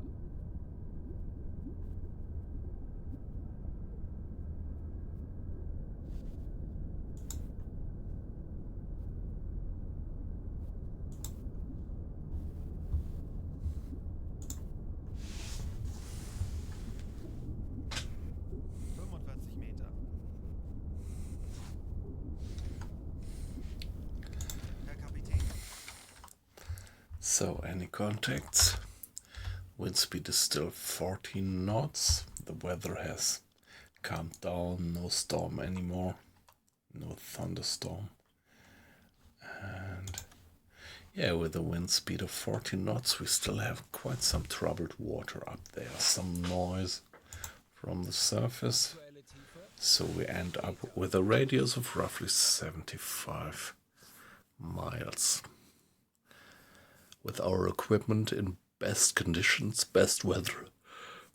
45 Meter. Herr Kapitän. So any contacts? Wind speed is still 14 knots. The weather has calmed down, no storm anymore, no thunderstorm. And yeah, with a wind speed of 14 knots, we still have quite some troubled water up there, some noise from the surface. Aktuelle Tiefe So we end up with a radius of roughly 75 miles. With our equipment in best conditions, best weather,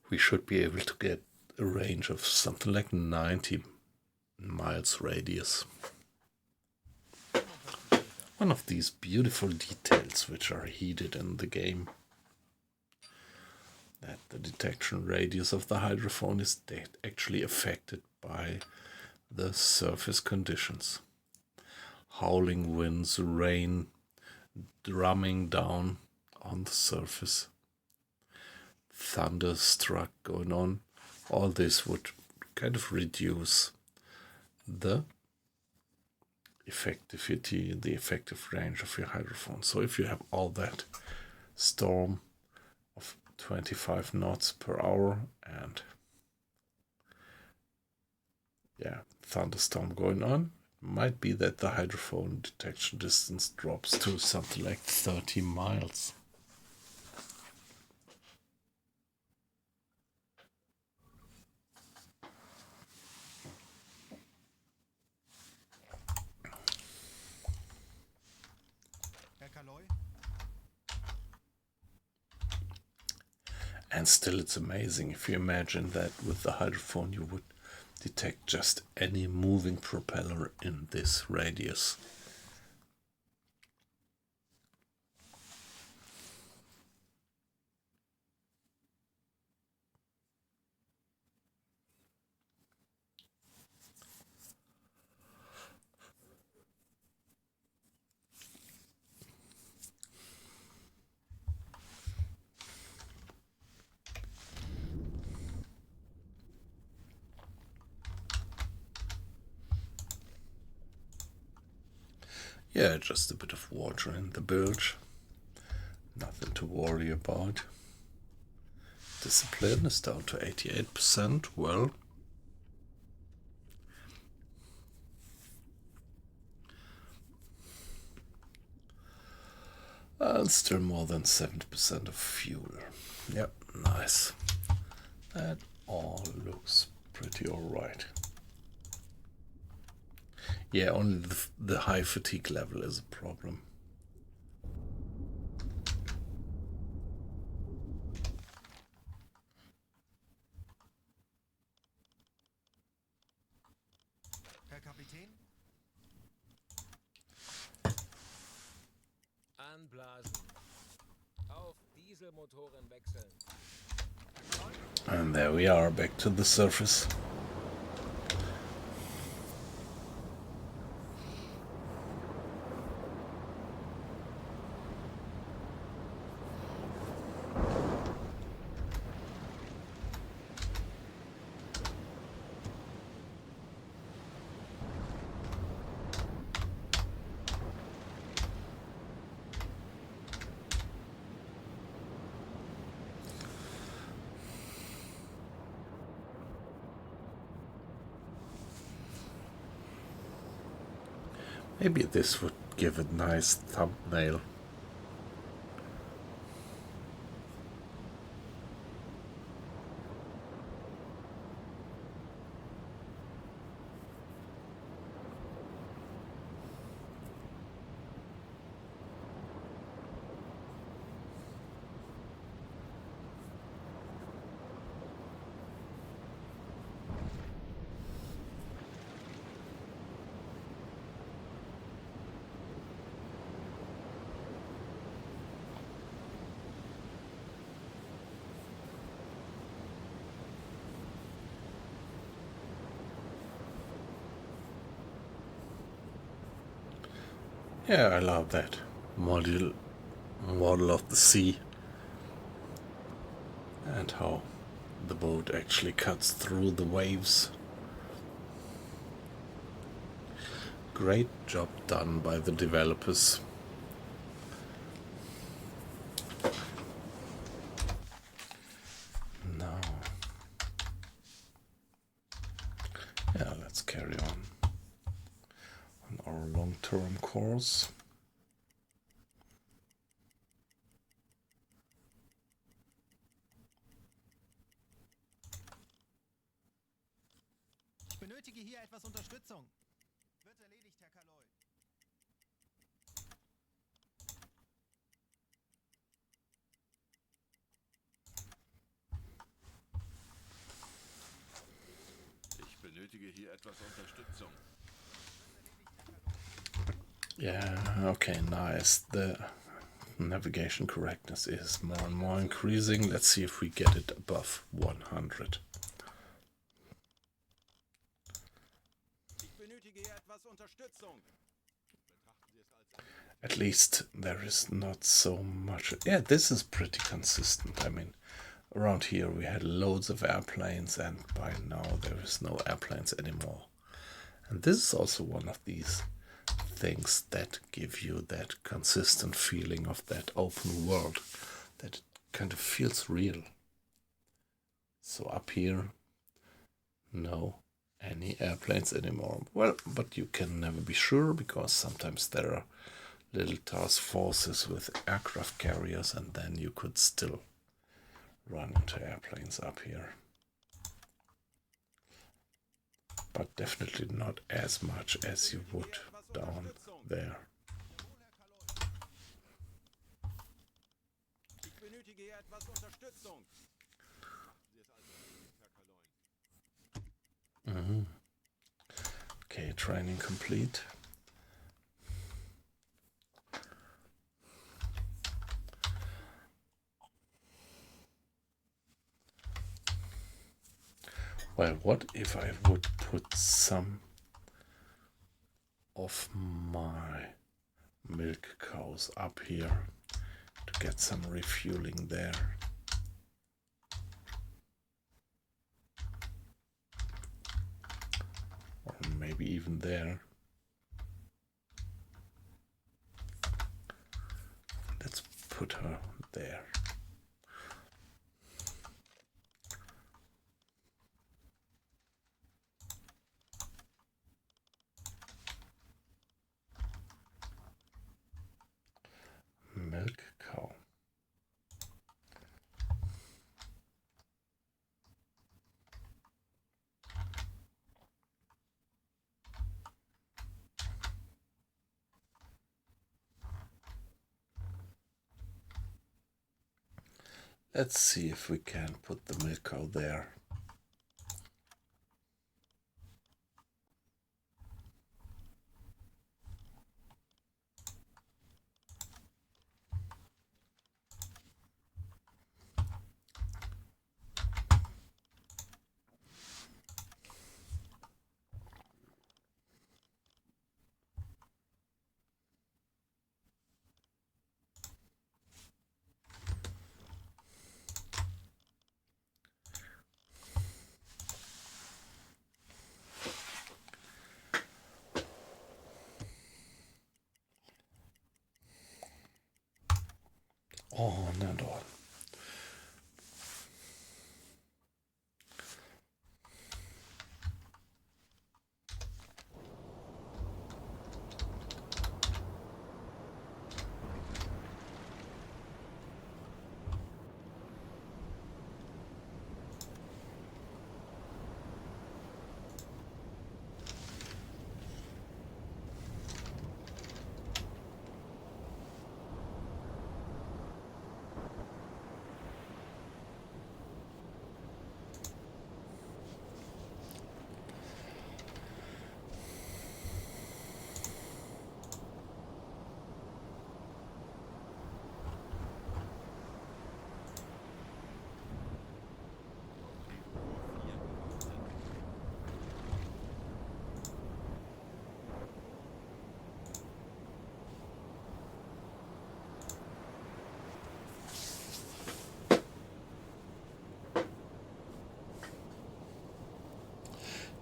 we should be able to get a range of something like 90 miles radius. One of these beautiful details which are hidden in the game, that the detection radius of the hydrophone is actually affected by the surface conditions. Howling winds, rain, drumming down on the surface, thunderstruck going on, all this would kind of reduce the effectivity, the effective range of your hydrophone. So if you have all that storm of 25 knots per hour, and yeah, thunderstorm going on. Might be that the hydrophone detection distance drops to something like 30 miles. And still, it's amazing if you imagine that with the hydrophone you would detect just any moving propeller in this radius. Yeah, just a bit of water in the bilge. Nothing to worry about. Discipline is down to 88%. Well, and still more than 70% of fuel. Yep, nice. That all looks pretty alright. Yeah, only the high fatigue level is a problem. Herr Kapitän? Anblasen. Auf Dieselmotoren wechseln. And there we are, back to the surface. Maybe this would give a nice thumbnail. Yeah, I love that model of the sea and how the boat actually cuts through the waves. Great job done by the developers. Now, yeah, let's carry on our long-term course. Ich benötige hier etwas Unterstützung. Wird erledigt, Herr Kaloy. Ich benötige hier etwas Unterstützung. Yeah, okay, nice. The navigation correctness is more and more increasing. Let's see if we get it above 100. Ich benötige hier etwas Unterstützung. At least there is not so much. Yeah, this is pretty consistent. I mean, around here we had loads of airplanes, and by now there is no airplanes anymore. And this is also one of these things that give you that consistent feeling of that open world, that it kind of feels real. So up here, no any airplanes anymore. Well, but you can never be sure, because sometimes there are little task forces with aircraft carriers, and then you could still run into airplanes up here. But definitely not as much as you would down there. Ich benötige etwas Unterstützung. Okay, training complete. Well, what if I would put some of my milk cows up here to get some refueling there? Or maybe even there. Let's put her there. Milk cow. Let's see if we can put the milk cow there. Oh, not all.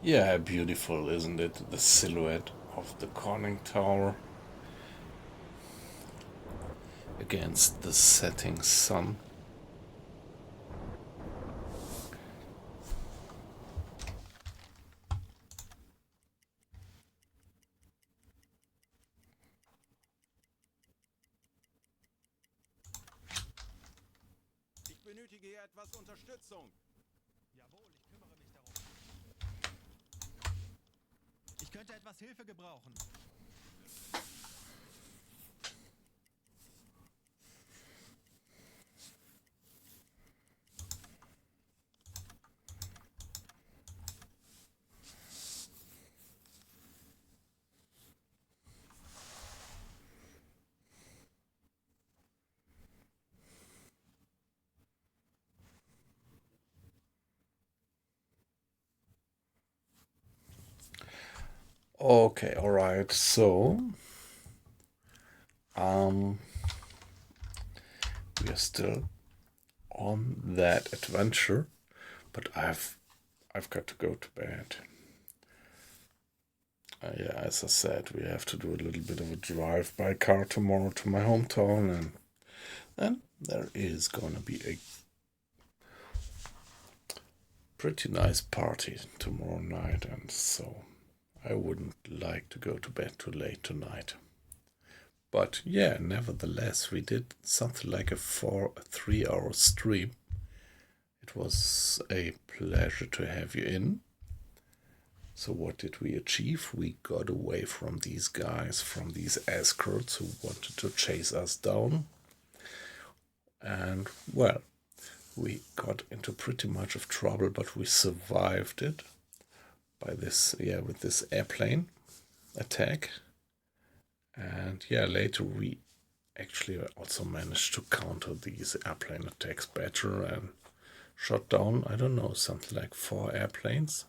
Yeah, beautiful, isn't it? The silhouette of the conning tower against the setting sun. Ich benötige etwas Unterstützung. Jawohl, ich kümmere mich darum. Ich könnte etwas Hilfe gebrauchen. Okay, all right. So, we are still on that adventure, but I've got to go to bed. Yeah, as I said, we have to do a little bit of a drive by car tomorrow to my hometown, and there is gonna be a pretty nice party tomorrow night, and so I wouldn't like to go to bed too late tonight. But yeah, nevertheless, we did something like a 3-hour stream. It was a pleasure to have you in. So what did we achieve? We got away from these guys, from these escorts who wanted to chase us down. And, well, we got into pretty much of trouble, but we survived it by this, with this airplane attack. And yeah, later we actually also managed to counter these airplane attacks better and shot down, I don't know, something like 4 airplanes.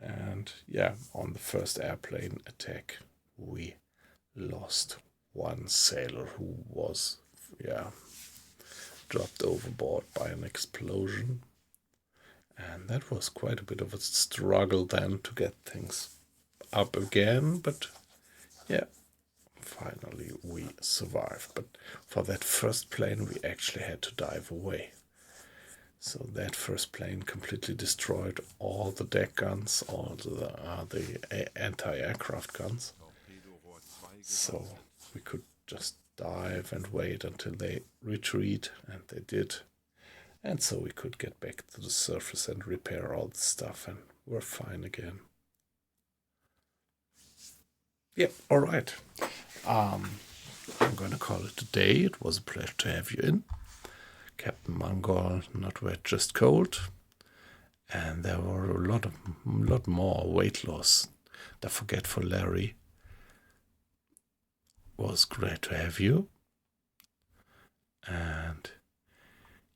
And yeah, on the first airplane attack, we lost one sailor who was, dropped overboard by an explosion. And that was quite a bit of a struggle then to get things up again. But yeah, finally we survived. But for that first plane, we actually had to dive away. So that first plane completely destroyed all the deck guns, all the anti-aircraft guns. So we could just dive and wait until they retreat, and they did. And so we could get back to the surface and repair all the stuff, and we're fine again. Yep, all right. I'm going to call it a day. It was a pleasure to have you in. Captain Mongol, not wet, just cold. And there were a lot more weight loss. The Forgetful Larry. Was great to have you. And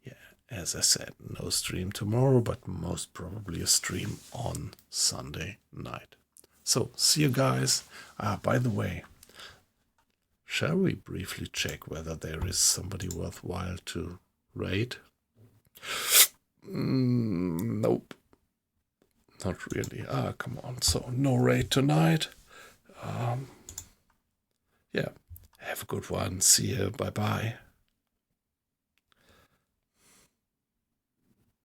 yeah, as I said, no stream tomorrow, but most probably a stream on Sunday night. So, see you guys. By the way, shall we briefly check whether there is somebody worthwhile to raid? Nope. Not really. Come on. So, no raid tonight. Yeah. Have a good one. See you. Bye-bye.